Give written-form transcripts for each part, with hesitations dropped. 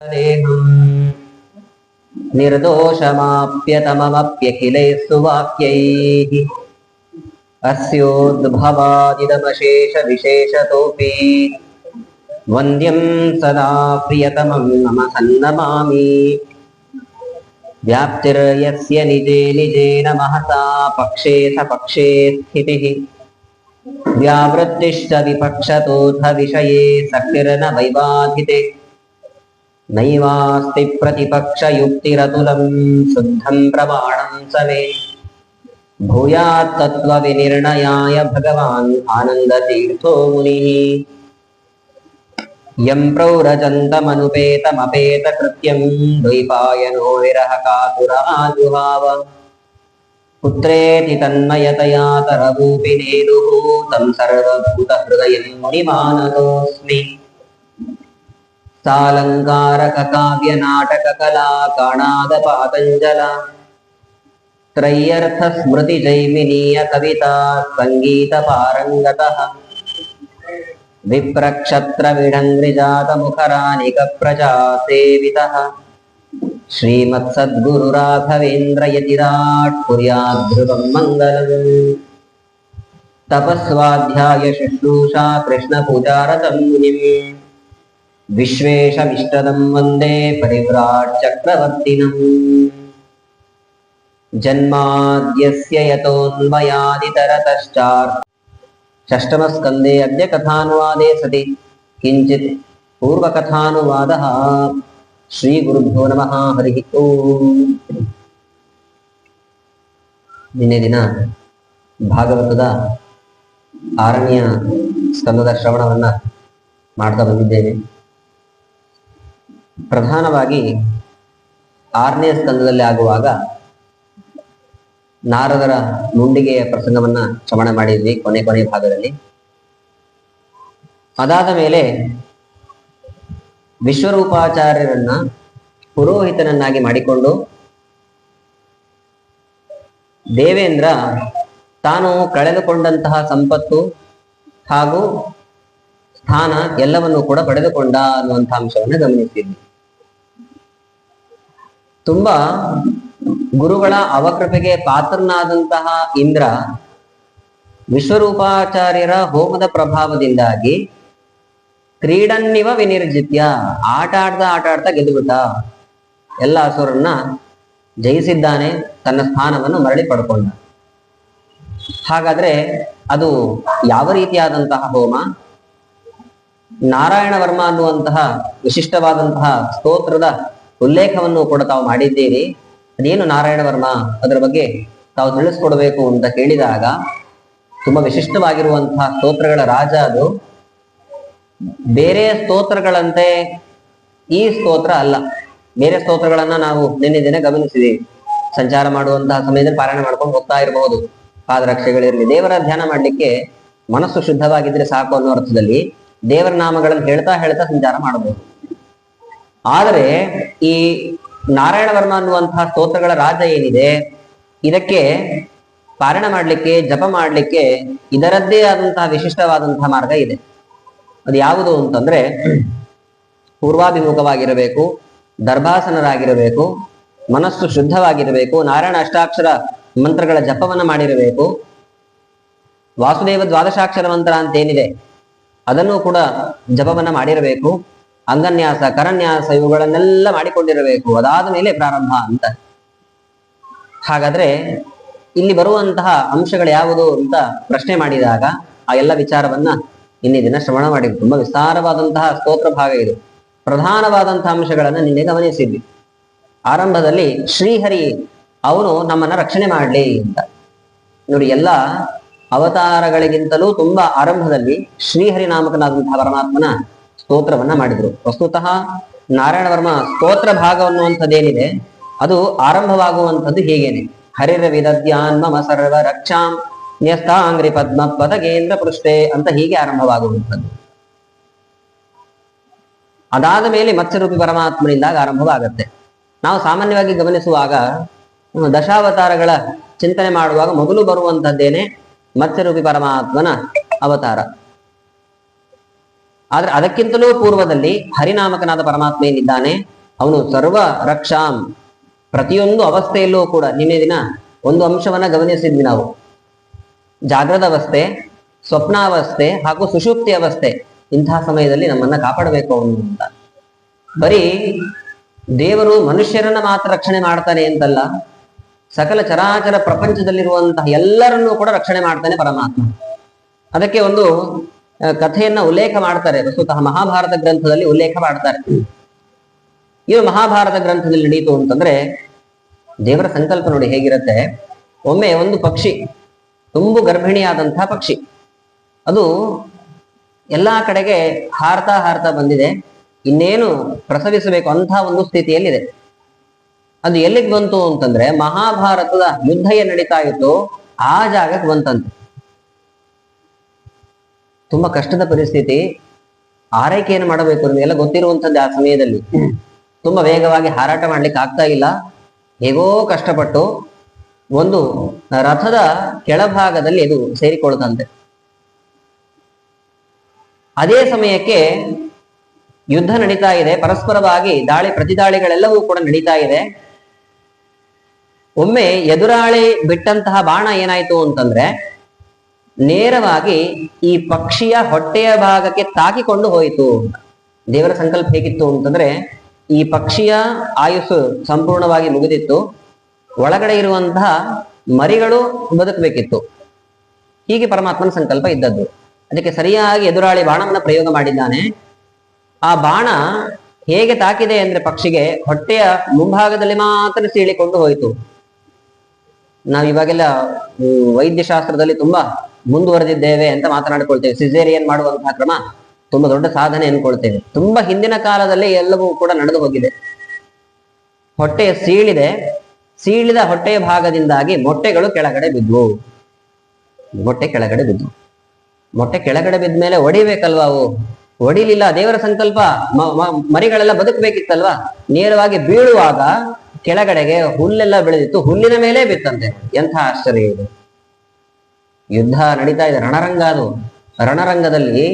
देहम् निर्दोषमाप्यतममप्यखिलैः सुवाक्यैः अस्योद्भवादिदमशेषविशेषतोऽपि वन्द्यं सदा प्रियतमं मम सन्नमामि। व्याप्तिर्यस्य निजे निजेन महता पक्षे सपक्षे स्थितिः व्यावृत्तिश्च विपक्षतोऽथ विषये शक्तिर्न वैबाधिते नैवास्ति प्रतिपक्षयुक्तिरतुलं शुद्धं प्रमाणं समे भूयात् तत्त्वविनिर्णयाय भगवान् आनन्दतीर्थो मुनिः। यं प्रौरजन्तमनुपेतमपेतकृत्यं द्वैपायनो विरहकातुराजुहाव पुत्रेति तन्मयतया तरभूपिनेदुः तं सर्वभूतहृदयं मुनिमानतोऽस्मि। सालङ्कारककाव्यनाटककला त्रय्यर्थस्मृतिजैमिनीय कविता सङ्गीतपारङ्गतः विप्रक्षत्रविडङ्घ्रिजातमुखरानिकप्रजासेवितः श्रीमत्सद्गुरुराघवेन्द्रयतिराट् कुर्याद्ध्रुवं मङ्गलम्। तपस्वाध्याय शुश्रूषा कृष्णपूजारतं मुनिम् विश्वेशमिष्टदं वन्दे परिव्राट् चक्रवर्तिनम्। जन्माद्यस्य यतोऽन्वयादितरतश्चार् षष्ठमस्कन्धे अद्य कथानुवादे सति किञ्चित् पूर्वकथानुवादः। ಶ್ರೀಗುರುಭ್ಯೋ ನಮಃ ಹರಿ ಓಂ. ನಿನ್ನೆ ದಿನ ಭಾಗವತದ 6ನೇ ಸ್ಕಂದದ ಶ್ರವಣವನ್ನ ಮಾಡ್ತಾ ಬಂದಿದ್ದೇವೆ. ಪ್ರಧಾನವಾಗಿ 6ನೇ ಸ್ಕಂದದಲ್ಲಿ ಆಗುವಾಗ ನಾರದರ ಮುಂಡಿಗೆಯ ಪ್ರಸಂಗವನ್ನ ಶ್ರವಣ ಮಾಡಿದ್ವಿ ಕೊನೆ ಭಾಗದಲ್ಲಿ. ಅದಾದ ಮೇಲೆ ವಿಶ್ವರೂಪಾಚಾರ್ಯರನ್ನ ಪುರೋಹಿತನನ್ನಾಗಿ ಮಾಡಿಕೊಂಡು ದೇವೇಂದ್ರ ತಾನು ಕಳೆದುಕೊಂಡಂತಹ ಸಂಪತ್ತು ಹಾಗೂ ಸ್ಥಾನ ಎಲ್ಲವನ್ನು ಕೂಡ ಪಡೆದುಕೊಂಡ ಅನ್ನುವಂತಹ ಅಂಶವನ್ನು ಗಮನಿಸಿದ್ವಿ. ತುಂಬಾ ಗುರುಗಳ ಅವಕೃಪೆಗೆ ಪಾತ್ರನಾದಂತಹ ಇಂದ್ರ ವಿಶ್ವರೂಪಾಚಾರ್ಯರ ಹೋಮದ ಪ್ರಭಾವದಿಂದಾಗಿ ಕ್ರೀಡನ್ನಿವ ವಿನಿರ್ಜಿತ್ಯ ಆಟ ಆಡ್ತಾ ಗೆದ್ದುಬಿಟ್ಟ. ಎಲ್ಲ ಅಸುರನ್ನ ಜಯಿಸಿದ್ದಾನೆ, ತನ್ನ ಸ್ಥಾನವನ್ನು ಮರಳಿ ಪಡ್ಕೊಂಡ. ಹಾಗಾದ್ರೆ ಅದು ಯಾವ ರೀತಿಯಾದಂತಹ ಹೋಮ? ನಾರಾಯಣ ವರ್ಮ ಅನ್ನುವಂತಹ ವಿಶಿಷ್ಟವಾದಂತಹ ಸ್ತೋತ್ರದ ಉಲ್ಲೇಖವನ್ನು ಕೂಡ ತಾವು ಮಾಡಿದ್ದೀರಿ. ಅದೇನು ನಾರಾಯಣ ವರ್ಮ, ಅದರ ಬಗ್ಗೆ ತಾವು ತಿಳಿಸ್ಕೊಡ್ಬೇಕು ಅಂತ ಕೇಳಿದಾಗ, ತುಂಬಾ ವಿಶಿಷ್ಟವಾಗಿರುವಂತಹ ಸ್ತೋತ್ರಗಳ ರಾಜ ಅದು. ಬೇರೆ ಸ್ತೋತ್ರಗಳಂತೆ ಈ ಸ್ತೋತ್ರ ಅಲ್ಲ. ಬೇರೆ ಸ್ತೋತ್ರಗಳನ್ನ ನಾವು ನಿನ್ನೆ ದಿನ ಗಮನಿಸಿದೀವಿ. ಸಂಚಾರ ಮಾಡುವಂತಹ ಸಮಯದಲ್ಲಿ ಪಾರಾಯಣ ಮಾಡ್ಕೊಂಡು ಹೋಗ್ತಾ ಇರಬಹುದು, ಪಾದರಕ್ಷೆಗಳಿರ್ಲಿ. ದೇವರ ಧ್ಯಾನ ಮಾಡ್ಲಿಕ್ಕೆ ಮನಸ್ಸು ಶುದ್ಧವಾಗಿದ್ರೆ ಸಾಕು ಅನ್ನೋ ಅರ್ಥದಲ್ಲಿ ದೇವರ ನಾಮಗಳನ್ನು ಹೇಳ್ತಾ ಸಂಚಾರ ಮಾಡಬಹುದು. ಆದರೆ ಈ ನಾರಾಯಣ ವರ್ಮ ಅನ್ನುವಂತಹ ಸ್ತೋತ್ರಗಳ ರಾಜ ಏನಿದೆ, ಇದಕ್ಕೆ ಪಾರಾಯಣ ಮಾಡ್ಲಿಕ್ಕೆ, ಜಪ ಮಾಡ್ಲಿಕ್ಕೆ ಇದರದ್ದೇ ಆದಂತಹ ವಿಶಿಷ್ಟವಾದಂತಹ ಮಾರ್ಗ ಇದೆ. ಅದು ಯಾವುದು ಅಂತಂದ್ರೆ, ಪೂರ್ವಾಭಿಮುಖವಾಗಿರಬೇಕು, ದರ್ಭಾಸನರಾಗಿರಬೇಕು, ಮನಸ್ಸು ಶುದ್ಧವಾಗಿರಬೇಕು, ನಾರಾಯಣ ಅಷ್ಟಾಕ್ಷರ ಮಂತ್ರಗಳ ಜಪವನ್ನ ಮಾಡಿರಬೇಕು, ವಾಸುದೇವ ದ್ವಾದಶಾಕ್ಷರ ಮಂತ್ರ ಅಂತೇನಿದೆ ಅದನ್ನು ಕೂಡ ಜಪವನ್ನ ಮಾಡಿರಬೇಕು, ಅಂಗನ್ಯಾಸ ಕರನ್ಯಾಸ ಇವುಗಳನ್ನೆಲ್ಲ ಮಾಡಿಕೊಂಡಿರಬೇಕು. ಅದಾದ ಮೇಲೆ ಪ್ರಾರಂಭ ಅಂತ. ಹಾಗಾದ್ರೆ ಇಲ್ಲಿ ಬರುವಂತಹ ಅಂಶಗಳು ಯಾವುದು ಅಂತ ಪ್ರಶ್ನೆ ಮಾಡಿದಾಗ ಆ ಎಲ್ಲ ವಿಚಾರವನ್ನ ನಿನ್ನೆ ದಿನ ಶ್ರವಣ ಮಾಡಿದ್ವಿ. ತುಂಬಾ ವಿಸ್ತಾರವಾದಂತಹ ಸ್ತೋತ್ರ ಭಾಗ ಇದು. ಪ್ರಧಾನವಾದಂತಹ ಅಂಶಗಳನ್ನ ನಿನ್ನೆ ಗಮನಿಸಿದ್ವಿ. ಆರಂಭದಲ್ಲಿ ಶ್ರೀಹರಿ ಅವನು ನಮ್ಮನ್ನ ರಕ್ಷಣೆ ಮಾಡ್ಲಿ ಅಂತ. ನೋಡಿ, ಎಲ್ಲ ಅವತಾರಗಳಿಗಿಂತಲೂ ತುಂಬಾ ಆರಂಭದಲ್ಲಿ ಶ್ರೀಹರಿ ನಾಮಕನಾದಂತಹ ಪರಮಾತ್ಮನ ಸ್ತೋತ್ರವನ್ನ ಮಾಡಿದ್ರು. ವಸ್ತುತಃ ನಾರಾಯಣ ವರ್ಮ ಸ್ತೋತ್ರ ಭಾಗ ಅನ್ನುವಂಥದ್ದೇನಿದೆ ಅದು ಆರಂಭವಾಗುವಂಥದ್ದು ಹೀಗೇನೆ. ಹರಿರ ವಿದದ್ಯಾನ್ ಮಮ ಸರ್ವ ರಕ್ಷಾಂ ನ್ಯಸ್ತಾಂಗ್ರಿ ಪದ್ಮ ಪದಗೇಂದ್ರ ಪೃಷ್ಠೆ ಅಂತ ಹೀಗೆ ಆರಂಭವಾಗುವಂಥದ್ದು. ಅದಾದ ಮೇಲೆ ಮತ್ಸ್ಯರೂಪಿ ಪರಮಾತ್ಮನಿಂದಾಗ ಆರಂಭವಾಗತ್ತೆ. ನಾವು ಸಾಮಾನ್ಯವಾಗಿ ಗಮನಿಸುವಾಗ ದಶಾವತಾರಗಳ ಚಿಂತನೆ ಮಾಡುವಾಗ ಮೊದಲು ಬರುವಂತದ್ದೇನೆ ಮತ್ಸ್ಯರೂಪಿ ಪರಮಾತ್ಮನ ಅವತಾರ. ಆದ್ರೆ ಅದಕ್ಕಿಂತಲೂ ಪೂರ್ವದಲ್ಲಿ ಹರಿನಾಮಕನಾದ ಪರಮಾತ್ಮ ಏನಿದ್ದಾನೆ ಅವನು ಸರ್ವ ರಕ್ಷಾಂ, ಪ್ರತಿಯೊಂದು ಅವಸ್ಥೆಯಲ್ಲೂ ಕೂಡ ನಿನ್ನೆ ದಿನ ಒಂದು ಅಂಶವನ್ನ ಗಮನಿಸಿದ್ವಿ ನಾವು. ಜಾಗೃತ ಅವಸ್ಥೆ, ಸ್ವಪ್ನಾವಸ್ಥೆ ಹಾಗೂ ಸುಷುಪ್ತಿ ಅವಸ್ಥೆ, ಇಂತಹ ಸಮಯದಲ್ಲಿ ನಮ್ಮನ್ನ ಕಾಪಾಡಬೇಕು ಅವನು ಅಂತ. ಬರೀ ದೇವರು ಮನುಷ್ಯರನ್ನ ಮಾತ್ರ ರಕ್ಷಣೆ ಮಾಡ್ತಾನೆ ಅಂತಲ್ಲ, ಸಕಲ ಚರಾಚರ ಪ್ರಪಂಚದಲ್ಲಿರುವಂತಹ ಎಲ್ಲರನ್ನೂ ಕೂಡ ರಕ್ಷಣೆ ಮಾಡ್ತಾನೆ ಪರಮಾತ್ಮ. ಅದಕ್ಕೆ ಒಂದು ಕಥೆಯನ್ನ ಉಲ್ಲೇಖ ಮಾಡ್ತಾರೆ, ವಸ್ತುತಃ ಮಹಾಭಾರತ ಗ್ರಂಥದಲ್ಲಿ ಉಲ್ಲೇಖ ಮಾಡ್ತಾರೆ. ಇದು ಮಹಾಭಾರತ ಗ್ರಂಥದಲ್ಲಿ ನಡೀತು ಅಂತಂದ್ರೆ ದೇವರ ಸಂಕಲ್ಪ ನೋಡಿ ಹೇಗಿರುತ್ತೆ. ಒಮ್ಮೆ ಒಂದು ಪಕ್ಷಿ, ತುಂಬು ಗರ್ಭಿಣಿಯಾದಂತಹ ಪಕ್ಷಿ, ಅದು ಎಲ್ಲಾ ಕಡೆಗೆ ಹಾರ್ತಾ ಹಾರ್ತಾ ಬಂದಿದೆ, ಇನ್ನೇನು ಪ್ರಸವಿಸಬೇಕು ಅಂತಹ ಒಂದು ಸ್ಥಿತಿಯಲ್ಲಿದೆ. ಅದು ಎಲ್ಲಿಗೆ ಬಂತು ಅಂತಂದ್ರೆ ಮಹಾಭಾರತದ ಯುದ್ಧ ಏನ್ ನಡೀತಾ ಇತ್ತು ಆ ಜಾಗಕ್ಕೆ ಬಂತಂತೆ. ತುಂಬಾ ಕಷ್ಟದ ಪರಿಸ್ಥಿತಿ, ಆರೈಕೆಯನ್ನು ಮಾಡಬೇಕು ನಿಮಗೆಲ್ಲ ಗೊತ್ತಿರುವಂತದ್ದು. ಆ ಸಮಯದಲ್ಲಿ ತುಂಬಾ ವೇಗವಾಗಿ ಹಾರಾಟ ಮಾಡ್ಲಿಕ್ಕೆ ಆಗ್ತಾ ಇಲ್ಲ. ಹೇಗೋ ಕಷ್ಟಪಟ್ಟು ಒಂದು ರಥದ ಕೆಳಭಾಗದಲ್ಲಿ ಇದು ಸೇರಿಕೊಳ್ತಂತೆ. ಅದೇ ಸಮಯಕ್ಕೆ ಯುದ್ಧ ನಡೀತಾ ಇದೆ, ಪರಸ್ಪರವಾಗಿ ದಾಳಿ ಪ್ರತಿದಾಳಿಗಳೆಲ್ಲವೂ ಕೂಡ ನಡೀತಾ ಇದೆ. ಒಮ್ಮೆ ಎದುರಾಳಿ ಬಿಟ್ಟಂತಹ ಬಾಣ ಏನಾಯ್ತು ಅಂತಂದ್ರೆ ನೇರವಾಗಿ ಈ ಪಕ್ಷಿಯ ಹೊಟ್ಟೆಯ ಭಾಗಕ್ಕೆ ತಾಕಿಕೊಂಡು ಹೋಯಿತು. ದೇವರ ಸಂಕಲ್ಪ ಹೇಗಿತ್ತು ಅಂತಂದ್ರೆ ಈ ಪಕ್ಷಿಯ ಆಯುಸ್ಸು ಸಂಪೂರ್ಣವಾಗಿ ಮುಗಿದಿತ್ತು, ಒಳಗಡೆ ಇರುವಂತಹ ಮರಿಗಳು ಬದುಕಬೇಕಿತ್ತು. ಹೀಗೆ ಪರಮಾತ್ಮನ ಸಂಕಲ್ಪ ಇದ್ದದ್ದು. ಅದಕ್ಕೆ ಸರಿಯಾಗಿ ಎದುರಾಳಿ ಬಾಣವನ್ನ ಪ್ರಯೋಗ ಮಾಡಿದ್ದಾನೆ. ಆ ಬಾಣ ಹೇಗೆ ತಾಕಿದೆ ಅಂದ್ರೆ ಪಕ್ಷಿಗೆ ಹೊಟ್ಟೆಯ ಮುಂಭಾಗದಲ್ಲಿ ಮಾತ್ರ ಸೀಳಿಕೊಂಡು ಹೋಯಿತು. ನಾವು ಇವಾಗೆಲ್ಲ ವೈದ್ಯಶಾಸ್ತ್ರದಲ್ಲಿ ತುಂಬಾ ಮುಂದುವರೆದಿದ್ದೇವೆ ಅಂತ ಮಾತನಾಡಿಕೊಳ್ತೇವೆ. ಸಿಸೇರಿಯನ್ ಮಾಡುವಂತಹ ಕ್ರಮ ತುಂಬಾ ದೊಡ್ಡ ಸಾಧನೆ ಅನ್ಕೊಳ್ತೇವೆ. ತುಂಬಾ ಹಿಂದಿನ ಕಾಲದಲ್ಲಿ ಎಲ್ಲವೂ ಕೂಡ ನಡೆದು ಹೋಗಿದೆ. ಹೊಟ್ಟೆಯ ಸೀಳಿದ ಹೊಟ್ಟೆಯ ಭಾಗದಿಂದಾಗಿ ಮೊಟ್ಟೆಗಳು ಕೆಳಗಡೆ ಬಿದ್ವು. ಮೊಟ್ಟೆ ಕೆಳಗಡೆ ಬಿದ್ದ ಮೇಲೆ ಒಡಿಬೇಕಲ್ವಾ, ಅವು ಒಡಿಲಿಲ್ಲ. ದೇವರ ಸಂಕಲ್ಪ ಮರಿಗಳೆಲ್ಲ ಬದುಕಬೇಕಿತ್ತಲ್ವಾ. ನೇರವಾಗಿ ಬೀಳುವಾಗ ಕೆಳಗಡೆಗೆ ಹುಲ್ಲೆಲ್ಲ ಬೆಳೆದಿತ್ತು, ಹುಲ್ಲಿನ ಮೇಲೆ ಬಿತ್ತಂತೆ. ಎಂಥ ಆಶ್ಚರ್ಯ ಇದು! ಯುದ್ಧ ನಡೀತಾ ಇದೆ, ರಣರಂಗ ಅದು. ರಣರಂಗದಲ್ಲಿ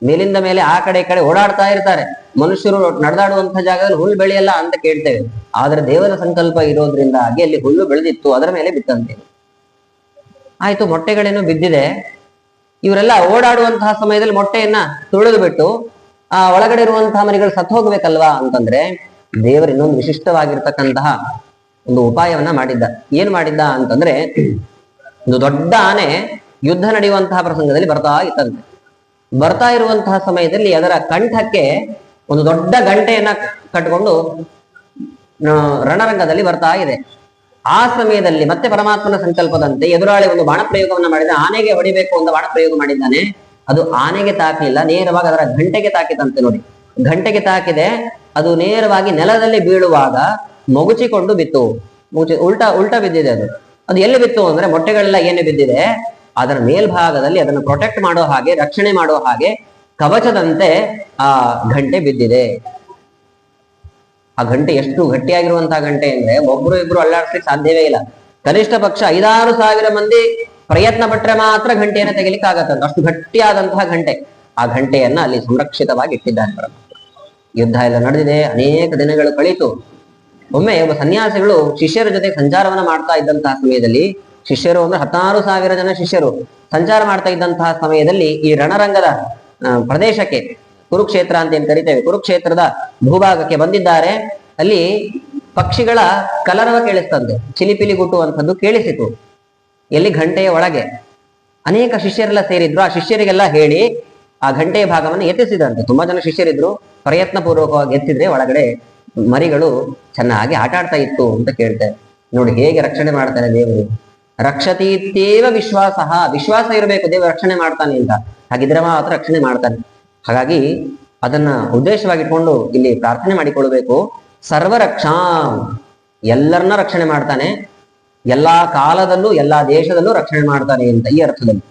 ಮೇಲಿಂದ ಮೇಲೆ ಆ ಕಡೆ ಈ ಕಡೆ ಓಡಾಡ್ತಾ ಇರ್ತಾರೆ ಮನುಷ್ಯರು. ನಡೆದಾಡುವಂತಹ ಜಾಗದಲ್ಲಿ ಹುಲ್ಲು ಬೆಳೆಯಲ್ಲ ಅಂತ ಕೇಳ್ತೇವೆ, ಆದ್ರೆ ದೇವರ ಸಂಕಲ್ಪ ಇರೋದ್ರಿಂದಾಗಿ ಅಲ್ಲಿ ಹುಲ್ಲು ಬೆಳೆದಿತ್ತು, ಅದರ ಮೇಲೆ ಬಿತ್ತಂತೆ. ಆಯ್ತು, ಮೊಟ್ಟೆಗಳೇನು ಬಿದ್ದಿದೆ. ಇವರೆಲ್ಲ ಓಡಾಡುವಂತಹ ಸಮಯದಲ್ಲಿ ಮೊಟ್ಟೆಯನ್ನ ತುಳಿದು ಬಿಟ್ಟು ಆ ಒಳಗಡೆ ಇರುವಂತಹ ಮರಿಗಳು ಸತ್ತು ಹೋಗ್ಬೇಕಲ್ವಾ ಅಂತಂದ್ರೆ ದೇವರು ಇನ್ನೊಂದು ವಿಶಿಷ್ಟವಾಗಿರ್ತಕ್ಕಂತಹ ಒಂದು ಉಪಾಯವನ್ನ ಮಾಡಿದ್ದ. ಏನ್ ಮಾಡಿದ್ದ ಅಂತಂದ್ರೆ ಒಂದು ದೊಡ್ಡ ಆನೆ ಯುದ್ಧ ನಡೆಯುವಂತಹ ಪ್ರಸಂಗದಲ್ಲಿ ಬರ್ತಾ ಇರುವಂತಹ ಸಮಯದಲ್ಲಿ ಅದರ ಕಂಠಕ್ಕೆ ಒಂದು ದೊಡ್ಡ ಗಂಟೆಯನ್ನ ಕಟ್ಟಿಕೊಂಡು ರಣರಂಗದಲ್ಲಿ ಬರ್ತಾ ಇದೆ. ಆ ಸಮಯದಲ್ಲಿ ಮತ್ತೆ ಪರಮಾತ್ಮನ ಸಂಕಲ್ಪದಂತೆ ಎದುರಾಳಿ ಒಂದು ಬಾಣ ಪ್ರಯೋಗವನ್ನ ಮಾಡಿದ. ಆನೆಗೆ ಹೊಡಿಬೇಕು ಅಂತ ಬಾಣ ಪ್ರಯೋಗ ಮಾಡಿದ್ದಾನೆ. ಅದು ಆನೆಗೆ ತಾಕಲಿಲ್ಲ, ನೇರವಾಗಿ ಅದರ ಗಂಟೆಗೆ ತಾಕಿತಂತೆ. ನೋಡಿ, ಗಂಟೆಗೆ ತಾಕಿದೆ. ಅದು ನೇರವಾಗಿ ನೆಲದಲ್ಲಿ ಬೀಳುವಾಗ ಮೊಗುಚಿಕೊಂಡು ಬಿತ್ತು. ಉಲ್ಟಾ ಬಿದ್ದಿದೆ. ಅದು ಎಲ್ಲಿ ಬಿತ್ತು ಅಂದ್ರೆ ಮೊಟ್ಟೆಗಳೆಲ್ಲ ಏನೇ ಬಿದ್ದಿದೆ ಅದರ ಮೇಲ್ಭಾಗದಲ್ಲಿ ಅದನ್ನು ಪ್ರೊಟೆಕ್ಟ್ ಮಾಡೋ ಹಾಗೆ, ರಕ್ಷಣೆ ಮಾಡೋ ಹಾಗೆ ಕವಚದಂತೆ ಆ ಗಂಟೆ ಬಿದ್ದಿದೆ. ಆ ಗಂಟೆ ಎಷ್ಟು ಗಟ್ಟಿಯಾಗಿರುವಂತಹ ಗಂಟೆ ಅಂದ್ರೆ ಒಬ್ರು ಇಬ್ರು ಅಲ್ಲಾಡಿಸ್ಲಿಕ್ಕೆ ಸಾಧ್ಯವೇ ಇಲ್ಲ. ಕನಿಷ್ಠ ಪಕ್ಷ 5,000-6,000 ಮಂದಿ ಪ್ರಯತ್ನ ಪಟ್ರೆ ಮಾತ್ರ ಗಂಟೆಯನ್ನು ತೆಗಿಲಿಕ್ಕೆ ಆಗತ್ತಂತ. ಅಷ್ಟು ಗಟ್ಟಿಯಾದಂತಹ ಗಂಟೆ. ಆ ಗಂಟೆಯನ್ನ ಅಲ್ಲಿ ಸಂರಕ್ಷಿತವಾಗಿ ಇಟ್ಟಿದ್ದಾರೆ. ಯುದ್ಧ ಎಲ್ಲ ನಡೆದಿದೆ, ಅನೇಕ ದಿನಗಳು ಕಳೀತು. ಒಮ್ಮೆ ಒಬ್ಬ ಸನ್ಯಾಸಿಗಳು ಶಿಷ್ಯರ ಜೊತೆ ಸಂಚಾರವನ್ನ ಮಾಡ್ತಾ ಇದ್ದಂತಹ ಸಮಯದಲ್ಲಿ, ಶಿಷ್ಯರು ಅಂದ್ರೆ 16,000 ಜನ ಶಿಷ್ಯರು ಸಂಚಾರ ಮಾಡ್ತಾ ಇದ್ದಂತಹ ಸಮಯದಲ್ಲಿ ಈ ರಣರಂಗದ ಪ್ರದೇಶಕ್ಕೆ, ಕುರುಕ್ಷೇತ್ರ ಅಂತ ಏನ್ ಕರಿತೇವೆ, ಕುರುಕ್ಷೇತ್ರದ ಭೂಭಾಗಕ್ಕೆ ಬಂದಿದ್ದಾರೆ. ಅಲ್ಲಿ ಪಕ್ಷಿಗಳ ಕಲರವ ಕೇಳಿಸ್ತಂತೆ, ಚಿಲಿಪಿಲಿ ಗುಟ್ಟುವಂಥದ್ದು ಕೇಳಿಸಿತು. ಎಲ್ಲಿ? ಗಂಟೆಯ ಒಳಗೆ. ಅನೇಕ ಶಿಷ್ಯರೆಲ್ಲ ಸೇರಿದ್ರು. ಆ ಶಿಷ್ಯರಿಗೆಲ್ಲ ಹೇಳಿ ಆ ಗಂಟೆಯ ಭಾಗವನ್ನು ಎತ್ತಿಸಿದಂತೆ. ತುಂಬಾ ಜನ ಶಿಷ್ಯರಿದ್ರು. ಪ್ರಯತ್ನ ಪೂರ್ವಕವಾಗಿ ಎತ್ತಿದ್ರೆ ಒಳಗಡೆ ಮರಿಗಳು ಚೆನ್ನಾಗಿ ಆಟ ಆಡ್ತಾ ಇತ್ತು ಅಂತ ಕೇಳ್ತೇವೆ. ನೋಡಿ ಹೇಗೆ ರಕ್ಷಣೆ ಮಾಡ್ತಾನೆ ದೇವರು. ರಕ್ಷತೀತ್ಯೇವ ವಿಶ್ವಾಸ ಇರಬೇಕು ದೇವರು ರಕ್ಷಣೆ ಮಾಡ್ತಾನೆ ಅಂತ. ಹಾಗಿದ್ರೆ ಮಾತ್ರ ರಕ್ಷಣೆ ಮಾಡ್ತಾನೆ. ಹಾಗಾಗಿ ಅದನ್ನ ಉದ್ದೇಶವಾಗಿಟ್ಕೊಂಡು ಇಲ್ಲಿ ಪ್ರಾರ್ಥನೆ ಮಾಡಿಕೊಳ್ಬೇಕು. ಸರ್ವರಕ್ಷಾಂ, ಎಲ್ಲರನ್ನ ರಕ್ಷಣೆ ಮಾಡ್ತಾನೆ, ಎಲ್ಲಾ ಕಾಲದಲ್ಲೂ ಎಲ್ಲಾ ದೇಶದಲ್ಲೂ ರಕ್ಷಣೆ ಮಾಡ್ತಾನೆ ಅಂತ ಈ ಅರ್ಥದಲ್ಲಿ.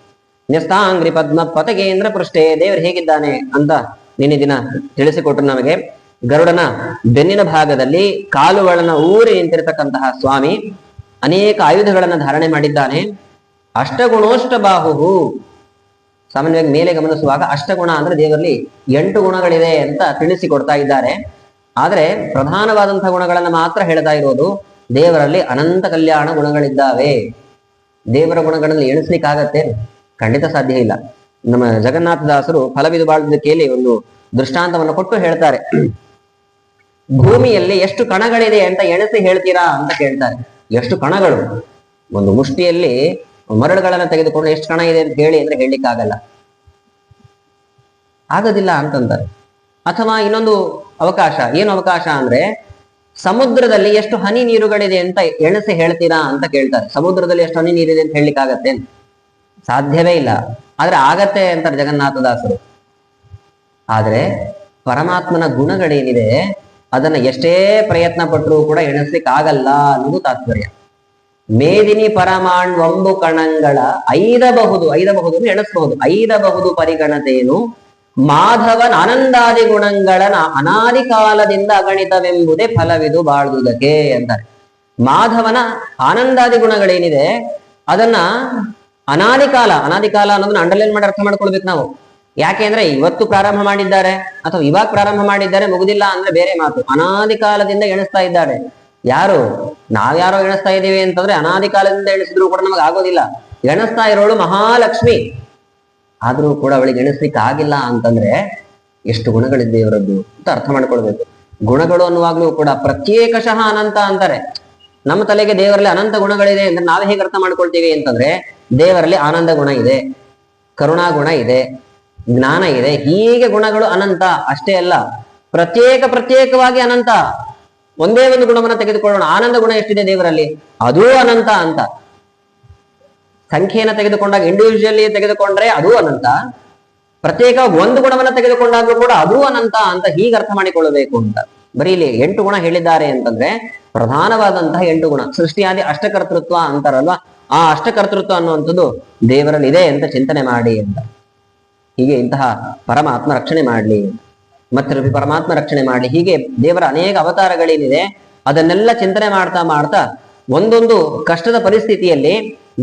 ನ್ಯಸ್ತಾಂಗ್ರಿ ಪದ್ಮ ಪತಗೇಂದ್ರ ಪೃಷ್ಠೆ, ದೇವರು ಹೇಗಿದ್ದಾನೆ ಅಂತ ನಿನ್ನೆ ದಿನ ತಿಳಿಸಿಕೊಟ್ರು ನಮಗೆ. ಗರುಡನ ಬೆನ್ನಿನ ಭಾಗದಲ್ಲಿ ಕಾಲುಗಳನ್ನ ಊರಿ ನಿಂತಿರತಕ್ಕಂತಹ ಸ್ವಾಮಿ ಅನೇಕ ಆಯುಧಗಳನ್ನ ಧಾರಣೆ ಮಾಡಿದ್ದಾನೆ. ಅಷ್ಟಗುಣೋಷ್ಟ ಬಾಹು, ಸಾಮಾನ್ಯವಾಗಿ ಮೇಲೆ ಗಮನಿಸುವಾಗ ಅಷ್ಟಗುಣ ಅಂದ್ರೆ ದೇವರಲ್ಲಿ 8 ಗುಣಗಳಿದೆ ಅಂತ ತಿಳಿಸಿಕೊಡ್ತಾ ಇದ್ದಾರೆ. ಆದ್ರೆ ಪ್ರಧಾನವಾದಂತಹ ಗುಣಗಳನ್ನ ಮಾತ್ರ ಹೇಳ್ತಾ ಇರೋದು. ದೇವರಲ್ಲಿ ಅನಂತ ಕಲ್ಯಾಣ ಗುಣಗಳಿದ್ದಾವೆ. ದೇವರ ಗುಣಗಳಲ್ಲಿ ಎಣಿಸ್ಲಿಕ್ಕಾಗತ್ತೆ? ಖಂಡಿತ ಸಾಧ್ಯ ಇಲ್ಲ. ನಮ್ಮ ಜಗನ್ನಾಥದಾಸರು ಫಲವಿದು ಬಾಳುವುದಕ್ಕೆ ಒಂದು ದೃಷ್ಟಾಂತವನ್ನು ಕೊಟ್ಟು ಹೇಳ್ತಾರೆ. ಭೂಮಿಯಲ್ಲಿ ಎಷ್ಟು ಕಣಗಳಿದೆ ಅಂತ ಎಣಿಸಿ ಹೇಳ್ತೀರಾ ಅಂತ ಕೇಳ್ತಾರೆ. ಎಷ್ಟು ಕಣಗಳು? ಒಂದು ಮುಷ್ಟಿಯಲ್ಲಿ ಮರಳುಗಳನ್ನ ತೆಗೆದುಕೊಂಡು ಎಷ್ಟು ಕಣ ಇದೆ ಅಂತ ಹೇಳಿ ಅಂದ್ರೆ ಹೇಳಲಿಕ್ಕಾಗಲ್ಲ, ಆಗೋದಿಲ್ಲ ಅಂತಂತಾರೆ. ಅಥವಾ ಇನ್ನೊಂದು ಅವಕಾಶ, ಏನು ಅವಕಾಶ ಅಂದ್ರೆ ಸಮುದ್ರದಲ್ಲಿ ಎಷ್ಟು ಹನಿ ನೀರುಗಳಿದೆ ಅಂತ ಎಣಿಸಿ ಹೇಳ್ತೀರಾ ಅಂತ ಕೇಳ್ತಾರೆ. ಸಮುದ್ರದಲ್ಲಿ ಎಷ್ಟು ಹನಿ ನೀರಿದೆ ಅಂತ ಹೇಳಲಿಕ್ಕಾಗತ್ತೆ? ಸಾಧ್ಯವೇ ಇಲ್ಲ. ಆದ್ರೆ ಆಗತ್ತೆ ಅಂತಾರೆ ಜಗನ್ನಾಥದಾಸರು. ಆದ್ರೆ ಪರಮಾತ್ಮನ ಗುಣಗಳೇನಿದೆ ಅದನ್ನ ಎಷ್ಟೇ ಪ್ರಯತ್ನ ಪಟ್ಟರೂ ಕೂಡ ಎಣಿಸ್ಲಿಕ್ಕೆ ಆಗಲ್ಲ ಅನ್ನೋದು ತಾತ್ಪರ್ಯ. ಮೇದಿನಿ ಪರಮಾಣ್ವಂಬು ಕಣಂಗಳ ಐದಬಹುದು ಎಣಿಸಬಹುದು, ಐದಬಹುದು ಪರಿಗಣತೇನು ಮಾಧವನ ಆನಂದಾದಿ ಗುಣಗಳನ್ನ ಅನಾದಿ ಕಾಲದಿಂದ ಅಗಣಿತವೆಂಬುದೇ ಫಲವಿದು ಬಾಳುವುದಕ್ಕೆ ಅಂತಾರೆ. ಮಾಧವನ ಆನಂದಾದಿ ಗುಣಗಳೇನಿದೆ ಅದನ್ನ ಅನಾದಿ ಕಾಲ ಅನ್ನೋದನ್ನ ಅಂಡರ್ಲೈನ್ ಮಾಡಿ ಅರ್ಥ ಮಾಡ್ಕೊಳ್ಬೇಕು ನಾವು. ಯಾಕೆ ಅಂದ್ರೆ ಇವತ್ತು ಪ್ರಾರಂಭ ಮಾಡಿದ್ದಾರೆ ಅಥವಾ ಇವಾಗ ಪ್ರಾರಂಭ ಮಾಡಿದ್ದಾರೆ, ಮುಗುದಿಲ್ಲ ಅಂದ್ರೆ ಬೇರೆ ಮಾತು. ಅನಾದಿ ಕಾಲದಿಂದ ಎಣಿಸ್ತಾ ಇದ್ದಾರೆ. ಯಾರು? ನಾವ್ಯಾರೋ ಎಣಿಸ್ತಾ ಇದ್ದೀವಿ ಅಂತಂದ್ರೆ ಅನಾದಿ ಕಾಲದಿಂದ ಎಣಿಸಿದ್ರು ಕೂಡ ನಮಗೆ ಆಗೋದಿಲ್ಲ. ಎಣಿಸ್ತಾ ಇರೋಳು ಮಹಾಲಕ್ಷ್ಮಿ, ಆದ್ರೂ ಕೂಡ ಅವಳಿಗೆ ಎಣಿಸ್ಲಿಕ್ಕೆ ಆಗಿಲ್ಲ ಅಂತಂದ್ರೆ ಎಷ್ಟು ಗುಣಗಳಿದೆ ದೇವರದ್ದು ಅಂತ ಅರ್ಥ ಮಾಡ್ಕೊಳ್ಬೇಕು. ಗುಣಗಳು ಅನ್ನುವಾಗ್ಲೂ ಕೂಡ ಪ್ರತ್ಯೇಕಶಃ ಅನಂತ ಅಂತಾರೆ. ನಮ್ಮ ತಲೆಗೆ ದೇವರಲ್ಲಿ ಅನಂತ ಗುಣಗಳಿದೆ ಅಂದ್ರೆ ನಾವೇ ಹೇಗೆ ಅರ್ಥ ಮಾಡ್ಕೊಳ್ತೀವಿ ಅಂತಂದ್ರೆ, ದೇವರಲ್ಲಿ ಆನಂದ ಗುಣ ಇದೆ, ಕರುಣಾ ಗುಣ ಇದೆ, ಜ್ಞಾನ ಇದೆ, ಹೀಗೆ ಗುಣಗಳು ಅನಂತ. ಅಷ್ಟೇ ಅಲ್ಲ, ಪ್ರತ್ಯೇಕವಾಗಿ ಅನಂತ. ಒಂದೇ ಒಂದು ಗುಣವನ್ನ ತೆಗೆದುಕೊಳ್ಳೋಣ, ಆನಂದ ಗುಣ ಎಷ್ಟಿದೆ ದೇವರಲ್ಲಿ, ಅದೂ ಅನಂತ ಅಂತ. ಸಂಖ್ಯೆಯನ್ನು ತೆಗೆದುಕೊಂಡಾಗ ಇಂಡಿವಿಜುವಲಿ ತೆಗೆದುಕೊಂಡ್ರೆ ಅದೂ ಅನಂತ, ಪ್ರತ್ಯೇಕವಾಗಿ ಒಂದು ಗುಣವನ್ನ ತೆಗೆದುಕೊಂಡಾಗ್ಲೂ ಕೂಡ ಅದೂ ಅನಂತ ಅಂತ ಹೀಗೆ ಅರ್ಥ ಮಾಡಿಕೊಳ್ಳಬೇಕು ಅಂತ. ಬರೀ ಇಲ್ಲಿ 8 ಗುಣ ಹೇಳಿದ್ದಾರೆ ಅಂತಂದ್ರೆ ಪ್ರಧಾನವಾದಂತಹ 8 ಗುಣ. ಸೃಷ್ಟಿಯಾದಿ ಅಷ್ಟಕರ್ತೃತ್ವ ಅಂತಾರಲ್ವಾ, ಆ ಅಷ್ಟಕರ್ತೃತ್ವ ಅನ್ನುವಂಥದ್ದು ದೇವರಲ್ಲಿ ಇದೆ ಅಂತ ಚಿಂತನೆ ಮಾಡಿ ಅಂತ. ಹೀಗೆ ಇಂತಹ ಪರಮಾತ್ಮ ರಕ್ಷಣೆ ಮಾಡ್ಲಿ, ಮತ್ತೆ ಪರಮಾತ್ಮ ರಕ್ಷಣೆ ಮಾಡ್ಲಿ. ಹೀಗೆ ದೇವರ ಅನೇಕ ಅವತಾರಗಳೇನಿದೆ ಅದನ್ನೆಲ್ಲ ಚಿಂತನೆ ಮಾಡ್ತಾ ಒಂದೊಂದು ಕಷ್ಟದ ಪರಿಸ್ಥಿತಿಯಲ್ಲಿ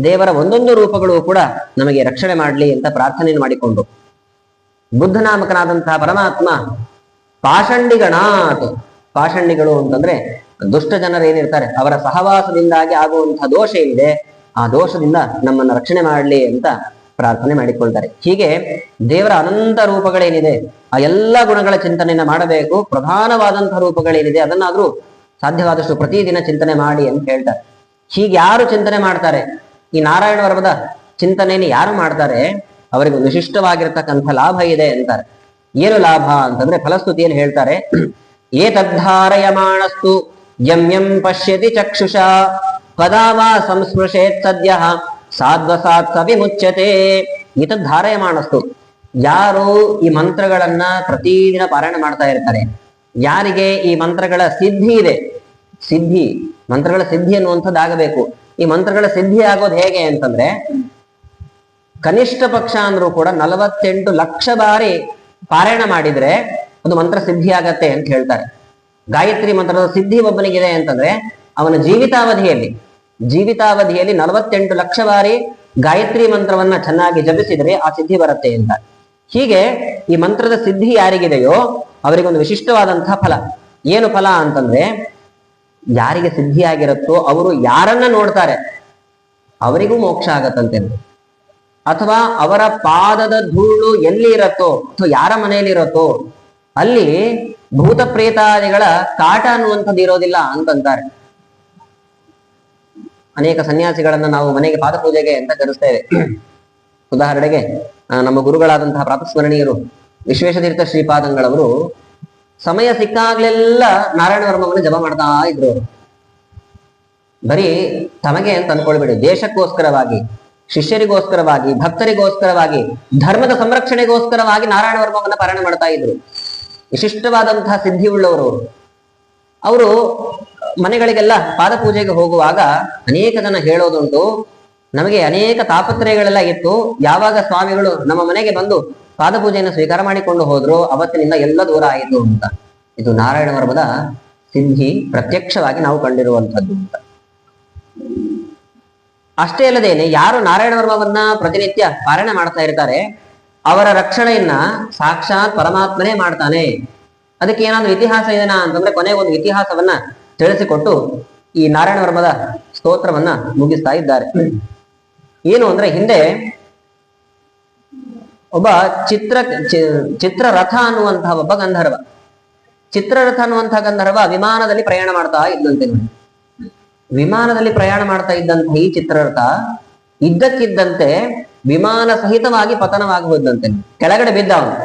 ದೇವರ ಒಂದೊಂದು ರೂಪಗಳು ಕೂಡ ನಮಗೆ ರಕ್ಷಣೆ ಮಾಡ್ಲಿ ಅಂತ ಪ್ರಾರ್ಥನೆಯನ್ನು ಮಾಡಿಕೊಂಡು, ಬುದ್ಧನಾಮಕನಾದಂತಹ ಪರಮಾತ್ಮ ಪಾಷಂಡಿಗಣಾತ್, ಪಾಷಂಡಿಗಳು ಅಂತಂದ್ರೆ ದುಷ್ಟ ಜನರು ಏನಿರ್ತಾರೆ ಅವರ ಸಹವಾಸದಿಂದಾಗಿ ಆಗುವಂತಹ ದೋಷ ಏನಿದೆ ಆ ದೋಷದಿಂದ ನಮ್ಮನ್ನ ರಕ್ಷಣೆ ಮಾಡ್ಲಿ ಅಂತ ಪ್ರಾರ್ಥನೆ ಮಾಡಿಕೊಳ್ತಾರೆ. ಹೀಗೆ ದೇವರ ಅನಂತ ರೂಪಗಳೇನಿದೆ ಆ ಎಲ್ಲ ಗುಣಗಳ ಚಿಂತನೆಯನ್ನ ಮಾಡಬೇಕು. ಪ್ರಧಾನವಾದಂತಹ ರೂಪಗಳೇನಿದೆ ಅದನ್ನಾದ್ರೂ ಸಾಧ್ಯವಾದಷ್ಟು ಪ್ರತಿದಿನ ಚಿಂತನೆ ಮಾಡಿ ಅಂತ ಹೇಳ್ತಾರೆ. ಹೀಗೆ ಯಾರು ಚಿಂತನೆ ಮಾಡ್ತಾರೆ, ಈ ನಾರಾಯಣ ವರ್ಗದ ಚಿಂತನೆಯನ್ನು ಯಾರು ಮಾಡ್ತಾರೆ ಅವರಿಗೆ ವಿಶಿಷ್ಟವಾಗಿರ್ತಕ್ಕಂಥ ಲಾಭ ಇದೆ ಅಂತಾರೆ. ಏನು ಲಾಭ ಅಂತಂದ್ರೆ ಫಲಸ್ತುತಿಯಲ್ಲಿ ಹೇಳ್ತಾರೆ, ಏತದ್ಧಾರಯಮಾಣಸ್ತು ಯಂ ಯಂ ಪಶ್ಯತಿ ಚಕ್ಷುಷ ಪದಾವಾ ಸಂಸ್ಪೃಶೇತ್ ಸದ್ಯ ಸಾಧ್ವಸಾತ್ ಸವಿಮುಚ್ಯತೆ. ಏತದ್ಧಾರಯಮಾಣಸ್ತು, ಯಾರು ಈ ಮಂತ್ರಗಳನ್ನ ಪ್ರತಿದಿನ ಪಾರಾಯಣ ಮಾಡ್ತಾ ಇರ್ತಾರೆ, ಯಾರಿಗೆ ಈ ಮಂತ್ರಗಳ ಸಿದ್ಧಿ ಇದೆ, ಮಂತ್ರಗಳ ಸಿದ್ಧಿ ಅನ್ನುವಂಥದ್ದು ಆಗಬೇಕು. ಈ ಮಂತ್ರಗಳ ಸಿದ್ಧಿ ಆಗೋದು ಹೇಗೆ ಅಂತಂದ್ರೆ, ಕನಿಷ್ಠ ಪಕ್ಷ ಅಂದ್ರೂ ಕೂಡ 48 ಲಕ್ಷ ಬಾರಿ ಪಾರಾಯಣ ಮಾಡಿದ್ರೆ ಒಂದು ಮಂತ್ರ ಸಿದ್ಧಿ ಆಗತ್ತೆ ಅಂತ ಹೇಳ್ತಾರೆ. ಗಾಯತ್ರಿ ಮಂತ್ರದ ಸಿದ್ಧಿ ಒಬ್ಬನಿಗಿದೆ ಅಂತಂದ್ರೆ ಅವನ ಜೀವಿತಾವಧಿಯಲ್ಲಿ 48 ಲಕ್ಷ ಬಾರಿ ಗಾಯತ್ರಿ ಮಂತ್ರವನ್ನ ಚೆನ್ನಾಗಿ ಜಪಿಸಿದ್ರೆ ಆ ಸಿದ್ಧಿ ಬರುತ್ತೆ ಅಂತ. ಹೀಗೆ ಈ ಮಂತ್ರದ ಸಿದ್ಧಿ ಯಾರಿಗಿದೆಯೋ ಅವರಿಗೊಂದು ವಿಶಿಷ್ಟವಾದಂತಹ ಫಲ. ಏನು ಫಲ ಅಂತಂದ್ರೆ, ಯಾರಿಗೆ ಸಿದ್ಧಿ ಆಗಿರುತ್ತೋ ಅವರು ಯಾರನ್ನ ನೋಡ್ತಾರೆ ಅವರಿಗೂ ಮೋಕ್ಷ ಆಗತ್ತಂತೆ. ಅಥವಾ ಅವರ ಪಾದದ ಧೂಳು ಎಲ್ಲಿ ಇರತ್ತೋ ಅಥವಾ ಯಾರ ಮನೆಯಲ್ಲಿ ಇರತ್ತೋ ಅಲ್ಲಿ ಭೂತ ಪ್ರೇತಾದಿಗಳ ಕಾಟ ಅನ್ನುವಂಥದ್ದು ಇರೋದಿಲ್ಲ ಅಂತಂತಾರೆ. ಅನೇಕ ಸನ್ಯಾಸಿಗಳನ್ನ ನಾವು ಮನೆಗೆ ಪಾದಪೂಜೆಗೆ ಅಂತ ಕರೆಸ್ತೇವೆ. ಉದಾಹರಣೆಗೆ ನಮ್ಮ ಗುರುಗಳಾದಂತಹ ಪ್ರಾತಸ್ಮರಣೀಯರು ವಿಶ್ವೇಶತೀರ್ಥ ಶ್ರೀಪಾದಂಗಳವರು ಸಮಯ ಸಿಕ್ಕಾಗ್ಲೆಲ್ಲ ನಾರಾಯಣ ವರ್ಮವನ್ನು ಜಪ ಮಾಡ್ತಾ ಇದ್ರು. ಬರೀ ತಮಗೆ ಅಂತ ಅನ್ಕೊಳ್ಬೇಡಿ, ದೇಶಕ್ಕೋಸ್ಕರವಾಗಿ, ಶಿಷ್ಯರಿಗೋಸ್ಕರವಾಗಿ, ಭಕ್ತರಿಗೋಸ್ಕರವಾಗಿ, ಧರ್ಮದ ಸಂರಕ್ಷಣೆಗೋಸ್ಕರವಾಗಿ ನಾರಾಯಣ ವರ್ಮವನ್ನ ಪಾರಾಯಣ ಮಾಡ್ತಾ ಇದ್ರು. ವಿಶಿಷ್ಟವಾದಂತಹ ಸಿದ್ಧಿ ಉಳ್ಳವರು ಅವರು. ಮನೆಗಳಿಗೆಲ್ಲ ಪಾದಪೂಜೆಗೆ ಹೋಗುವಾಗ ಅನೇಕ ಜನ ಹೇಳೋದುಂಟು, ನಮಗೆ ಅನೇಕ ತಾಪತ್ರಯಗಳೆಲ್ಲ ಇತ್ತು, ಯಾವಾಗ ಸ್ವಾಮಿಗಳು ನಮ್ಮ ಮನೆಗೆ ಬಂದು ಪಾದಪೂಜೆಯನ್ನು ಸ್ವೀಕಾರ ಮಾಡಿಕೊಂಡು ಹೋದ್ರು ಅವತ್ತಿನಿಂದ ಎಲ್ಲ ದೂರ ಆಯಿತು ಅಂತ. ಇದು ನಾರಾಯಣ ವರ್ಮದ ಸಿದ್ಧಿ ಪ್ರತ್ಯಕ್ಷವಾಗಿ ನಾವು ಕಂಡಿರುವಂಥದ್ದು ಅಂತ. ಅಷ್ಟೇ ಅಲ್ಲದೇನೆ ಯಾರು ನಾರಾಯಣ ವರ್ಮವನ್ನ ಪ್ರತಿನಿತ್ಯ ಪಾರಾಯಣ ಮಾಡ್ತಾ ಇರ್ತಾರೆ ಅವರ ರಕ್ಷಣೆಯನ್ನ ಸಾಕ್ಷಾತ್ ಪರಮಾತ್ಮನೇ ಮಾಡ್ತಾನೆ. ಅದಕ್ಕೆ ಏನಾದ್ರೂ ಇತಿಹಾಸ ಇದೆನಾ ಅಂತಂದ್ರೆ ಕೊನೆಗೆ ಒಂದು ಇತಿಹಾಸವನ್ನ ತಿಳಿಸಿಕೊಟ್ಟು ಈ ನಾರಾಯಣ ವರ್ಮದ ಸ್ತೋತ್ರವನ್ನ ಮುಗಿಸ್ತಾ ಇದ್ದಾರೆ. ಏನು ಅಂದ್ರೆ ಹಿಂದೆ ಒಬ್ಬ ಚಿತ್ರರಥ ಅನ್ನುವಂತಹ ಒಬ್ಬ ಗಂಧರ್ವ, ಚಿತ್ರರಥ ಅನ್ನುವಂತಹ ಗಂಧರ್ವ ವಿಮಾನದಲ್ಲಿ ಪ್ರಯಾಣ ಮಾಡ್ತಾ ಇದ್ದಂತೆ ನೋಡಿ. ವಿಮಾನದಲ್ಲಿ ಪ್ರಯಾಣ ಮಾಡ್ತಾ ಇದ್ದಂತಹ ಈ ಚಿತ್ರರಥ ಇದ್ದಕ್ಕಿದ್ದಂತೆ ವಿಮಾನ ಸಹಿತವಾಗಿ ಪತನವಾಗಿ ಹೋದಂತೆ, ಕೆಳಗಡೆ ಬಿದ್ದ ಅವನು.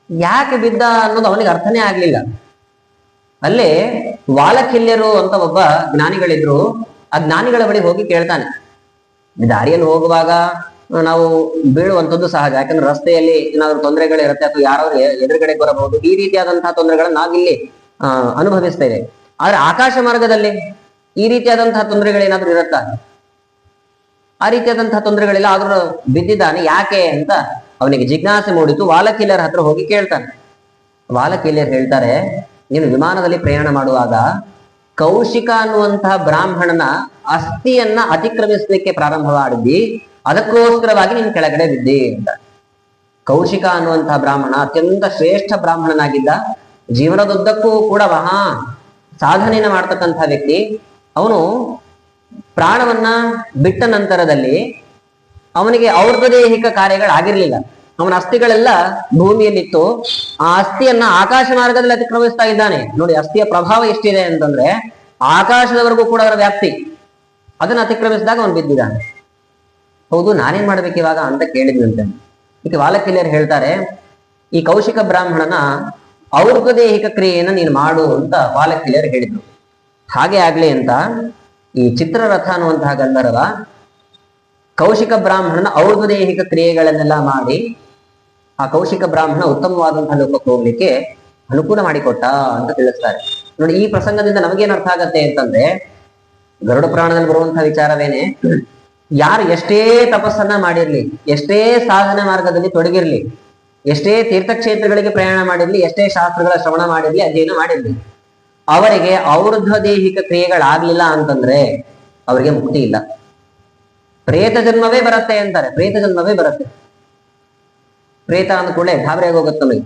ಯಾಕೆ ಬಿದ್ದ ಅನ್ನೋದು ಅವನಿಗೆ ಅರ್ಥನೇ ಆಗ್ಲಿಲ್ಲ. ಅಲ್ಲೇ ವಾಲಕಿಲ್ಯರು ಅಂತ ಒಬ್ಬ ಜ್ಞಾನಿಗಳಿದ್ರು. ಆ ಜ್ಞಾನಿಗಳ ಬಳಿ ಹೋಗಿ ಕೇಳ್ತಾನೆ, ದಾರಿಯಲ್ಲಿ ಹೋಗುವಾಗ ನಾವು ಬೀಳುವಂಥದ್ದು ಸಹಜ, ಯಾಕಂದ್ರೆ ರಸ್ತೆಯಲ್ಲಿ ಏನಾದ್ರು ತೊಂದರೆಗಳಿರುತ್ತೆ ಅಥವಾ ಯಾರಾದ್ರೂ ಎದುರುಗಡೆ ಬರಬಹುದು, ಈ ರೀತಿಯಾದಂತಹ ತೊಂದರೆಗಳನ್ನ ನಾವಿಲ್ಲಿ ಅನುಭವಿಸ್ತೇವೆ. ಆದ್ರೆ ಆಕಾಶ ಮಾರ್ಗದಲ್ಲಿ ಈ ರೀತಿಯಾದಂತಹ ತೊಂದರೆಗಳೇನಾದ್ರೂ ಇರುತ್ತಾ? ಆ ರೀತಿಯಾದಂತಹ ತೊಂದರೆಗಳಿಲ್ಲ, ಆದ್ರೂ ಬಿದ್ದಿದ್ದಾನೆ, ಯಾಕೆ ಅಂತ ಅವನಿಗೆ ಜಿಜ್ಞಾಸೆ ಮೂಡಿತು. ವಾಲಕಿಲ್ಯರ ಹತ್ರ ಹೋಗಿ ಕೇಳ್ತಾನೆ. ವಾಲಕಿಲ್ಯರು ಹೇಳ್ತಾರೆ, ನೀನು ವಿಮಾನದಲ್ಲಿ ಪ್ರಯಾಣ ಮಾಡುವಾಗ ಕೌಶಿಕ ಅನ್ನುವಂತಹ ಬ್ರಾಹ್ಮಣನ ಅಸ್ಥಿಯನ್ನ ಅತಿಕ್ರಮಿಸಲಿಕ್ಕೆ ಪ್ರಾರಂಭ ಮಾಡಿದ್ದಿ, ಅದಕ್ಕೋಸ್ಕರವಾಗಿ ನೀನು ಕೆಳಗಡೆ ಬಿದ್ದಿ ಅಂತ. ಕೌಶಿಕ ಅನ್ನುವಂತಹ ಬ್ರಾಹ್ಮಣ ಅತ್ಯಂತ ಶ್ರೇಷ್ಠ ಬ್ರಾಹ್ಮಣನಾಗಿದ್ದ, ಜೀವನದುದ್ದಕ್ಕೂ ಕೂಡ ಮಹಾ ಸಾಧನೆಯನ್ನ ಮಾಡ್ತಕ್ಕಂಥ ವ್ಯಕ್ತಿ. ಅವನು ಪ್ರಾಣವನ್ನ ಬಿಟ್ಟ ನಂತರದಲ್ಲಿ ಅವನಿಗೆ ಔರ್ಧ್ವದೇಹಿಕ ಕಾರ್ಯಗಳಾಗಿರ್ಲಿಲ್ಲ. ಅವನ ಅಸ್ಥಿಗಳೆಲ್ಲ ಭೂಮಿಯಲ್ಲಿತ್ತು. ಆ ಅಸ್ಥಿಯನ್ನ ಆಕಾಶ ಮಾರ್ಗದಲ್ಲಿ ಅತಿಕ್ರಮಿಸ್ತಾ ಇದ್ದಾನೆ. ನೋಡಿ, ಅಸ್ಥಿಯ ಪ್ರಭಾವ ಎಷ್ಟಿದೆ ಅಂತಂದ್ರೆ ಆಕಾಶದವರೆಗೂ ಕೂಡ ಅದರ ವ್ಯಾಪ್ತಿ. ಅದನ್ನ ಅತಿಕ್ರಮಿಸಿದಾಗ ಅವನು ಬಿದ್ದಿದ್ದಾನೆ. ಹೌದು, ನಾನೇನ್ ಮಾಡ್ಬೇಕು ಇವಾಗ ಅಂತ ಕೇಳಿದ್ನಂತೆ. ಈಗ ವಾಲಕಿಲ್ಯರು ಹೇಳ್ತಾರೆ, ಈ ಕೌಶಿಕ ಬ್ರಾಹ್ಮಣನ ಔರ್ಧ್ವದೇಹಿಕ ಕ್ರಿಯೆಯನ್ನ ನೀನು ಮಾಡು ಅಂತ ವಾಲಕಿಲ್ಯರು ಹೇಳಿದ್ರು. ಹಾಗೆ ಆಗ್ಲಿ ಅಂತ ಈ ಚಿತ್ರರಥ ಅನ್ನುವಂತಹ ಗಂಧರ್ವ ಕೌಶಿಕ ಬ್ರಾಹ್ಮಣನ ಔರ್ಧ್ವದೇಹಿಕ ಕ್ರಿಯೆಗಳನ್ನೆಲ್ಲ ಮಾಡಿ ಆ ಕೌಶಿಕ ಬ್ರಾಹ್ಮಣ ಉತ್ತಮವಾದಂತಹ ಲೋಕಕ್ಕೆ ಹೋಗ್ಲಿಕ್ಕೆ ಅನುಕೂಲ ಮಾಡಿಕೊಟ್ಟ ಅಂತ ತಿಳಿಸ್ತಾರೆ. ನೋಡಿ, ಈ ಪ್ರಸಂಗದಿಂದ ನಮಗೇನ್ ಅರ್ಥ ಆಗತ್ತೆ ಅಂತಂದ್ರೆ, ಗರುಡ ಪುರಾಣದಲ್ಲಿ ಬರುವಂತಹ ವಿಚಾರವೇನೆ, ಯಾರು ಎಷ್ಟೇ ತಪಸ್ಸನ್ನ ಮಾಡಿರ್ಲಿ, ಎಷ್ಟೇ ಸಾಧನ ಮಾರ್ಗದಲ್ಲಿ ತೊಡಗಿರ್ಲಿ, ಎಷ್ಟೇ ತೀರ್ಥಕ್ಷೇತ್ರಗಳಿಗೆ ಪ್ರಯಾಣ ಮಾಡಿರ್ಲಿ, ಎಷ್ಟೇ ಶಾಸ್ತ್ರಗಳ ಶ್ರವಣ ಮಾಡಿರ್ಲಿ, ಅಧ್ಯಯನ ಮಾಡಿರ್ಲಿ, ಅವರಿಗೆ ಔರ್ಧ್ವದೇಹಿಕ ಕ್ರಿಯೆಗಳಾಗ್ಲಿಲ್ಲ ಅಂತಂದ್ರೆ ಅವರಿಗೆ ಮುಕ್ತಿ ಇಲ್ಲ. ಪ್ರೇತ ಜನ್ಮವೇ ಬರುತ್ತೆ ಅಂತಾರೆ. ಪ್ರೇತ ಜನ್ಮವೇ ಬರುತ್ತೆ. ಪ್ರೇತ ಅಂದ ಕೂಡಲೇ ಗಾಬರಿ ಆಗೋಗುತ್ತೆ ನಮಗೆ.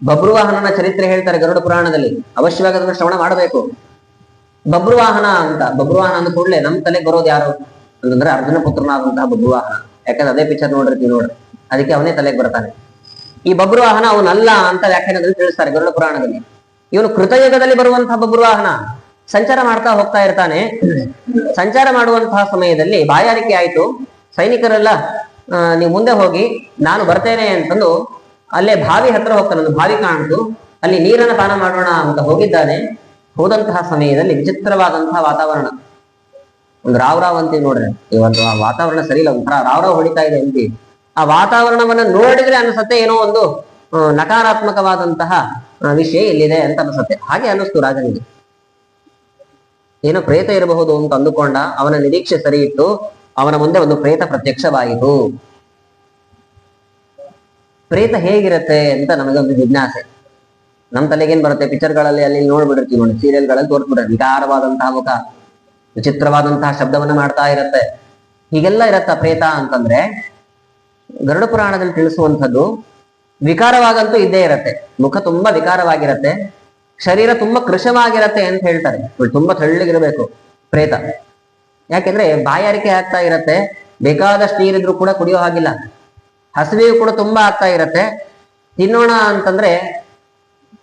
ಬಬ್ರುವಾಹನನ ಚರಿತ್ರೆ ಹೇಳ್ತಾರೆ ಗರುಡ ಪುರಾಣದಲ್ಲಿ, ಅವಶ್ಯವಾಗಿ ಅದನ್ನು ಶ್ರವಣ ಮಾಡಬೇಕು. ಬಬ್ರುವಾಹನ ಅಂತ, ಬಬ್ರುವಾಹನ ಅಂದ ಕೂಡಲೇ ನಮ್ ತಲೆಗೆ ಬರೋದು ಯಾರು ಅಂತಂದ್ರೆ ಅರ್ಜುನ ಪುತ್ರನಾದಂತಹ ಬಬ್ರುವಾಹನ. ಯಾಕಂದ್ರೆ ಅದೇ ಪಿಕ್ಚರ್ ನೋಡಿರ್ತೀವಿ ನೋಡ್ರಿ, ಅದಕ್ಕೆ ಅವನೇ ತಲೆಗೆ ಬರ್ತಾನೆ. ಈ ಬಬ್ರುವಾಹನ ಅವನಲ್ಲ ಅಂತ ವ್ಯಾಖ್ಯಾನದಲ್ಲಿ ತಿಳಿಸ್ತಾರೆ ಗರುಡ ಪುರಾಣದಲ್ಲಿ. ಇವನು ಕೃತಯುಗದಲ್ಲಿ ಬರುವಂತಹ ಬಬ್ರುವಾಹನ ಸಂಚಾರ ಮಾಡ್ತಾ ಹೋಗ್ತಾ ಇರ್ತಾನೆ. ಸಂಚಾರ ಮಾಡುವಂತಹ ಸಮಯದಲ್ಲಿ ಬಾಯಾರಿಕೆ ಆಯ್ತು. ಸೈನಿಕರೆಲ್ಲ ನೀವು ಮುಂದೆ ಹೋಗಿ, ನಾನು ಬರ್ತೇನೆ ಅಂತಂದು ಅಲ್ಲೇ ಬಾವಿ ಹತ್ರ ಹೋಗ್ತಾನೆ. ಒಂದು ಬಾವಿ ಕಾಣ್ತು, ಅಲ್ಲಿ ನೀರನ್ನ ಪಾನ ಮಾಡೋಣ ಅಂತ ಹೋಗಿದ್ದಾನೆ. ಹೋದಂತಹ ಸಮಯದಲ್ಲಿ ವಿಚಿತ್ರವಾದಂತಹ ವಾತಾವರಣ, ಒಂದು ರಾವ್ ಅಂತೀವಿ ನೋಡ್ರಿ, ಇವತ್ತು ಆ ವಾತಾವರಣ ಸರಿ ಇಲ್ಲ, ಒಂಥರ ರಾವ್ ಹೊಡಿತಾ ಇದೆ ಅಂತೀವಿ. ಆ ವಾತಾವರಣವನ್ನ ನೋಡಿದ್ರೆ ಅನ್ಸತ್ತೆ ಏನೋ ಒಂದು ನಕಾರಾತ್ಮಕವಾದಂತಹ ವಿಷಯ ಇಲ್ಲಿದೆ ಅಂತ ಅನ್ಸತ್ತೆ. ಹಾಗೆ ಅನ್ನಿಸ್ತು ರಾಜನಿಗೆ. ಏನೋ ಪ್ರೇತ ಇರಬಹುದು ಅಂತ ಅಂದುಕೊಂಡ. ಅವನ ನಿರೀಕ್ಷೆ ಸರಿ ಇತ್ತು. ಅವನ ಮುಂದೆ ಒಂದು ಪ್ರೇತ ಪ್ರತ್ಯಕ್ಷವಾಯಿತು. ಪ್ರೇತ ಹೇಗಿರತ್ತೆ ಅಂತ ನಮಗೊಂದು ಜಿಜ್ಞಾಸೆ. ನಮ್ ತಲೆಗೇನ್ ಬರುತ್ತೆ, ಪಿಕ್ಚರ್ಗಳಲ್ಲಿ ಅಲ್ಲಿ ನೋಡ್ಬಿಡಿರ್ತೀವಿ ನೋಡಿ, ಸೀರಿಯಲ್ಗಳಲ್ಲಿ ತೋರಿಸ್ಬಿಡ್ರೆ ವಿಕಾರವಾದಂತಹ ಮುಖ, ವಿಚಿತ್ರವಾದಂತಹ ಶಬ್ದವನ್ನ ಮಾಡ್ತಾ ಇರತ್ತೆ. ಹೀಗೆಲ್ಲ ಇರತ್ತ ಪ್ರೇತ ಅಂತಂದ್ರೆ ಗರುಡ ಪುರಾಣದಲ್ಲಿ ತಿಳಿಸುವಂಥದ್ದು ವಿಕಾರವಾಗಂತೂ ಇದ್ದೇ ಇರತ್ತೆ. ಮುಖ ತುಂಬಾ ವಿಕಾರವಾಗಿರತ್ತೆ, ಶರೀರ ತುಂಬಾ ಕೃಶವಾಗಿರತ್ತೆ ಅಂತ ಹೇಳ್ತಾರೆ. ತುಂಬಾ ತೆಳ್ಳಗಿರಬೇಕು ಪ್ರೇತ. ಯಾಕೆಂದ್ರೆ ಬಾಯಾರಿಕೆ ಆಗ್ತಾ ಇರತ್ತೆ, ಬೇಕಾದಷ್ಟು ನೀರಿದ್ರು ಕೂಡ ಕುಡಿಯೋ ಹಾಗಿಲ್ಲ, ಹಸಿವೆಯು ಕೂಡ ತುಂಬಾ ಆಗ್ತಾ ಇರತ್ತೆ. ತಿನ್ನೋಣ ಅಂತಂದ್ರೆ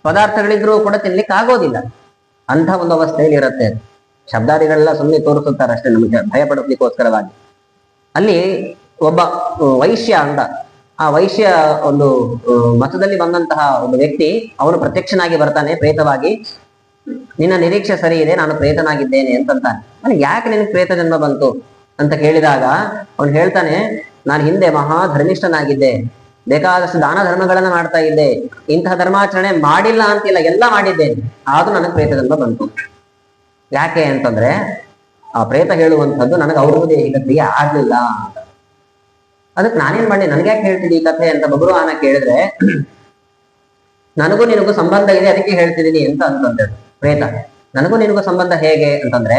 ಪದಾರ್ಥಗಳಿದ್ರು ಕೂಡ ತಿನ್ಲಿಕ್ಕೆ ಆಗೋದಿಲ್ಲ. ಅಂತ ಒಂದು ಅವಸ್ಥೆಯಲ್ಲಿ ಇರತ್ತೆ. ಶಬ್ದಾದಿಗಳೆಲ್ಲ ಸುಮ್ಮನೆ ತೋರಿಸುತ್ತಾರೆ ಅಷ್ಟೇ, ನಮಗೆ ಭಯ ಪಡಿಸ್ಲಿಕ್ಕೋಸ್ಕರವಾಗಿ. ಅಲ್ಲಿ ಒಬ್ಬ ವೈಶ್ಯ ಅಂತ, ಆ ವೈಶ್ಯ ಒಂದು ಮತದಲ್ಲಿ ಬಂದಂತಹ ಒಬ್ಬ ವ್ಯಕ್ತಿ, ಅವನು ಪ್ರತ್ಯಕ್ಷನಾಗಿ ಬರ್ತಾನೆ ಪ್ರೇತವಾಗಿ. ನಿನ್ನ ನಿರೀಕ್ಷೆ ಸರಿ ಇದೆ, ನಾನು ಪ್ರೇತನಾಗಿದ್ದೇನೆ ಅಂತಂತಾನೆ. ನನಗೆ ಯಾಕೆ ನಿನಗೆ ಪ್ರೇತ ಜನ್ಮ ಬಂತು ಅಂತ ಕೇಳಿದಾಗ ಅವನು ಹೇಳ್ತಾನೆ, ನಾನು ಹಿಂದೆ ಮಹಾ ಧರ್ಮಿಷ್ಠನಾಗಿದ್ದೆ, ಬೇಕಾದಷ್ಟು ದಾನ ಧರ್ಮಗಳನ್ನ ಮಾಡ್ತಾ ಇದ್ದೆ, ಇಂತಹ ಧರ್ಮಾಚರಣೆ ಮಾಡಿಲ್ಲ ಅಂತಿಲ್ಲ, ಎಲ್ಲ ಮಾಡಿದ್ದೇನೆ, ಆದ್ರೂ ನನಗೆ ಪ್ರೇತ ಜನ್ಮ ಬಂತು. ಯಾಕೆ ಅಂತಂದ್ರೆ ಆ ಪ್ರೇತ ಹೇಳುವಂಥದ್ದು ನನಗೆ ಔರ್ಧ್ವದೇಹಿಕ ಕ್ರಿಯೆ ಆಗ್ಲಿಲ್ಲ ಅಂತ. ಅದಕ್ಕೆ ನಾನೇನ್ ಮಾಡಿ, ನನ್ಗೆ ಯಾಕೆ ಹೇಳ್ತಿದ್ದಿ ಈ ಕಥೆ ಅಂತ ಬಬ್ರುವಾಹನ ಕೇಳಿದ್ರೆ, ನನಗೂ ನಿನಗೂ ಸಂಬಂಧ ಇದೆ ಅದಕ್ಕೆ ಹೇಳ್ತಿದ್ದೀನಿ ಅಂತ ಅಂತಂದ್ರೆ ಪ್ರೇತ. ನನಗೂ ನಿನಗೂ ಸಂಬಂಧ ಹೇಗೆ ಅಂತಂದ್ರೆ,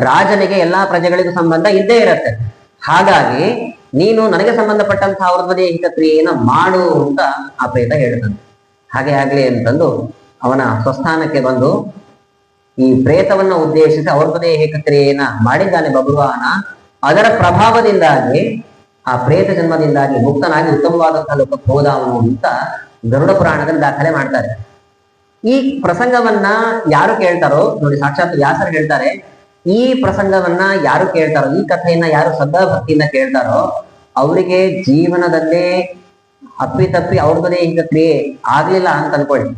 ರಾಜನಿಗೆ ಎಲ್ಲಾ ಪ್ರಜೆಗಳಿಗೂ ಸಂಬಂಧ ಇದ್ದೇ ಇರತ್ತೆ. ಹಾಗಾಗಿ ನೀನು ನನಗೆ ಸಂಬಂಧಪಟ್ಟಂತಹ ಔರ್ಧ್ವದೇಹಿಕ ಕ್ರಿಯೆಯನ್ನ ಮಾಡು ಅಂತ ಆ ಪ್ರೇತ ಹೇಳ್ತಾನೆ. ಹಾಗೆ ಆಗ್ಲಿ ಅಂತಂದು ಅವನ ಸ್ವಸ್ಥಾನಕ್ಕೆ ಬಂದು ಈ ಪ್ರೇತವನ್ನ ಉದ್ದೇಶಿಸಿ ಔರ್ಧ್ವದೇಹಿಕ ಕ್ರಿಯೆಯನ್ನ ಮಾಡಿದ್ದಾನೆ ಬಬ್ರುವಾಹನ. ಅದರ ಪ್ರಭಾವದಿಂದಾಗಿ ಆ ಪ್ರೇತ ಜನ್ಮದಿಂದಾಗಿ ಮುಕ್ತನಾಗಿ ಉತ್ತಮವಾದಂತಹ ಲೋಕಕ್ಕೆ ಹೋದ ಅವನು ಅಂತ ಗರುಡ ಪುರಾಣದಲ್ಲಿ ದಾಖಲೆ ಮಾಡ್ತಾರೆ. ಈ ಪ್ರಸಂಗವನ್ನ ಯಾರು ಕೇಳ್ತಾರೋ ನೋಡಿ, ಸಾಕ್ಷಾತ್ ವ್ಯಾಸರು ಹೇಳ್ತಾರೆ, ಈ ಪ್ರಸಂಗವನ್ನ ಯಾರು ಕೇಳ್ತಾರೋ, ಈ ಕಥೆಯನ್ನ ಯಾರು ಶ್ರದ್ಧಾ ಭಕ್ತಿಯಿಂದ ಕೇಳ್ತಾರೋ ಅವರಿಗೆ ಜೀವನದಲ್ಲೇ ಅಪ್ಪಿತಪ್ಪಿ ಔರ್ಧ್ವದೇಹಿಕ ಕ್ರಿಯೆ ಆಗ್ಲಿಲ್ಲ ಅಂತ ಅನ್ಕೊಳ್ಳಿ,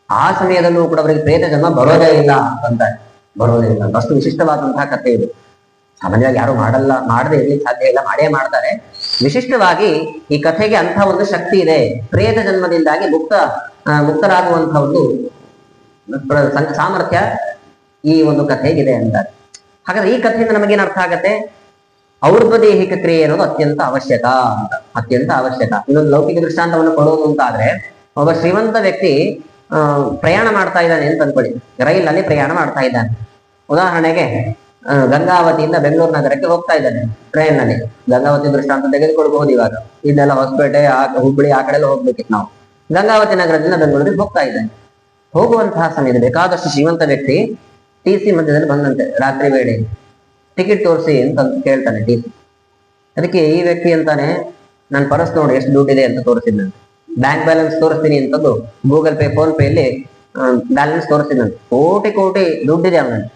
ಆ ಸಮಯದಲ್ಲೂ ಕೂಡ ಅವರಿಗೆ ಪ್ರೇತ ಜನ್ಮ ಬರೋದೇ ಇಲ್ಲ ಅಂತಾರೆ. ಬರೋದೇ ಇಲ್ಲ ಅಂತ ಅಷ್ಟು ವಿಶಿಷ್ಟವಾದಂತಹ ಕಥೆ ಇದು. ಸಾಮಾನ್ಯವಾಗಿ ಯಾರು ಮಾಡದೇ ಇರ್ಲಿಕ್ಕೆ ಸಾಧ್ಯ ಇಲ್ಲ, ಮಾಡೇ ಮಾಡ್ತಾರೆ. ವಿಶಿಷ್ಟವಾಗಿ ಈ ಕಥೆಗೆ ಅಂತ ಒಂದು ಶಕ್ತಿ ಇದೆ. ಪ್ರೇತ ಜನ್ಮದಿಂದಾಗಿ ಮುಕ್ತರಾಗುವಂತಹ ಒಂದು ಸಾಮರ್ಥ್ಯ ಈ ಒಂದು ಕಥೆಗಿದೆ ಅಂತಾರೆ. ಹಾಗಾದ್ರೆ ಈ ಕಥೆಯಿಂದ ನಮಗೇನ್ ಅರ್ಥ ಆಗತ್ತೆ? ಔರ್ಧ್ವದೇಹಿಕ ಕ್ರಿಯೆ ಅನ್ನೋದು ಅತ್ಯಂತ ಅವಶ್ಯಕ ಅಂತ, ಅತ್ಯಂತ ಅವಶ್ಯಕ. ಇನ್ನೊಂದು ಲೌಕಿಕ ದೃಷ್ಟಾಂತವನ್ನು ಕೊಡೋದು ಅಂತ ಆದ್ರೆ, ಒಬ್ಬ ಶ್ರೀಮಂತ ವ್ಯಕ್ತಿ ಪ್ರಯಾಣ ಮಾಡ್ತಾ ಇದ್ದಾನೆ ಅಂತ ಅನ್ಕೊಳ್ಳಿ, ರೈಲಲ್ಲಿ ಪ್ರಯಾಣ ಮಾಡ್ತಾ ಇದ್ದಾನೆ. ಉದಾಹರಣೆಗೆ ಗಂಗಾವತಿಯಿಂದ ಬೆಂಗಳೂರು ನಗರಕ್ಕೆ ಹೋಗ್ತಾ ಇದ್ದಾನೆ ಟ್ರೈನ್ ನಲ್ಲಿ. ಗಂಗಾವತಿ ದೃಷ್ಟಾಂತ ತೆಗೆದುಕೊಳ್ಬಹುದು. ಇವಾಗ ಇದೆಲ್ಲ ಹೊಸಪೇಟೆ, ಹುಬ್ಬಳ್ಳಿ ಆ ಕಡೆ ಎಲ್ಲ ಹೋಗ್ಬೇಕಿತ್ತು ನಾವು. ಗಂಗಾವತಿ ನಗರದಿಂದ ಬೆಂಗಳೂರಿಗೆ ಹೋಗ್ತಾ ಇದ್ದಾನೆ. ಹೋಗುವಂತಹ ಸಮಯದಲ್ಲಿ ಬೇಕಾದಷ್ಟು ಶ್ರೀಮಂತ ವ್ಯಕ್ತಿ ಟಿ ಸಿ ಮಧ್ಯದಲ್ಲಿ ಬಂದಂತೆ ರಾತ್ರಿ ವೇಳೆ ಟಿಕೆಟ್ ತೋರಿಸಿ ಅಂತ ಕೇಳ್ತಾನೆ ಟಿ ಸಿ. ಅದಕ್ಕೆ ಈ ವ್ಯಕ್ತಿ ಅಂತಾನೆ, ನನ್ನ ಪರ್ಸ್ ನೋಡಿ ಎಷ್ಟು ದುಡ್ಡಿದೆ ಅಂತ ತೋರಿಸಿದ್ನಂತೆ. ಬ್ಯಾಂಕ್ ಬ್ಯಾಲೆನ್ಸ್ ತೋರಿಸ್ತೀನಿ ಅಂತದ್ದು ಗೂಗಲ್ ಪೇ ಫೋನ್ ಪೇ ಅಲ್ಲಿ ಬ್ಯಾಲೆನ್ಸ್ ತೋರಿಸಿದ್ನಂತೆ. ಕೋಟಿ ಕೋಟಿ ದುಡ್ಡಿದೆ ಅವನಲ್ಲಿ.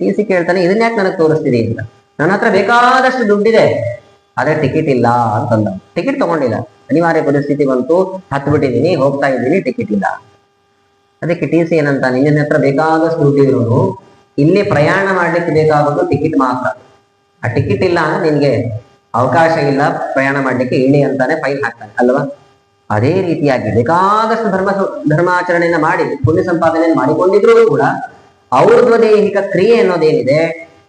ಟಿ ಸಿ ಕೇಳ್ತಾನೆ, ಇದನ್ನ ಯಾಕೆ ನನಗೆ ತೋರಿಸ್ತೀರಿ ಅಂತ. ನನ್ನ ಹತ್ರ ಬೇಕಾದಷ್ಟು ದುಡ್ಡಿದೆ, ಆದ್ರೆ ಟಿಕೆಟ್ ಇಲ್ಲ ಅಂತಂದ. ಟಿಕೆಟ್ ತಗೊಂಡಿಲ್ಲ, ಅನಿವಾರ್ಯ ಪರಿಸ್ಥಿತಿ ಬಂತು, ಹತ್ತು ಬಿಟ್ಟಿದ್ದೀನಿ, ಹೋಗ್ತಾ ಇದ್ದೀನಿ, ಟಿಕೆಟ್ ಇಲ್ಲ. ಅದಕ್ಕೆ ಟಿ ಸಿ ಏನಂತ, ನಿನ್ನ ಹತ್ರ ಬೇಕಾದಷ್ಟು ದುಡ್ಡಿದ್ರು ಇಲ್ಲಿ ಪ್ರಯಾಣ ಮಾಡ್ಲಿಕ್ಕೆ ಬೇಕಾಗೋದು ಟಿಕೆಟ್ ಮಾತ್ರ. ಆ ಟಿಕೆಟ್ ಇಲ್ಲ ಅಂದ್ರೆ ನಿನ್ಗೆ ಅವಕಾಶ ಇಲ್ಲ ಪ್ರಯಾಣ ಮಾಡ್ಲಿಕ್ಕೆ, ಇಳಿ ಅಂತಾನೆ ಫೈನ್ ಹಾಕ್ತಾನೆ ಅಲ್ವಾ. ಅದೇ ರೀತಿಯಾಗಿ ಬೇಕಾದಷ್ಟು ಧರ್ಮಾಚರಣೆಯನ್ನ ಮಾಡಿ ಪುಣ್ಯ ಸಂಪಾದನೆಯನ್ನು ಮಾಡಿಕೊಂಡಿದ್ರು ಕೂಡ ಔರ್ಧ್ವದೇಹಿಕ ಕ್ರಿಯೆ ಅನ್ನೋದೇನಿದೆ,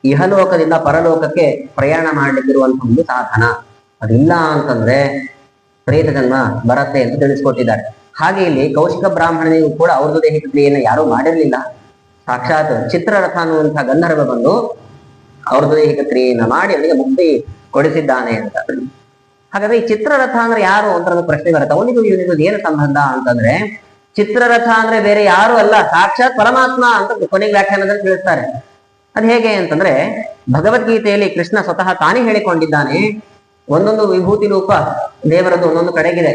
ಇಹಲೋಕದಿಂದ ಪರಲೋಕಕ್ಕೆ ಪ್ರಯಾಣ ಮಾಡ್ಲಿಕ್ಕಿರುವಂತಹ ಒಂದು ಸಾಧನ. ಅದಿಲ್ಲ ಅಂತಂದ್ರೆ ಪ್ರೇತ ಜನ್ಮ ಬರತ್ತೆ ಅಂತ ತಿಳಿಸ್ಕೊಟ್ಟಿದ್ದಾರೆ. ಹಾಗೆ ಇಲ್ಲಿ ಕೌಶಿಕ ಬ್ರಾಹ್ಮಣನಿಗೂ ಕೂಡ ಔರ್ಧ್ವದೇಹಿಕ ಕ್ರಿಯೆಯನ್ನು ಯಾರೂ ಮಾಡಿರ್ಲಿಲ್ಲ. ಸಾಕ್ಷಾತ್ ಚಿತ್ರರಥ ಅನ್ನುವಂತಹ ಗಂಧರ್ವ ಬಂದು ಔರ್ಧ್ವದೇಹಿಕ ಕ್ರಿಯೆಯನ್ನ ಮಾಡಿ ಅವನಿಗೆ ಮುಕ್ತಿ ಕೊಡಿಸಿದ್ದಾನೆ ಅಂತ. ಹಾಗಾದ್ರೆ ಈ ಚಿತ್ರರಥ ಅಂದ್ರೆ ಯಾರು ಅಂತ ಒಂದು ಪ್ರಶ್ನೆ ಬರುತ್ತೆ. ಅವನಿಗೂ ಇವನಿಗೂ ಏನು ಸಂಬಂಧ ಅಂತಂದ್ರೆ, ಚಿತ್ರರಥ ಅಂದ್ರೆ ಬೇರೆ ಯಾರು ಅಲ್ಲ, ಸಾಕ್ಷಾತ್ ಪರಮಾತ್ಮ ಅಂತ ಕೊನೆಗೆ ವ್ಯಾಖ್ಯಾನದಲ್ಲಿ ತಿಳಿಸ್ತಾರೆ. ಅದ್ ಹೇಗೆ ಅಂತಂದ್ರೆ, ಭಗವದ್ಗೀತೆಯಲ್ಲಿ ಕೃಷ್ಣ ಸ್ವತಃ ತಾನೇ ಹೇಳಿಕೊಂಡಿದ್ದಾನೆ. ಒಂದೊಂದು ವಿಭೂತಿ ರೂಪ ದೇವರದ್ದು ಒಂದೊಂದು ಕಡೆಗಿದೆ.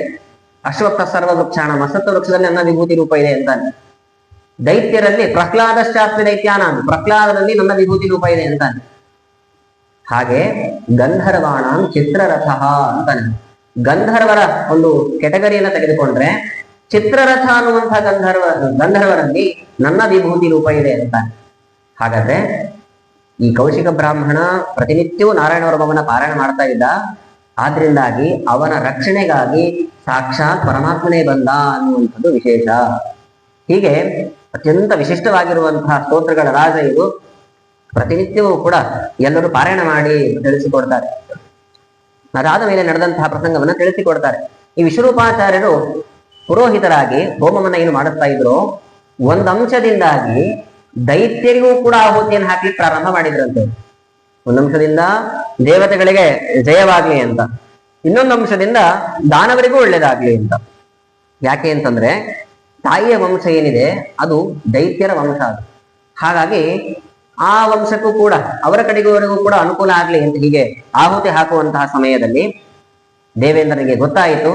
ಅಶ್ವತ್ಥ ಸರ್ವ ವೃಕ್ಷಾಣ, ಅಶ್ವತ್ಥ ವೃಕ್ಷದಲ್ಲಿ ನನ್ನ ವಿಭೂತಿ ರೂಪ ಇದೆ ಅಂತಾನೆ. ದೈತ್ಯರಲ್ಲಿ ಪ್ರಹ್ಲಾದಶ್ಚಾಸ್ತ್ರಿ ದೈತ್ಯಾನ, ಪ್ರಹ್ಲಾದರಲ್ಲಿ ನನ್ನ ವಿಭೂತಿ ರೂಪ ಇದೆ ಅಂತಾನೆ. ಹಾಗೆ ಗಂಧರ್ವಾಣ ಚಿತ್ರರಥ ಅಂತಾನೆ. ಗಂಧರ್ವರ ಒಂದು ಕೆಟಗರಿಯನ್ನ ತೆಗೆದುಕೊಂಡ್ರೆ ಚಿತ್ರರಥ ಅನ್ನುವಂತಹ ಗಂಧರ್ವರಲ್ಲಿ ನನ್ನ ವಿಭೂತಿ ರೂಪ ಇದೆ ಅಂತಾನೆ. ಹಾಗಾದ್ರೆ ಈ ಕೌಶಿಕ ಬ್ರಾಹ್ಮಣ ಪ್ರತಿನಿತ್ಯವೂ ನಾರಾಯಣ ವರ್ಮವನ್ನ ಪಾರಾಯಣ ಮಾಡ್ತಾ ಇದ್ದ. ಆದ್ರಿಂದಾಗಿ ಅವನ ರಕ್ಷಣೆಗಾಗಿ ಸಾಕ್ಷಾತ್ ಪರಮಾತ್ಮನೇ ಬಂದ ಅನ್ನುವಂಥದ್ದು ವಿಶೇಷ. ಹೀಗೆ ಅತ್ಯಂತ ವಿಶಿಷ್ಟವಾಗಿರುವಂತಹ ಸ್ತೋತ್ರಗಳ ರಾಜ ಇದು. ಪ್ರತಿನಿತ್ಯವೂ ಕೂಡ ಎಲ್ಲರೂ ಪಾರಾಯಣ ಮಾಡಿ ತಿಳಿಸಿಕೊಡ್ತಾರೆ. ಅದಾದ ಮೇಲೆ ನಡೆದಂತಹ ಪ್ರಸಂಗವನ್ನ ತಿಳಿಸಿಕೊಡ್ತಾರೆ. ಈ ವಿಶ್ವರೂಪಾಚಾರ್ಯರು ಪುರೋಹಿತರಾಗಿ ಹೋಮವನ್ನ ಏನು ಮಾಡಿಸ್ತಾ ಇದ್ರು, ಒಂದ್ ಅಂಶದಿಂದಾಗಿ ದೈತ್ಯರಿಗೂ ಕೂಡ ಆಹುತಿಯನ್ನು ಹಾಕ್ಲಿಕ್ಕೆ ಪ್ರಾರಂಭ ಮಾಡಿದ್ರಂತೆ. ಒಂದ್ ಅಂಶದಿಂದ ದೇವತೆಗಳಿಗೆ ಜಯವಾಗ್ಲಿ ಅಂತ, ಇನ್ನೊಂದು ಅಂಶದಿಂದ ದಾನವರಿಗೂ ಒಳ್ಳೇದಾಗ್ಲಿ ಅಂತ. ಯಾಕೆ ಅಂತಂದ್ರೆ ತಾಯಿಯ ವಂಶ ಏನಿದೆ ಅದು ದೈತ್ಯರ ವಂಶ ಅದು. ಹಾಗಾಗಿ ಆ ವಂಶಕ್ಕೂ ಕೂಡ ಅವರ ಕಡೆಯವರೆಗೂ ಕೂಡ ಅನುಕೂಲ ಆಗ್ಲಿ ಅಂತ ಹೀಗೆ ಆಹುತಿ ಹಾಕುವಂತಹ ಸಮಯದಲ್ಲಿ ದೇವೇಂದ್ರನಿಗೆ ಗೊತ್ತಾಯಿತು.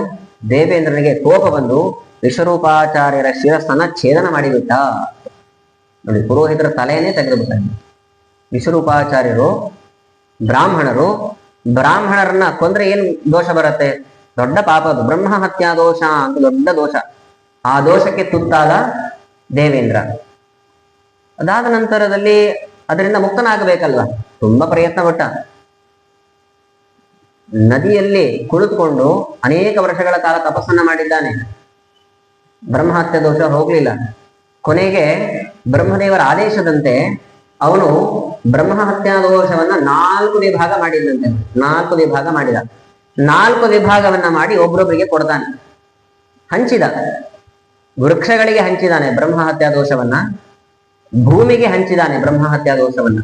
ದೇವೇಂದ್ರನಿಗೆ ಕೋಪ ಬಂದು ವಿಶ್ವರೂಪಾಚಾರ್ಯರ ಶಿರಸ್ಸನ್ನ ಛೇದನ ಮಾಡಿಬಿಟ್ಟ. ನೋಡಿ, ಪುರೋಹಿತರ ತಲೆಯನ್ನೇ ತೆಗೆದುಬಿಟ್ಟ. ವಿಶ್ವರೂಪಾಚಾರ್ಯರು ಬ್ರಾಹ್ಮಣರನ್ನ ಕೊಂದ್ರೆ ಏನ್ ದೋಷ ಬರುತ್ತೆ? ದೊಡ್ಡ ಪಾಪ ಅದು, ಬ್ರಹ್ಮ ಹತ್ಯಾ ದೋಷ ಅಂತ ದೊಡ್ಡ ದೋಷ. ಆ ದೋಷಕ್ಕೆ ತುತ್ತಾದ ದೇವೇಂದ್ರ. ಅದಾದ ನಂತರದಲ್ಲಿ ಅದರಿಂದ ಮುಕ್ತನಾಗಬೇಕಲ್ವ, ತುಂಬಾ ಪ್ರಯತ್ನ ಪಟ್ಟ. ನದಿಯಲ್ಲಿ ಕುಳಿತುಕೊಂಡು ಅನೇಕ ವರ್ಷಗಳ ಕಾಲ ತಪಸ್ಸನ್ನ ಮಾಡಿದ್ದಾನೆ. ಬ್ರಹ್ಮಹತ್ಯೆ ದೋಷ ಹೋಗ್ಲಿಲ್ಲ. ಕೊನೆಗೆ ಬ್ರಹ್ಮದೇವರ ಆದೇಶದಂತೆ ಅವನು ಬ್ರಹ್ಮಹತ್ಯಾ ದೋಷವನ್ನ 4 ವಿಭಾಗ ಮಾಡಿದಂತೆ. 4 ವಿಭಾಗ ಮಾಡಿದ. 4 ವಿಭಾಗವನ್ನ ಮಾಡಿ ಒಬ್ರೊಬ್ಬರಿಗೆ ಕೊಡ್ತಾನೆ. ಹಂಚಿದ. ವೃಕ್ಷಗಳಿಗೆ ಹಂಚಿದಾನೆ ಬ್ರಹ್ಮಹತ್ಯಾ ದೋಷವನ್ನ, ಭೂಮಿಗೆ ಹಂಚಿದಾನೆ ಬ್ರಹ್ಮಹತ್ಯಾ ದೋಷವನ್ನ,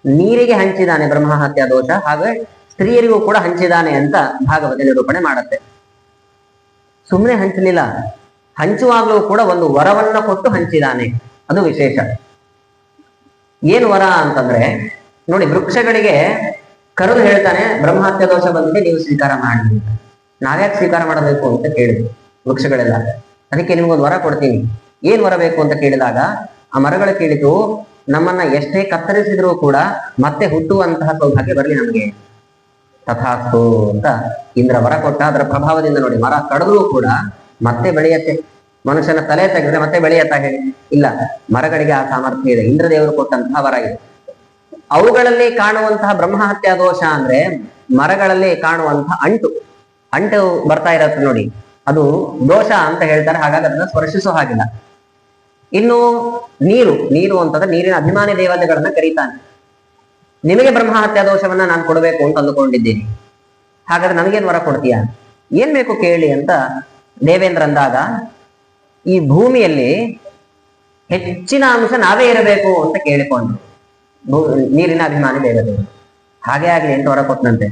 ನೀರಿಗೆ ಹಂಚಿದಾನೆ ಬ್ರಹ್ಮಹತ್ಯಾ ದೋಷ, ಹಾಗೆ ಸ್ತ್ರೀಯರಿಗೂ ಕೂಡ ಹಂಚಿದಾನೆ ಅಂತ ಭಾಗವತ ನಿರೂಪಣೆ ಮಾಡುತ್ತೆ. ಸುಮ್ಮನೆ ಹಂಚಲಿಲ್ಲ, ಹಂಚುವಾಗಲೂ ಕೂಡ ಒಂದು ವರವನ್ನ ಕೊಟ್ಟು ಹಂಚಿದಾನೆ. ಅದು ವಿಶೇಷ. ಏನು ವರ ಅಂತಂದ್ರೆ ನೋಡಿ, ವೃಕ್ಷಗಳಿಗೆ ಕರೆದು ಹೇಳ್ತಾನೆ, ಬ್ರಹ್ಮಹತ್ಯ ದೋಷ ಬಂದಿದೆ, ನೀವು ಸ್ವೀಕಾರ ಮಾಡಿ ಅಂತ. ನಾವ್ಯಾಕೆ ಸ್ವೀಕಾರ ಮಾಡಬೇಕು ಅಂತ ಕೇಳಿದ್ವಿ ವೃಕ್ಷಗಳೆಲ್ಲ. ಅದಕ್ಕೆ ನಿಮ್ಗೊಂದು ವರ ಕೊಡ್ತೀನಿ. ಏನ್ ವರ ಬೇಕು ಅಂತ ಕೇಳಿದಾಗ ಆ ಮರಗಳು ಕೇಳಿತು, ನಮ್ಮನ್ನ ಎಷ್ಟೇ ಕತ್ತರಿಸಿದ್ರು ಕೂಡ ಮತ್ತೆ ಹುಟ್ಟುವಂತಹ ಸೌಭಾಗ್ಯ ಬರಲಿ ನಮಗೆ, ತಥಾಸ್ತು ಅಂತ ಇಂದ್ರ ವರ ಕೊಟ್ಟ. ಅದರ ಪ್ರಭಾವದಿಂದ ನೋಡಿ, ಮರ ಕಡಿದ್ರೂ ಕೂಡ ಮತ್ತೆ ಬೆಳೆಯತ್ತೆ. ಮನುಷ್ಯನ ತಲೆ ತೆಗೆದ್ರೆ ಮತ್ತೆ ಬೆಳೆಯತ್ತಾ ಹೇಳಿ? ಇಲ್ಲ. ಮರಗಳಿಗೆ ಆ ಸಾಮರ್ಥ್ಯ ಇದೆ, ಇಂದ್ರದೇವರು ಕೊಟ್ಟಂತಹ ವರ ಇದೆ. ಅವುಗಳಲ್ಲಿ ಕಾಣುವಂತಹ ಬ್ರಹ್ಮಹತ್ಯಾ ದೋಷ ಅಂದ್ರೆ ಮರಗಳಲ್ಲಿ ಕಾಣುವಂತಹ ಅಂಟು ಬರ್ತಾ ಇರತ್ತೆ ನೋಡಿ, ಅದು ದೋಷ ಅಂತ ಹೇಳ್ತಾರೆ. ಹಾಗಾಗಿ ಅದನ್ನ ಸ್ಪರ್ಶಿಸೋ ಹಾಗಿಲ್ಲ. ಇನ್ನು ನೀರು ಅಂತಂದ್ರೆ ನೀರಿನ ಅಭಿಮಾನಿ ದೇವತೆಗಳನ್ನ ಕರೀತಾನೆ. ನಿಮಗೆ ಬ್ರಹ್ಮಹತ್ಯಾ ದೋಷವನ್ನ ನಾನು ಕೊಡಬೇಕು ಅಂತ ಅಂದುಕೊಂಡಿದ್ದೀನಿ, ಹಾಗಾದ್ರೆ ನಮಗೇನ್ ವರ ಕೊಡ್ತೀಯ? ಏನ್ ಬೇಕು ಕೇಳಿ ಅಂತ ದೇವೇಂದ್ರ ಅಂದಾಗ, ಈ ಭೂಮಿಯಲ್ಲಿ ಹೆಚ್ಚಿನ ಅಂಶ ನಾವೇ ಇರಬೇಕು ಅಂತ ಕೇಳಿಕೊಂಡ್ರು ನೀರಿನ ಅಭಿಮಾನಿ ದೇವತೆಗಳು. ಹಾಗೆ ಆಗ್ಲಿ ಅಂತ ವರ ಕೊಟ್ಟನಂತೆ.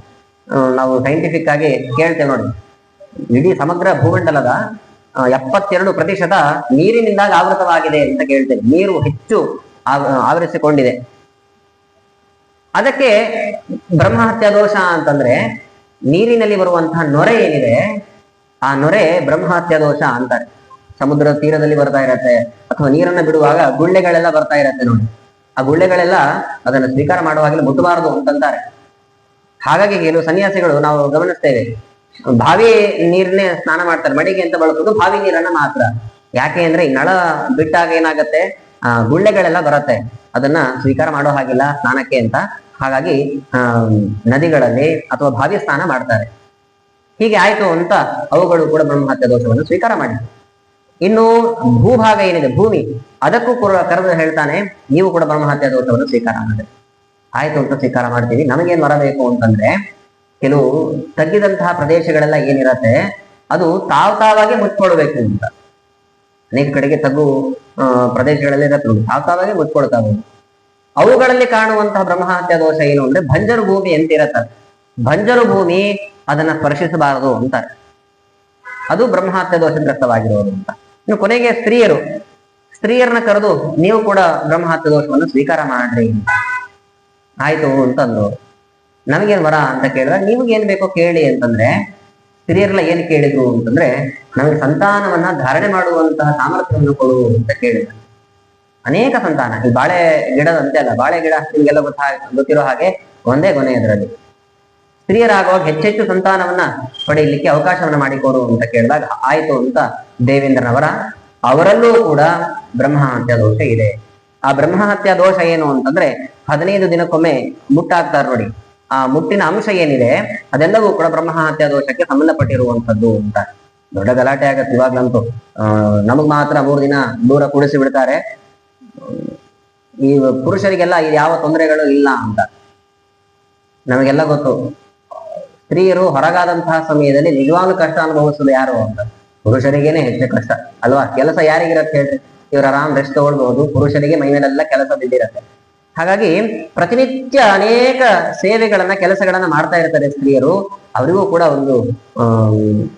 ನಾವು ಸೈಂಟಿಫಿಕ್ ಆಗಿ ಕೇಳ್ತೇವೆ ನೋಡಿ, ಇಡೀ ಸಮಗ್ರ ಭೂಮಂಡಲದ 72% ನೀರಿನಿಂದಾಗಿ ಆವೃತವಾಗಿದೆ ಅಂತ ಕೇಳ್ತೇವೆ. ನೀರು ಹೆಚ್ಚು ಆವರಿಸಿಕೊಂಡಿದೆ. ಅದಕ್ಕೆ ಬ್ರಹ್ಮಹತ್ಯಾ ದೋಷ ಅಂತಂದ್ರೆ ನೀರಿನಲ್ಲಿ ಬರುವಂತಹ ನೊರೆ ಏನಿದೆ, ಆ ನೊರೆ ಬ್ರಹ್ಮಹತ್ಯಾ ದೋಷ ಅಂತಾರೆ. ಸಮುದ್ರದ ತೀರದಲ್ಲಿ ಬರ್ತಾ ಇರತ್ತೆ, ಅಥವಾ ನೀರನ್ನ ಬಿಡುವಾಗ ಗುಳ್ಳೆಗಳೆಲ್ಲ ಬರ್ತಾ ಇರತ್ತೆ ನೋಡಿ, ಆ ಗುಳ್ಳೆಗಳೆಲ್ಲ ಅದನ್ನು ಸ್ವೀಕಾರ ಮಾಡುವಾಗಲೇ ಮುಟ್ಟಬಾರದು ಅಂತಂತಾರೆ. ಹಾಗಾಗಿ ಕೆಲವು ಸನ್ಯಾಸಿಗಳು ನಾವು ಗಮನಿಸ್ತೇವೆ, ಬಾವಿ ನೀರನ್ನೇ ಸ್ನಾನ ಮಾಡ್ತಾರೆ, ಮಡಿಗೆ ಅಂತ ಬಳಸೋದು ಬಾವಿ ನೀರನ್ನ ಮಾತ್ರ. ಯಾಕೆ ಅಂದ್ರೆ ಈ ನಳ ಬಿಟ್ಟಾಗ ಏನಾಗತ್ತೆ, ಗುಳ್ಳೆಗಳೆಲ್ಲ ಬರತ್ತೆ, ಅದನ್ನ ಸ್ವೀಕಾರ ಮಾಡೋ ಹಾಗಿಲ್ಲ ಸ್ನಾನಕ್ಕೆ ಅಂತ. ಹಾಗಾಗಿ ನದಿಗಳಲ್ಲಿ ಅಥವಾ ಬಾವಿ ಸ್ನಾನ ಮಾಡ್ತಾರೆ. ಹೀಗೆ ಆಯ್ತು ಅಂತ ಅವುಗಳು ಕೂಡ ಬ್ರಹ್ಮಹತ್ಯಾ ದೋಷವನ್ನು ಸ್ವೀಕಾರ ಮಾಡಿ. ಇನ್ನು ಭೂಭಾಗ ಏನಿದೆ, ಭೂಮಿ, ಅದಕ್ಕೂ ಕೂಡ ಕರೆದು ಹೇಳ್ತಾನೆ, ನೀವು ಕೂಡ ಬ್ರಹ್ಮಹತ್ಯಾ ದೋಷವನ್ನು ಸ್ವೀಕಾರ ಮಾಡಿ. ಆಯ್ತು ಅಂತ ಸ್ವೀಕಾರ ಮಾಡ್ತೀವಿ. ನಮಗೇನ್ ಬರಬೇಕು ಅಂತಂದ್ರೆ, ಕೆಲವು ತಗ್ಗಿದಂತಹ ಪ್ರದೇಶಗಳೆಲ್ಲ ಏನಿರತ್ತೆ ಅದು ತಾವಾಗೆ ಮುಚ್ಕೊಳ್ಬೇಕು ಅಂತ. ಅನೇಕ ಕಡೆಗೆ ತಗ್ಗು ಪ್ರದೇಶಗಳಲ್ಲಿ ಇರತ್ತೆ, ತಾವಾಗೆ ಮುಚ್ಕೊಳ್ತಾವೆ. ಅವುಗಳಲ್ಲಿ ಕಾಣುವಂತಹ ಬ್ರಹ್ಮಹತ್ಯಾ ದೋಷ ಏನು ಅಂದ್ರೆ, ಬಂಜರು ಭೂಮಿ ಅಂತ ಇರತ್ತೆ, ಬಂಜರು ಭೂಮಿ ಅದನ್ನ ಸ್ಪರ್ಶಿಸಬಾರದು ಅಂತಾರೆ. ಅದು ಬ್ರಹ್ಮಹತ್ಯಾ ದೋಷಗ್ರಸ್ತವಾಗಿರೋದು ಅಂತ. ಇನ್ನು ಕೊನೆಗೆ ಸ್ತ್ರೀಯರನ್ನ ಕರೆದು ನೀವು ಕೂಡ ಬ್ರಹ್ಮಹತ್ಯಾ ದೋಷವನ್ನು ಸ್ವೀಕಾರ ಮಾಡ್ರಿ. ಆಯ್ತು ಅಂತಂದ್ರು. ನಮಗೇನ್ ವರ ಅಂತ ಕೇಳಿದ್ರೆ, ನಿಮ್ಗೇನ್ ಬೇಕೋ ಕೇಳಿ ಅಂತಂದ್ರೆ, ಸ್ತ್ರೀಯರೆಲ್ಲ ಏನ್ ಕೇಳಿದ್ರು ಅಂತಂದ್ರೆ, ನಮಗೆ ಸಂತಾನವನ್ನ ಧಾರಣೆ ಮಾಡುವಂತಹ ಸಾಮರ್ಥ್ಯವನ್ನು ಕೊಡು ಅಂತ ಕೇಳಿದ್ರು. ಅನೇಕ ಸಂತಾನ, ಈ ಬಾಳೆ ಗಿಡದಂತೆ ಅಲ್ಲ, ಬಾಳೆ ಗಿಡ ನಿಮ್ಗೆಲ್ಲ ಗೊತ್ತಿರೋ ಹಾಗೆ ಒಂದೇ ಗೊನೆ ಅದರಲ್ಲಿ. ಸ್ತ್ರೀಯರಾಗುವಾಗ ಹೆಚ್ಚೆಚ್ಚು ಸಂತಾನವನ್ನ ಪಡೆಯಲಿಕ್ಕೆ ಅವಕಾಶವನ್ನ ಮಾಡಿಕೊಡು ಅಂತ ಕೇಳಿದಾಗ ಆಯ್ತು ಅಂತ ದೇವೇಂದ್ರನವರ. ಅವರಲ್ಲೂ ಕೂಡ ಬ್ರಹ್ಮಹತ್ಯಾ ದೋಷ ಇದೆ. ಆ ಬ್ರಹ್ಮಹತ್ಯಾ ದೋಷ ಏನು ಅಂತಂದ್ರೆ, 15 ದಿನಕ್ಕೊಮ್ಮೆ ಮುಟ್ಟಾಗ್ತಾರೆ ನೋಡಿ, ಆ ಮುಟ್ಟಿನ ಅಂಶ ಏನಿದೆ ಅದೆಲ್ಲವೂ ಕೂಡ ಬ್ರಹ್ಮಹತ್ಯಾ ದೋಷಕ್ಕೆ ಸಂಬಂಧಪಟ್ಟಿರುವಂತದ್ದು ಅಂತ. ದೊಡ್ಡ ಗಲಾಟೆ ಆಗತ್ತೆ ಇವಾಗ್ಲಂತೂ. ನಮಗ್ ಮಾತ್ರ 3 ದಿನ ದೂರ ಕೂಡಿಸಿ ಬಿಡ್ತಾರೆ, ಈ ಪುರುಷರಿಗೆಲ್ಲ ಯಾವ ತೊಂದರೆಗಳು ಇಲ್ಲ ಅಂತ. ನಮಗೆಲ್ಲ ಗೊತ್ತು, ಸ್ತ್ರೀಯರು ಹೊರಗಾದಂತಹ ಸಮಯದಲ್ಲಿ ನಿಜವಾಗ್ಲೂ ಕಷ್ಟ ಅನುಭವಿಸೋದು ಯಾರು ಅಂತ, ಪುರುಷರಿಗೇನೆ ಹೆಚ್ಚು ಕಷ್ಟ ಅಲ್ವಾ? ಕೆಲಸ ಯಾರಿಗಿರತ್ತೆ ಹೇಳ್ರಿ? ಇವ್ರ ಆರಾಮ್ ರೆಸ್ಟ್ ತಗೊಳ್ಬಹುದು, ಪುರುಷರಿಗೆ ಮೈ ಮೇಲೆಲ್ಲ ಕೆಲಸ ಬಿದ್ದಿರತ್ತೆ. ಹಾಗಾಗಿ ಪ್ರತಿನಿತ್ಯ ಅನೇಕ ಸೇವೆಗಳನ್ನ, ಕೆಲಸಗಳನ್ನ ಮಾಡ್ತಾ ಇರ್ತಾರೆ ಸ್ತ್ರೀಯರು. ಅವರಿಗೂ ಕೂಡ ಒಂದು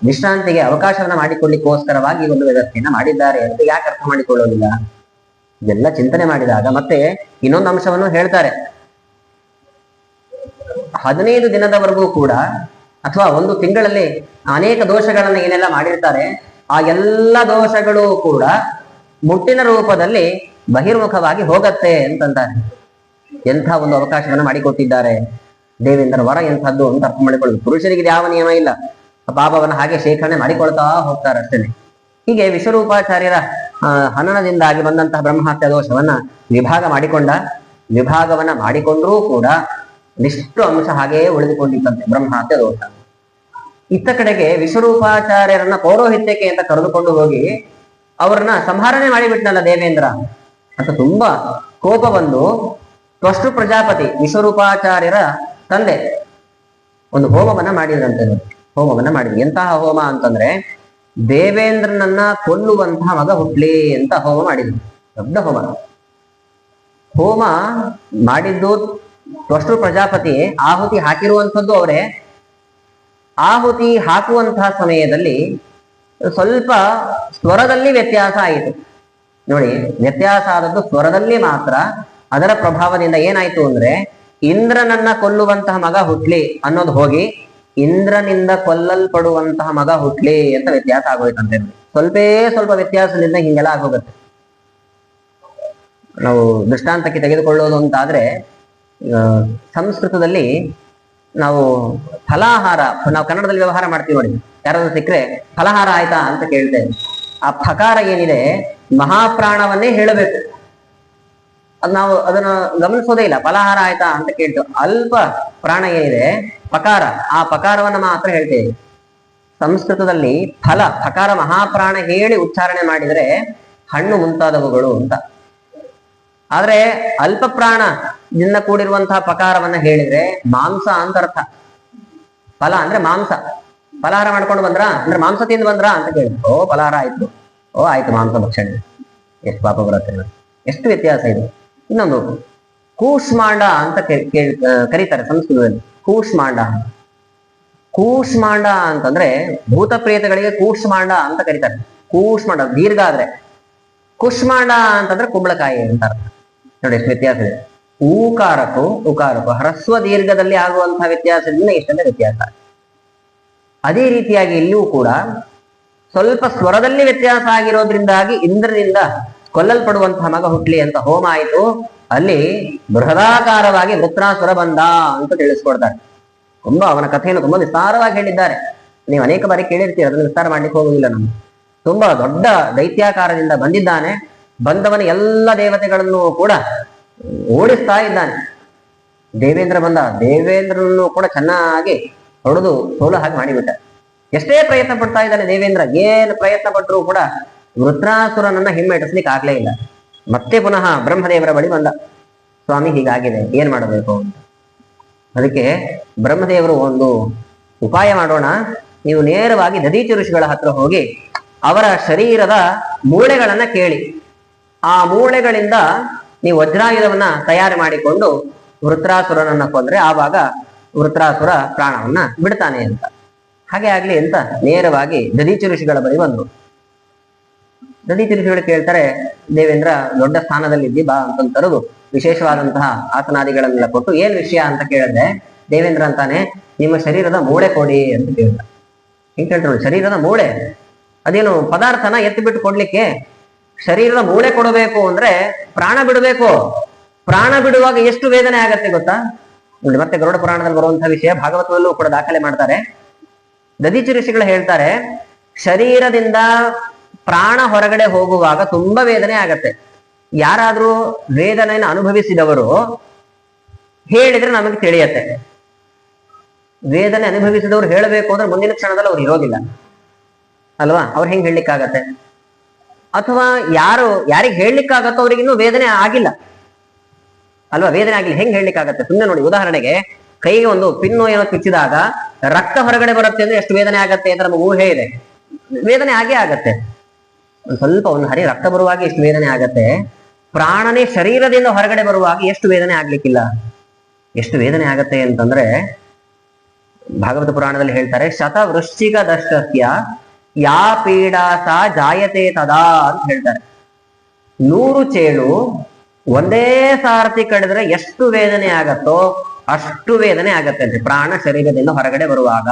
ವಿಶ್ರಾಂತಿಗೆ ಅವಕಾಶವನ್ನ ಮಾಡಿಕೊಳ್ಳಿಕ್ಕೋಸ್ಕರವಾಗಿ ಒಂದು ವ್ಯವಸ್ಥೆಯನ್ನ ಮಾಡಿದ್ದಾರೆ ಅಂತ ಯಾಕೆ ಅರ್ಥ ಮಾಡಿಕೊಳ್ಳೋದಿಲ್ಲ? ಇದೆಲ್ಲ ಚಿಂತನೆ ಮಾಡಿದಾಗ ಮತ್ತೆ ಇನ್ನೊಂದು ಅಂಶವನ್ನು ಹೇಳ್ತಾರೆ. 15 ದಿನದವರೆಗೂ ಕೂಡ, ಅಥವಾ 1 ತಿಂಗಳಲ್ಲಿ ಅನೇಕ ದೋಷಗಳನ್ನ ಏನೆಲ್ಲ ಮಾಡಿರ್ತಾರೆ, ಆ ಎಲ್ಲ ದೋಷಗಳು ಕೂಡ ಮುಟ್ಟಿನ ರೂಪದಲ್ಲಿ ಬಹಿರ್ಮುಖವಾಗಿ ಹೋಗತ್ತೆ ಅಂತಂತಾರೆ. ಎಂಥ ಒಂದು ಅವಕಾಶವನ್ನ ಮಾಡಿಕೊಟ್ಟಿದ್ದಾರೆ ದೇವೇಂದ್ರ. ವರ ಎಂಥದ್ದು ಅಂತ ಅರ್ಥ ಮಾಡಿಕೊಳ್ಳೋದು. ಪುರುಷರಿಗೆ ಯಾವ ನಿಯಮ ಇಲ್ಲ, ಪಾಪವನ್ನ ಹಾಗೆ ಶೇಖರಣೆ ಮಾಡಿಕೊಳ್ತಾ ಹೋಗ್ತಾರೆ ಅಷ್ಟೇ. ಹೀಗೆ ವಿಶ್ವರೂಪಾಚಾರ್ಯರ ಹನನದಿಂದಾಗಿ ಬಂದಂತಹ ಬ್ರಹ್ಮಹತ್ಯಾ ದೋಷವನ್ನ ವಿಭಾಗವನ್ನ ಮಾಡಿಕೊಂಡ್ರೂ ಕೂಡ ನಿಷ್ಠು ಅಂಶ ಹಾಗೆಯೇ ಉಳಿದುಕೊಂಡಿತ್ತಂತೆ ಬ್ರಹ್ಮಹತ್ಯಾ ದೋಷ. ಇತ್ತ ಕಡೆಗೆ ವಿಶ್ವರೂಪಾಚಾರ್ಯರನ್ನ ಪೌರೋಹಿತ್ಯಕ್ಕೆ ಅಂತ ಕರೆದುಕೊಂಡು ಹೋಗಿ ಅವ್ರನ್ನ ಸಂಹಾರಣೆ ಮಾಡಿಬಿಟ್ನಲ್ಲ ದೇವೇಂದ್ರ ಅಂತ ತುಂಬಾ ಕೋಪ ಬಂದು, ತ್ವಷ್ಟು ಪ್ರಜಾಪತಿ ವಿಶ್ವರೂಪಾಚಾರ್ಯರ ತಂದೆ ಒಂದು ಹೋಮವನ್ನ ಮಾಡಿದ್ರಂತೆ. ಹೋಮವನ್ನ ಮಾಡಿದ್ರು. ಎಂತಹ ಹೋಮ ಅಂತಂದ್ರೆ, ದೇವೇಂದ್ರನನ್ನ ಕೊಲ್ಲುವಂತಹ ಮಗ ಹುಟ್ಲಿ ಅಂತ ಹೋಮ ಮಾಡಿದ್ರು. ದೊಡ್ಡ ಹೋಮ ಮಾಡಿದ್ದು ತ್ವಷ್ಟೃ ಪ್ರಜಾಪತಿ ಆಹುತಿ ಹಾಕಿರುವಂಥದ್ದು ಅವರೇ. ಆಹುತಿ ಹಾಕುವಂತಹ ಸಮಯದಲ್ಲಿ ಸ್ವಲ್ಪ ಸ್ವರದಲ್ಲಿ ವ್ಯತ್ಯಾಸ ಆಯಿತು. ನೋಡಿ, ವ್ಯತ್ಯಾಸ ಆದದ್ದು ಸ್ವರದಲ್ಲಿ ಮಾತ್ರ. ಅದರ ಪ್ರಭಾವದಿಂದ ಏನಾಯ್ತು ಅಂದ್ರೆ, ಇಂದ್ರನನ್ನ ಕೊಲ್ಲುವಂತಹ ಮಗ ಹುಟ್ಲಿ ಅನ್ನೋದು ಹೋಗಿ ಇಂದ್ರನಿಂದ ಕೊಲ್ಲಲ್ಪಡುವಂತಹ ಮಗ ಹುಟ್ಲಿ ಅಂತ ವ್ಯತ್ಯಾಸ ಆಗೋಯ್ತಂತೆ. ಸ್ವಲ್ಪ ವ್ಯತ್ಯಾಸದಿಂದ ಹಿಂಗೆಲ್ಲ ಆಗೋಗುತ್ತೆ. ನಾವು ದೃಷ್ಟಾಂತಕ್ಕೆ ತೆಗೆದುಕೊಳ್ಳೋದು ಅಂತಾದ್ರೆ, ಸಂಸ್ಕೃತದಲ್ಲಿ ನಾವು ಫಲಾಹಾರ, ನಾವು ಕನ್ನಡದಲ್ಲಿ ವ್ಯವಹಾರ ಮಾಡ್ತೀವಿ ನೋಡಿ, ಯಾರಾದ್ರೂ ಸಿಕ್ಕರೆ ಫಲಹಾರ ಆಯ್ತಾ ಅಂತ ಕೇಳ್ತೇವೆ. ಆ ಫಕಾರ ಏನಿದೆ ಮಹಾಪ್ರಾಣವನ್ನೇ ಹೇಳಬೇಕು. ನಾವು ಅದನ್ನ ಗಮನಿಸೋದೇ ಇಲ್ಲ. ಫಲಹಾರ ಆಯ್ತಾ ಅಂತ ಕೇಳ್ತೇವೆ. ಅಲ್ಪ ಪ್ರಾಣ ಏನಿದೆ ಪಕಾರ, ಆ ಪಕಾರವನ್ನ ಮಾತ್ರ ಹೇಳ್ತೇವೆ. ಸಂಸ್ಕೃತದಲ್ಲಿ ಫಕಾರ ಮಹಾಪ್ರಾಣ ಹೇಳಿ ಉಚ್ಚಾರಣೆ ಮಾಡಿದರೆ ಹಣ್ಣು ಮುಂತಾದವುಗಳು ಅಂತ. ಆದ್ರೆ ಅಲ್ಪ ಪ್ರಾಣದಿಂದ ಕೂಡಿರುವಂತಹ ಪಕಾರವನ್ನ ಹೇಳಿದ್ರೆ ಮಾಂಸ ಅಂತ ಅರ್ಥ. ಫಲ ಅಂದ್ರೆ ಮಾಂಸ. ಫಲಹಾರ ಮಾಡ್ಕೊಂಡು ಬಂದ್ರ ಅಂದ್ರೆ ಮಾಂಸ ತಿಂದು ಬಂದ್ರ ಅಂತ ಕೇಳಿದ್ರು. ಓ ಫಲಹಾರ ಆಯ್ತು, ಓ ಆಯ್ತು ಮಾಂಸ ಭಕ್ಷಣೆ. ಎಷ್ಟು ಪಾಪ ಬರುತ್ತೆ ನೋಡಿ, ಎಷ್ಟು ವ್ಯತ್ಯಾಸ ಇದೆ. ಇನ್ನೊಂದು ಕೂಷ್ಮಾಂಡ ಅಂತ ಕರೀತಾರೆ ಸಂಸ್ಕೃತದಲ್ಲಿ. ಕೂಷ್ಮಾಂಡ ಅಂತಂದ್ರೆ ಭೂತ ಪ್ರೇತಗಳಿಗೆ ಕೂಷ್ಮಾಂಡ ಅಂತ ಕರೀತಾರೆ. ಕೂಷ್ಮಾಂಡ ದೀರ್ಘ ಆದ್ರೆ, ಕುಷ್ಮಾಂಡ ಅಂತಂದ್ರೆ ಕುಂಬಳಕಾಯಿ ಅಂತ ಅರ್ಥ. ನೋಡಿ ಎಷ್ಟು ವ್ಯತ್ಯಾಸ ಇದೆ. ಉಕಾರಕ್ಕೂ ಹ್ರಸ್ವ ದೀರ್ಘದಲ್ಲಿ ಆಗುವಂತಹ ವ್ಯತ್ಯಾಸದಿಂದ ಇಷ್ಟೆಲ್ಲ ವ್ಯತ್ಯಾಸ. ಅದೇ ರೀತಿಯಾಗಿ ಇಲ್ಲಿಯೂ ಕೂಡ ಸ್ವಲ್ಪ ಸ್ವರದಲ್ಲಿ ವ್ಯತ್ಯಾಸ ಆಗಿರೋದ್ರಿಂದಾಗಿ ಇಂದ್ರನಿಂದ ಕೊಲ್ಲಲ್ಪಡುವಂತಹ ಮಗ ಹುಟ್ಲಿ ಅಂತ ಹೋಮ ಆಯಿತು. ಅಲ್ಲಿ ಬೃಹದಾಕಾರವಾಗಿ ವೃತ್ರಾಸುರ ಬಂದ ಅಂತ ತಿಳಿಸ್ಕೊಡ್ತಾರೆ. ತುಂಬಾ ಅವನ ಕಥೆಯನ್ನು ತುಂಬಾ ವಿಸ್ತಾರವಾಗಿ ಹೇಳಿದ್ದಾರೆ. ನೀವು ಅನೇಕ ಬಾರಿ ಕೇಳಿರ್ತೀರಿ, ಅದನ್ನು ವಿಸ್ತಾರ ಮಾಡ್ಲಿಕ್ಕೆ ಹೋಗುದಿಲ್ಲ. ನಮ್ಗೆ ತುಂಬಾ ದೊಡ್ಡ ದೈತ್ಯಾಕಾರದಿಂದ ಬಂದಿದ್ದಾನೆ. ಬಂದವನ ಎಲ್ಲ ದೇವತೆಗಳನ್ನು ಕೂಡ ಓಡಿಸ್ತಾ ಇದ್ದಾನೆ. ದೇವೇಂದ್ರ ಬಂದ, ದೇವೇಂದ್ರನನ್ನು ಕೂಡ ಚೆನ್ನಾಗಿ ಹೊಡೆದು ಸೋಲು ಹಾಗೆ ಮಾಡಿಬಿಟ್ಟ. ಎಷ್ಟೇ ಪ್ರಯತ್ನ ಪಡ್ತಾ ಇದ್ದಾನೆ ದೇವೇಂದ್ರ, ಏನು ಪ್ರಯತ್ನ ಪಟ್ಟರೂ ಕೂಡ ವೃತ್ರಾಸುರನನ್ನ ಹಿಮ್ಮೆಟ್ಟಿಸ್ಲಿಕ್ಕೆ ಆಗ್ಲೇ ಇಲ್ಲ. ಮತ್ತೆ ಪುನಃ ಬ್ರಹ್ಮದೇವರ ಬಳಿ ಬಂದ, ಸ್ವಾಮಿ ಹೀಗಾಗಿದೆ, ಏನ್ ಮಾಡಬೇಕು ಅಂತ. ಅದಕ್ಕೆ ಬ್ರಹ್ಮದೇವರು ಒಂದು ಉಪಾಯ ಮಾಡೋಣ, ನೀವು ನೇರವಾಗಿ ದಧೀಚಿ ಋಷಿಗಳ ಹತ್ರ ಹೋಗಿ ಅವರ ಶರೀರದ ಮೂಳೆಗಳನ್ನ ಕೇಳಿ, ಆ ಮೂಳೆಗಳಿಂದ ನೀವು ವಜ್ರಾಯುಧವನ್ನ ತಯಾರು ಮಾಡಿಕೊಂಡು ವೃತ್ರಾಸುರನನ್ನ ಕೊಂದ್ರೆ ಆವಾಗ ವೃತ್ರಾಸುರ ಪ್ರಾಣವನ್ನ ಬಿಡ್ತಾನೆ ಅಂತ. ಹಾಗೆ ಆಗ್ಲಿ ಅಂತ ನೇರವಾಗಿ ದಧೀಚಿ ಋಷಿಗಳ ಬಳಿ ಬಂದ್ರು. ದಧೀಚಿ ಋಷಿಗಳು ಕೇಳ್ತಾರೆ, ದೇವೇಂದ್ರ ದೊಡ್ಡ ಸ್ಥಾನದಲ್ಲಿ ಬಾ ಅಂತ ತರದು ವಿಶೇಷವಾದಂತಹ ಆಸನಾದಿಗಳನ್ನೆಲ್ಲ ಕೊಟ್ಟು ಏನ್ ವಿಷಯ ಅಂತ ಕೇಳಿದ್ರೆ, ದೇವೇಂದ್ರ ಅಂತಾನೆ, ನಿಮ್ಮ ಶರೀರದ ಮೂಳೆ ಕೊಡಿ ಅಂತ ಕೇಳ್ದ. ಹಿಂಗ್ ಕೇಳ್ತಾರೆ, ಶರೀರದ ಮೂಳೆ ಅದೇನು ಪದಾರ್ಥನ ಎತ್ತಿ ಬಿಟ್ಟು ಕೊಡ್ಲಿಕ್ಕೆ? ಶರೀರದ ಮೂಳೆ ಕೊಡಬೇಕು ಅಂದ್ರೆ ಪ್ರಾಣ ಬಿಡಬೇಕು. ಪ್ರಾಣ ಬಿಡುವಾಗ ಎಷ್ಟು ವೇದನೆ ಆಗತ್ತೆ ಗೊತ್ತಾ? ಮತ್ತೆ ಗರುಡ ಪುರಾಣದಲ್ಲಿ ಬರುವಂತಹ ವಿಷಯ ಭಾಗವತದಲ್ಲೂ ಕೂಡ ದಾಖಲೆ ಮಾಡ್ತಾರೆ. ದಧೀಚಿ ಋಷಿಗಳು ಹೇಳ್ತಾರೆ, ಶರೀರದಿಂದ ಪ್ರಾಣ ಹೊರಗಡೆ ಹೋಗುವಾಗ ತುಂಬಾ ವೇದನೆ ಆಗತ್ತೆ. ಯಾರಾದ್ರೂ ವೇದನೆಯನ್ನು ಅನುಭವಿಸಿದವರು ಹೇಳಿದ್ರೆ ನಮಗೆ ತಿಳಿಯತ್ತೆ. ವೇದನೆ ಅನುಭವಿಸಿದವರು ಹೇಳಬೇಕು ಅಂದ್ರೆ ಮುಂದಿನ ಕ್ಷಣದಲ್ಲಿ ಅವ್ರು ಇರೋದಿಲ್ಲ ಅಲ್ವಾ? ಅವ್ರು ಹೆಂಗ್ ಹೇಳಲಿಕ್ಕಾಗತ್ತೆ? ಅಥವಾ ಯಾರಿಗೆ ಹೇಳಲಿಕ್ಕಾಗತ್ತೋ ಅವ್ರಿಗೆ ಇನ್ನೂ ವೇದನೆ ಆಗಿಲ್ಲ ಅಲ್ವಾ? ವೇದನೆ ಆಗಿಲ್ಲ, ಹೆಂಗ್ ಹೇಳಲಿಕ್ಕಾಗತ್ತೆ? ಸುಮ್ಮನೆ ನೋಡಿ, ಉದಾಹರಣೆಗೆ ಕೈಗೆ ಒಂದು ಪಿನ್ನು ಏನೋ ಚುಚ್ಚಿದಾಗ ರಕ್ತ ಹೊರಗಡೆ ಬರುತ್ತೆ ಅಂದ್ರೆ ಎಷ್ಟು ವೇದನೆ ಆಗತ್ತೆ ಅಂತ ನಮಗೆ ಊಹೆ ಇದೆ. ವೇದನೆ ಆಗೇ ಆಗತ್ತೆ. ಸ್ವಲ್ಪ ಒಂದು ಹರಿ ರಕ್ತ ಬರುವಾಗ ಎಷ್ಟು ವೇದನೆ ಆಗತ್ತೆ, ಪ್ರಾಣನೇ ಶರೀರದಿಂದ ಹೊರಗಡೆ ಬರುವಾಗ ಎಷ್ಟು ವೇದನೆ ಆಗ್ಲಿಕ್ಕಿಲ್ಲ. ಎಷ್ಟು ವೇದನೆ ಆಗತ್ತೆ ಅಂತಂದ್ರೆ ಭಾಗವತ ಪುರಾಣದಲ್ಲಿ ಹೇಳ್ತಾರೆ, ಶತವೃಶ್ಚಿಕ ದಷ್ಟಸ್ಯ ಯಾ ಪೀಡಾ ಸಾ ಜಾಯತೆ ತದಾ ಅಂತ ಹೇಳ್ತಾರೆ. 100 ಚೇಳು ಒಂದೇ ಸಾರತಿ ಕಡಿದ್ರೆ ಎಷ್ಟು ವೇದನೆ ಆಗತ್ತೋ ಅಷ್ಟು ವೇದನೆ ಆಗತ್ತೆ ಅಂತ, ಪ್ರಾಣ ಶರೀರದಿಂದ ಹೊರಗಡೆ ಬರುವಾಗ.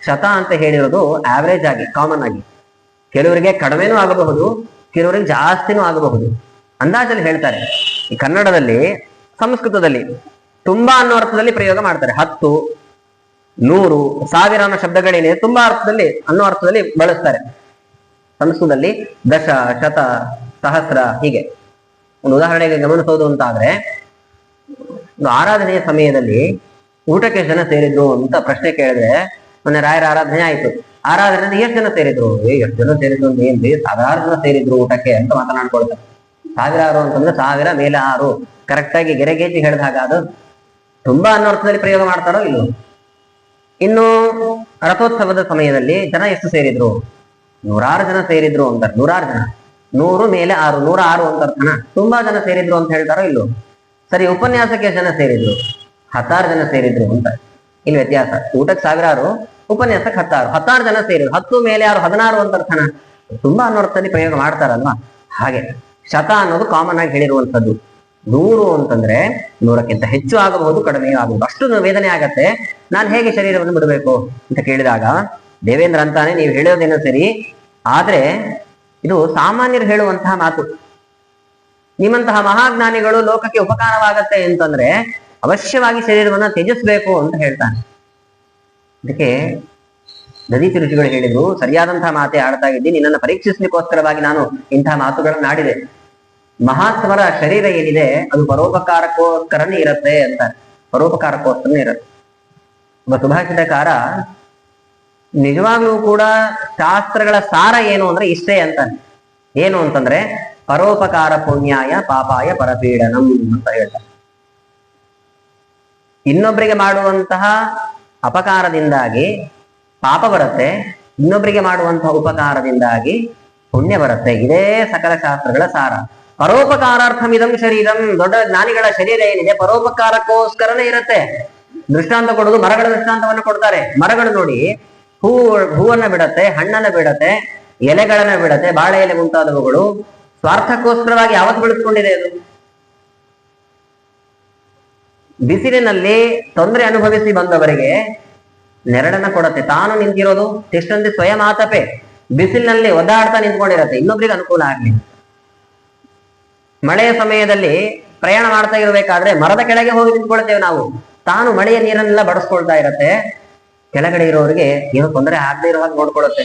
ಶತ ಅಂತ ಹೇಳಿರೋದು ಆವರೇಜ್ ಆಗಿ, ಕಾಮನ್ ಆಗಿ. ಕೆಲವರಿಗೆ ಕಡಿಮೆನೂ ಆಗಬಹುದು, ಕೆಲವರಿಗೆ ಜಾಸ್ತಿನೂ ಆಗಬಹುದು. ಅಂದಾಜಲ್ಲಿ ಹೇಳ್ತಾರೆ. ಈ ಕನ್ನಡದಲ್ಲಿ, ಸಂಸ್ಕೃತದಲ್ಲಿ ತುಂಬಾ ಅನ್ನೋ ಅರ್ಥದಲ್ಲಿ ಪ್ರಯೋಗ ಮಾಡ್ತಾರೆ. 10, 100, 1000 ಅನ್ನೋ ಶಬ್ದಗಳೇನಿದೆ ತುಂಬಾ ಅರ್ಥದಲ್ಲಿ ಅನ್ನೋ ಅರ್ಥದಲ್ಲಿ ಬಳಸ್ತಾರೆ. ಸಂಸ್ಕೃತದಲ್ಲಿ ದಶ, ಶತ, ಸಹಸ್ರ ಹೀಗೆ. ಒಂದು ಉದಾಹರಣೆಗೆ ಗಮನಿಸೋದು ಅಂತ ಆದ್ರೆ, ಒಂದು ಆರಾಧನೆಯ ಸಮಯದಲ್ಲಿ ಊಟಕ್ಕೆ ಜನ ಸೇರಿದ್ರು ಅಂತ ಪ್ರಶ್ನೆ ಕೇಳಿದ್ರೆ, ಮೊನ್ನೆ ರಾಯರ ಆರಾಧನೆ ಆಯ್ತು. ಆರಾಧನೆ ಎಷ್ಟು ಜನ ಸೇರಿದ್ರು? ಎಷ್ಟು ಜನ ಸೇರಿದ್ರು ಅಂತ ಏನ್ರಿ, 1000 ಜನ ಸೇರಿದ್ರು ಊಟಕ್ಕೆ ಅಂತ ಮಾತನಾಡ್ಕೊಳ್ತಾರೆ. 1000 ಅಂತಂದ್ರೆ 1000 ಮೇಲೆ 6 ಕರೆಕ್ಟ್ ಆಗಿ ಗೆರೆಗೇಜಿ ಹೇಳಿದ ಹಾಗ ಅದು ತುಂಬಾ ಅನ್ನೋ ಅರ್ಥದಲ್ಲಿ ಪ್ರಯೋಗ ಮಾಡ್ತಾರೋ ಇಲ್ಲೋ. ಇನ್ನು ರಥೋತ್ಸವದ ಸಮಯದಲ್ಲಿ ಜನ ಎಷ್ಟು ಸೇರಿದ್ರು? 100 ಜನ ಸೇರಿದ್ರು ಅಂತಾರೆ. 100 ಜನ, 100 ಮೇಲೆ 6, 106 ಅಂತ ಅರ್ಥನ. ತುಂಬಾ ಜನ ಸೇರಿದ್ರು ಅಂತ ಹೇಳ್ತಾರೋ ಇಲ್ಲೋ. ಸರಿ, ಉಪನ್ಯಾಸಕ್ಕೆ ಎಷ್ಟು ಜನ ಸೇರಿದ್ರು? 10 ಜನ ಸೇರಿದ್ರು ಅಂತ. ಇಲ್ಲಿ ವ್ಯತ್ಯಾಸ. ಊಟಕ್ಕೆ 1000, ಉಪನ್ಯಾಸಕ್ಕೆ 10 ಜನ ಸೇರಿದ್ರು. 10 ಮೇಲೆ 6 16 ಅಂತ ಅರ್ಥನ. ತುಂಬಾ ಅನ್ನೋರ್ಥದಲ್ಲಿ ಪ್ರಯೋಗ ಮಾಡ್ತಾರಲ್ವಾ, ಹಾಗೆ ಶತ ಅನ್ನೋದು ಕಾಮನ್ ಆಗಿ ಹೇಳಿರುವಂತದ್ದು. 100 ಅಂತಂದ್ರೆ 100ಕ್ಕಿಂತ ಹೆಚ್ಚು ಆಗಬಹುದು, ಕಡಿಮೆ ಆಗಬಹುದು, ಅಷ್ಟು ವೇದನೆ ಆಗತ್ತೆ. ನಾನು ಹೇಗೆ ಶರೀರವನ್ನು ಬಿಡಬೇಕು ಅಂತ ಕೇಳಿದಾಗ ದೇವೇಂದ್ರ ಅಂತಾನೆ, ನೀವು ಹೇಳೋದೇನೋ ಸರಿ, ಆದ್ರೆ ಇದು ಸಾಮಾನ್ಯರು ಹೇಳುವಂತಹ ಮಾತು. ನಿಮ್ಮಂತಹ ಮಹಾಜ್ಞಾನಿಗಳು ಲೋಕಕ್ಕೆ ಉಪಕಾರವಾಗತ್ತೆ ಅಂತಂದ್ರೆ ಅವಶ್ಯವಾಗಿ ಶರೀರವನ್ನ ತ್ಯಜಿಸ್ಬೇಕು ಅಂತ ಹೇಳ್ತಾನೆ. ಅದಕ್ಕೆ ದದೀಚಿ ಋಷಿಗಳು ಹೇಳಿದ್ರು, ಸರಿಯಾದಂತಹ ಮಾತೆ ಆಡ್ತಾ ಇದ್ದೀನಿ, ನಿನ್ನನ್ನು ಪರೀಕ್ಷಿಸ್ಲಿಕ್ಕೋಸ್ಕರವಾಗಿ ನಾನು ಇಂತಹ ಮಾತುಗಳನ್ನ ಆಡಿದೆ. ಮಹಾತ್ಮರ ಶರೀರ ಏನಿದೆ ಅದು ಪರೋಪಕಾರಕ್ಕೋಸ್ಕರನೇ ಇರತ್ತೆ ಅಂತ. ಪರೋಪಕಾರಕ್ಕೋಸ್ಕರನೇ ಇರತ್ತೆ. ಒಬ್ಬ ಸುಭಾಷಿತಕಾರ ನಿಜವಾಗ್ಲೂ ಕೂಡ ಶಾಸ್ತ್ರಗಳ ಸಾರ ಏನು ಅಂದ್ರೆ ಇಷ್ಟೇ ಅಂತಾನೆ. ಏನು ಅಂತಂದ್ರೆ ಪರೋಪಕಾರ ಪುಣ್ಯಾಯ ಪಾಪಾಯ ಪರಪೀಡನಂ ಅಂತ ಹೇಳ್ತಾರೆ. ಇನ್ನೊಬ್ಬರಿಗೆ ಮಾಡುವಂತಹ ಅಪಕಾರದಿಂದಾಗಿ ಪಾಪ ಬರುತ್ತೆ, ಇನ್ನೊಬ್ಬರಿಗೆ ಮಾಡುವಂತಹ ಉಪಕಾರದಿಂದಾಗಿ ಪುಣ್ಯ ಬರುತ್ತೆ. ಇದೇ ಸಕಲ ಶಾಸ್ತ್ರಗಳ ಸಾರ. ಪರೋಪಕಾರಾರ್ಥಂ ಇದಂ ಶರೀರಂ. ದೊಡ್ಡ ಜ್ಞಾನಿಗಳ ಶರೀರ ಏನಿದೆ ಪರೋಪಕಾರಕ್ಕೋಸ್ಕರನೇ ಇರುತ್ತೆ. ದೃಷ್ಟಾಂತ ಕೊಡೋದು ಮರಗಳ ದೃಷ್ಟಾಂತವನ್ನು ಕೊಡ್ತಾರೆ. ಮರಗಳು ನೋಡಿ, ಹೂವನ್ನ ಬಿಡತ್ತೆ, ಹಣ್ಣನ್ನ ಬಿಡತ್ತೆ, ಎಲೆಗಳನ್ನ ಬಿಡತ್ತೆ, ಬಾಳೆ ಎಲೆ ಮುಂತಾದವುಗಳು ಸ್ವಾರ್ಥಕ್ಕೋಸ್ಕರವಾಗಿ ಯಾವತ್ತು ಬೆಳೆಸ್ಕೊಂಡಿದೆ ಅದು? ಬಿಸಿಲಿನಲ್ಲಿ ತೊಂದರೆ ಅನುಭವಿಸಿ ಬಂದವರಿಗೆ ನೆರಳನ್ನ ಕೊಡತ್ತೆ. ತಾನು ನಿಂತಿರೋದು ತಿಷ್ಟಂತೆ ಸ್ವಯಂ ಆತಪೆ, ಬಿಸಿಲಿನಲ್ಲಿ ಒದ್ದಾಡ್ತಾ ನಿಂತ್ಕೊಂಡಿರತ್ತೆ, ಇನ್ನೊಬ್ರಿಗೆ ಅನುಕೂಲ ಆಗ್ಲಿ. ಮಳೆಯ ಸಮಯದಲ್ಲಿ ಪ್ರಯಾಣ ಮಾಡ್ತಾ ಇರಬೇಕಾದ್ರೆ ಮರದ ಕೆಳಗೆ ಹೋಗಿ ನಿಂತ್ಕೊಳ್ತೇವೆ ನಾವು. ತಾನು ಮಳೆಯ ನೀರನ್ನೆಲ್ಲ ಬಡಿಸ್ಕೊಳ್ತಾ ಇರತ್ತೆ, ಕೆಳಗಡೆ ಇರೋರಿಗೆ ಏನೋ ತೊಂದರೆ ಆಗದೆ ಇರೋ ಹಾಗೆ ನೋಡ್ಕೊಳುತ್ತೆ.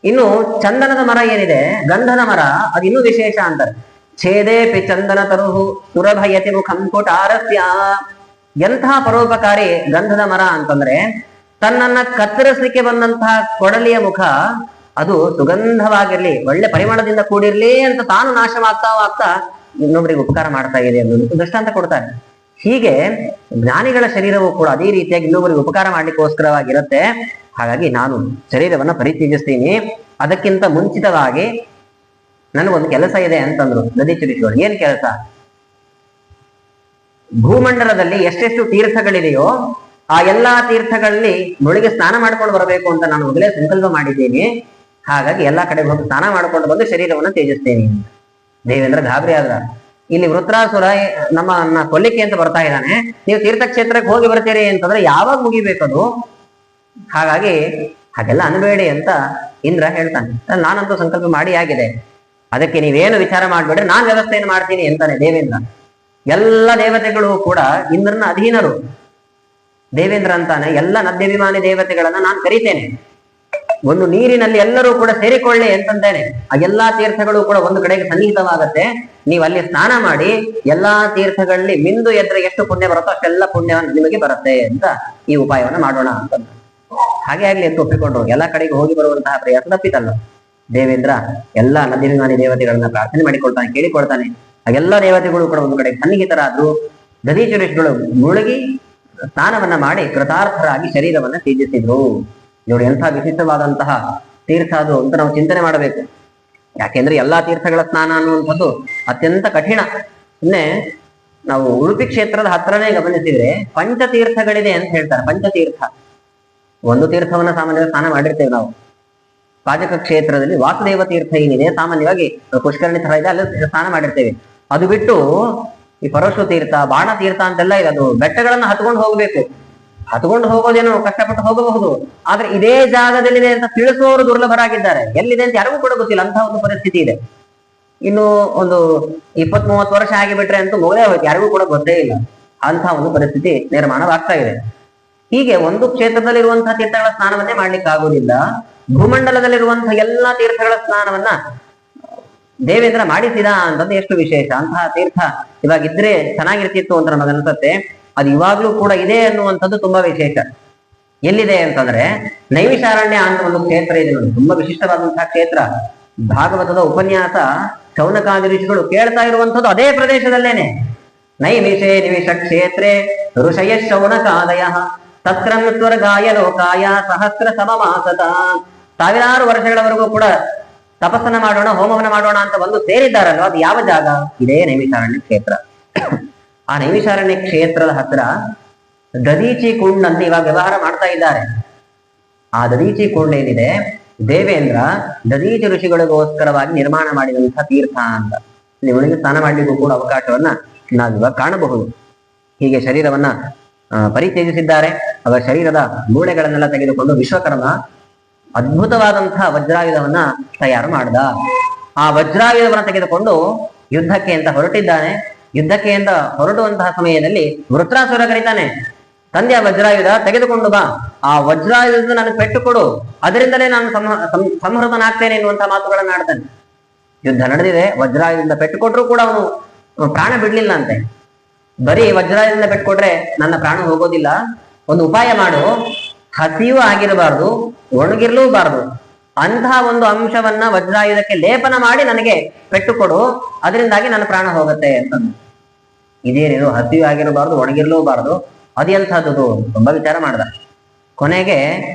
ಇನ್ನು ಚಂದನದ ಮರ ಏನಿದೆ, ಗಂಧದ ಮರ, ಅದು ಇನ್ನೂ ವಿಶೇಷ ಅಂತಾರೆ. ಛೇದೇ ಪಿ ಚಂದನ ತರುಹು ಸುರಭಯತಿ ಮುಖಂ ಕೋಟಾರಸ್ಯ. ಎಂತಹ ಪರೋಪಕಾರಿ ಗಂಧದ ಮರ ಅಂತಂದ್ರೆ, ತನ್ನನ್ನ ಕತ್ತರಿಸಲಿಕ್ಕೆ ಬಂದಂತಹ ಕೊಡಲಿಯ ಮುಖ ಅದು ಸುಗಂಧವಾಗಿರ್ಲಿ, ಒಳ್ಳೆ ಪರಿಮಳದಿಂದ ಕೂಡಿರ್ಲಿ ಅಂತ ತಾನು ನಾಶವಾಗ್ತಾ ಇನ್ನೊಬ್ಬರಿಗೆ ಉಪಕಾರ ಮಾಡ್ತಾ ಇದೆ ಅನ್ನೋದು ದೃಷ್ಟಾಂತ ಕೊಡ್ತಾರೆ. ಹೀಗೆ ಜ್ಞಾನಿಗಳ ಶರೀರವು ಕೂಡ ಅದೇ ರೀತಿಯಾಗಿ ಇನ್ನೊಬ್ಬರಿಗೆ ಉಪಕಾರ ಮಾಡ್ಲಿಕ್ಕೋಸ್ಕರವಾಗಿರುತ್ತೆ. ಹಾಗಾಗಿ ನಾನು ಶರೀರವನ್ನ ಪರಿತ್ಯಜಿಸ್ತೀನಿ. ಅದಕ್ಕಿಂತ ಮುಂಚಿತವಾಗಿ ನನಗೊಂದು ಕೆಲಸ ಇದೆ ಅಂತಂದ್ರು ದದೀಚಿ ಋಷಿಗಳು. ಏನ್ ಕೆಲಸ? ಭೂಮಂಡಲದಲ್ಲಿ ಎಷ್ಟೆಷ್ಟು ತೀರ್ಥಗಳಿದೆಯೋ ಆ ಎಲ್ಲಾ ತೀರ್ಥಗಳಲ್ಲಿ ಮುಳುಗಿ ಸ್ನಾನ ಮಾಡ್ಕೊಂಡು ಬರಬೇಕು ಅಂತ ನಾನು ಮೊದಲೇ ಸಂಕಲ್ಪ ಮಾಡಿದ್ದೀನಿ. ಹಾಗಾಗಿ ಎಲ್ಲಾ ಕಡೆ ಹೋಗಿ ಸ್ನಾನ ಮಾಡ್ಕೊಂಡು ಬಂದು ಶರೀರವನ್ನ ತ್ಯಜಿಸ್ತೇನೆ. ದೇವೇಂದ್ರ ಗಾಬರಿ ಆದ್ರ. ಇಲ್ಲಿ ವೃತ್ರಾಸುರ ನಮ್ಮನ್ನ ಕೊಲ್ಲಿಕ್ಕೆ ಅಂತ ಬರ್ತಾ ಇದ್ದಾನೆ, ನೀವು ತೀರ್ಥಕ್ಷೇತ್ರಕ್ಕೆ ಹೋಗಿ ಬರ್ತೀರಿ ಅಂತಂದ್ರೆ ಯಾವಾಗ ಮುಗಿಬೇಕದು? ಹಾಗಾಗಿ ಹಾಗೆಲ್ಲ ಅನ್ಬೇಡಿ ಅಂತ ಇಂದ್ರ ಹೇಳ್ತಾನೆ. ನಾನಂತೂ ಸಂಕಲ್ಪ ಮಾಡಿ ಆಗಿದೆ, ಅದಕ್ಕೆ ನೀವೇನು ವಿಚಾರ ಮಾಡ್ಬೇಡ್ರಿ, ನಾನ್ ವ್ಯವಸ್ಥೆಯನ್ನು ಮಾಡ್ತೀನಿ ಅಂತಾನೆ ದೇವೇಂದ್ರ. ಎಲ್ಲ ದೇವತೆಗಳು ಕೂಡ ಇಂದ್ರನ ಅಧೀನರು. ದೇವೇಂದ್ರ ಅಂತಾನೆ, ಎಲ್ಲ ನದ್ಯಭಿಮಾನಿ ದೇವತೆಗಳನ್ನ ನಾನು ಕರೀತೇನೆ, ಒಂದು ನೀರಿನಲ್ಲಿ ಎಲ್ಲರೂ ಕೂಡ ಸೇರಿಕೊಳ್ಳಿ ಅಂತಂದೇನೆ. ಆ ಎಲ್ಲಾ ತೀರ್ಥಗಳು ಕೂಡ ಒಂದು ಕಡೆಗೆ ಸನ್ನಿಹಿತವಾಗತ್ತೆ. ನೀವು ಅಲ್ಲಿ ಸ್ನಾನ ಮಾಡಿ ಎಲ್ಲಾ ತೀರ್ಥಗಳಲ್ಲಿ ಮಿಂದು ಎದ್ರೆ ಎಷ್ಟು ಪುಣ್ಯ ಬರುತ್ತೋ ಅಷ್ಟೆಲ್ಲ ಪುಣ್ಯ ನಿಮಗೆ ಬರುತ್ತೆ ಅಂತ ಈ ಉಪಾಯವನ್ನ ಮಾಡೋಣ ಅಂತ. ಹಾಗೆ ಆಗ್ಲಿ ಅಂತ ಒಪ್ಪಿಕೊಂಡ್ರು. ಎಲ್ಲಾ ಕಡೆಗೆ ಹೋಗಿ ಬರುವಂತಹ ಪ್ರಯಾಸ ತಪ್ಪಿತಲ್ಲ. ದೇವೇಂದ್ರ ಎಲ್ಲಾ ನದ್ಯಭಿಮಾನಿ ದೇವತೆಗಳನ್ನ ಪ್ರಾರ್ಥನೆ ಮಾಡಿಕೊಳ್ತಾನೆ, ಕೇಳಿಕೊಳ್ತಾನೆ. ಆ ಎಲ್ಲಾ ದೇವತೆಗಳು ಕೂಡ ಒಂದು ಕಡೆಗೆ ಸನ್ನಿಹಿತರಾದ್ರು. ದದೀಚಿ ಋಷಿಗಳು ಮುಳುಗಿ ಸ್ನಾನವನ್ನ ಮಾಡಿ ಕೃತಾರ್ಥರಾಗಿ ಶರೀರವನ್ನ ತ್ಯಜಿಸಿದ್ರು. ನೋಡಿ ಎಂಥ ವಿಶಿಷ್ಟವಾದಂತಹ ತೀರ್ಥ ಅದು ಅಂತ ನಾವು ಚಿಂತನೆ ಮಾಡಬೇಕು. ಯಾಕೆಂದ್ರೆ ಎಲ್ಲಾ ತೀರ್ಥಗಳ ಸ್ನಾನ ಅನ್ನುವಂಥದ್ದು ಅತ್ಯಂತ ಕಠಿಣ. ಸುಮ್ಮನೆ ನಾವು ಉಡುಪಿ ಕ್ಷೇತ್ರದ ಹತ್ರನೇ ಗಮನಿಸಿದ್ರೆ ಪಂಚತೀರ್ಥಗಳಿದೆ ಅಂತ ಹೇಳ್ತಾರೆ. ಪಂಚತೀರ್ಥ, ಒಂದು ತೀರ್ಥವನ್ನ ಸಾಮಾನ್ಯವಾಗಿ ಸ್ನಾನ ಮಾಡಿರ್ತೇವೆ ನಾವು. ಪಾಜಕ ಕ್ಷೇತ್ರದಲ್ಲಿ ವಾಸುದೇವ ತೀರ್ಥ ಏನಿದೆ, ಸಾಮಾನ್ಯವಾಗಿ ಪುಷ್ಕರಣಿ ತರ ಇದೆ, ಅಲ್ಲಿ ಸ್ನಾನ ಮಾಡಿರ್ತೇವೆ. ಅದು ಬಿಟ್ಟು ಈ ಪರಶು ತೀರ್ಥ, ಬಾಣ ತೀರ್ಥ ಅಂತೆಲ್ಲ ಇದೆ. ಅದು ಬೆಟ್ಟಗಳನ್ನ ಹತ್ಕೊಂಡು ಹೋಗ್ಬೇಕು. ಹತ್ಕೊಂಡು ಹೋಗೋದೇನೋ ಕಷ್ಟಪಟ್ಟು ಹೋಗಬಹುದು, ಆದ್ರೆ ಇದೇ ಜಾಗದಲ್ಲಿದೆ ಅಂತ ತಿಳಿಸುವವರು ದುರ್ಲಭರಾಗಿದ್ದಾರೆ. ಎಲ್ಲಿದೆ ಅಂತ ಯಾರಿಗೂ ಕೂಡ ಗೊತ್ತಿಲ್ಲ, ಅಂತಹ ಒಂದು ಪರಿಸ್ಥಿತಿ ಇದೆ. ಇನ್ನು ಒಂದು 20-30 ವರ್ಷ ಆಗಿಬಿಟ್ರೆ ಅಂತೂ ಮುಗದೇ ಹೋಯ್ತು, ಯಾರಿಗೂ ಕೂಡ ಗೊತ್ತೇ ಇಲ್ಲ. ಅಂತಹ ಒಂದು ಪರಿಸ್ಥಿತಿ ನಿರ್ಮಾಣವಾಗ್ತಾ ಇದೆ. ಹೀಗೆ ಒಂದು ಕ್ಷೇತ್ರದಲ್ಲಿರುವಂತಹ ತೀರ್ಥಗಳ ಸ್ನಾನವನ್ನೇ ಮಾಡ್ಲಿಕ್ಕೆ ಆಗುವುದಿಲ್ಲ. ಭೂಮಂಡಲದಲ್ಲಿರುವಂತಹ ಎಲ್ಲಾ ತೀರ್ಥಗಳ ಸ್ನಾನವನ್ನ ದೇವೇಂದ್ರ ಮಾಡಿಸಿದ ಅಂತಂದ್ರೆ ಎಷ್ಟು ವಿಶೇಷ. ಅಂತಹ ತೀರ್ಥ ಇವಾಗಿದ್ರೆ ಚೆನ್ನಾಗಿರ್ತಿತ್ತು ಅಂತ ನಮಗನ್ಸುತ್ತೆ. ಅದು ಇವಾಗ್ಲೂ ಕೂಡ ಇದೆ ಅನ್ನುವಂಥದ್ದು ತುಂಬಾ ವಿಶೇಷ. ಎಲ್ಲಿದೆ ಅಂತಂದ್ರೆ ನೈಮಿಷಾರಣ್ಯ ಅಂತ ಒಂದು ಕ್ಷೇತ್ರ ಇದೆ ನೋಡಿ, ತುಂಬಾ ವಿಶಿಷ್ಟವಾದಂತಹ ಕ್ಷೇತ್ರ. ಭಾಗವತದ ಉಪನ್ಯಾಸ ಶೌನಕಾದಿ ಋಷಿಗಳು ಕೇಳ್ತಾ ಇರುವಂಥದ್ದು ಅದೇ ಪ್ರದೇಶದಲ್ಲೇನೆ. ನೈಮಿಷೇ ನಿಮಿಷ ಕ್ಷೇತ್ರೇ ಋಷಯ ಶೌನಕಾದಯ ತತ್ರಂ ಸ್ವರ್ಗಾಯ ಲೋಕಾಯ ಸಹಸ್ರ ಸಮಮಾಸತ. 1000 ವರ್ಷಗಳವರೆಗೂ ಕೂಡ ತಪಸ್ಸನ್ನ ಮಾಡೋಣ, ಹೋಮವನ್ನ ಮಾಡೋಣ ಅಂತ ಬಂದು ಸೇರಿದ್ದಾರಲ್ವ, ಅದು ಯಾವ ಜಾಗ? ಇದೇ ನೈಮಿಷಾರಣ್ಯ ಕ್ಷೇತ್ರ. ಆ ನೈಮಿಷಾರಣ್ಯ ಕ್ಷೇತ್ರದ ಹತ್ರ ದದೀಚಿ ಕುಂಡ್ ಅಂತ ಇವಾಗ ವ್ಯವಹಾರ ಮಾಡ್ತಾ ಇದ್ದಾರೆ. ಆ ದದೀಚಿ ಕುಂಡ್ ಏನಿದೆ, ದೇವೇಂದ್ರ ದದೀಚಿ ಋಷಿಗಳಿಗೋಸ್ಕರವಾಗಿ ನಿರ್ಮಾಣ ಮಾಡಿದಂತಹ ತೀರ್ಥ ಅಂತ. ಇವಳಿಗೆ ಸ್ನಾನ ಮಾಡ್ಲಿಕ್ಕೂ ಕೂಡ ಅವಕಾಶವನ್ನ ನಾವಿವಾಗ ಕಾಣಬಹುದು. ಹೀಗೆ ಶರೀರವನ್ನ ಪರಿತ್ಯಜಿಸಿದ್ದಾರೆ. ಅವರ ಶರೀರದ ಮೂಳೆಗಳನ್ನೆಲ್ಲ ತೆಗೆದುಕೊಂಡು ವಿಶ್ವಕರ್ಮ ಅದ್ಭುತವಾದಂತಹ ವಜ್ರಾಯುಧವನ್ನ ತಯಾರು ಮಾಡ್ದ. ಆ ವಜ್ರಾಯುಧವನ್ನ ತೆಗೆದುಕೊಂಡು ಯುದ್ಧಕ್ಕೆ ಅಂತ ಹೊರಟಿದ್ದಾನೆ. ಯುದ್ಧಕ್ಕೆ ಅಂತ ಹೊರಡುವಂತಹ ಸಮಯದಲ್ಲಿ ವೃತ್ರಾಸುರ ಕರೀತಾನೆ, ತಂದೆ ಆ ವಜ್ರಾಯುಧ ತೆಗೆದುಕೊಂಡು ಬಾ, ಆ ವಜ್ರಾಯುಧ ನನಗೆ ಪೆಟ್ಟು ಕೊಡು, ಅದರಿಂದಲೇ ನಾನು ಸಂಹೃತನಾಗ್ತೇನೆ ಎನ್ನುವಂತಹ ಮಾತುಗಳನ್ನ ಆಡ್ತಾನೆ. ಯುದ್ಧ ನಡೆದಿದೆ, ವಜ್ರಾಯುಧದಿಂದ ಪೆಟ್ಟು ಕೊಟ್ಟರು ಕೂಡ ಅವನು ಪ್ರಾಣ ಬಿಡ್ಲಿಲ್ಲ ಅಂತೆ. ಬರೀ ವಜ್ರಾಯುಧದಿಂದ ಪೆಟ್ಟು ಕೊಟ್ರೆ ನನ್ನ ಪ್ರಾಣ ಹೋಗೋದಿಲ್ಲ, ಒಂದು ಉಪಾಯ ಮಾಡು, ಹಸಿಯೂ ಆಗಿರಬಾರ್ದು, ಒಣಗಿರ್ಲೂಬಾರ್ದು, ಅಂತಹ ಒಂದು ಅಂಶವನ್ನ ವಜ್ರಾಯುಧಕ್ಕೆ ಲೇಪನ ಮಾಡಿ ನನಗೆ ಪೆಟ್ಟು ಕೊಡು, ಅದರಿಂದಾಗಿ ನನ್ನ ಪ್ರಾಣ ಹೋಗುತ್ತೆ ಅಂತ. ಇದೇನಿದು, ಹಸಿಯೂ ಆಗಿರಬಾರ್ದು, ಒಣಗಿರ್ಲೂಬಾರ್ದು, ಅದೆಂಥದ್ದು ತುಂಬಾ ವಿಚಾರ ಮಾಡ್ದ. ಕೊನೆಗೆ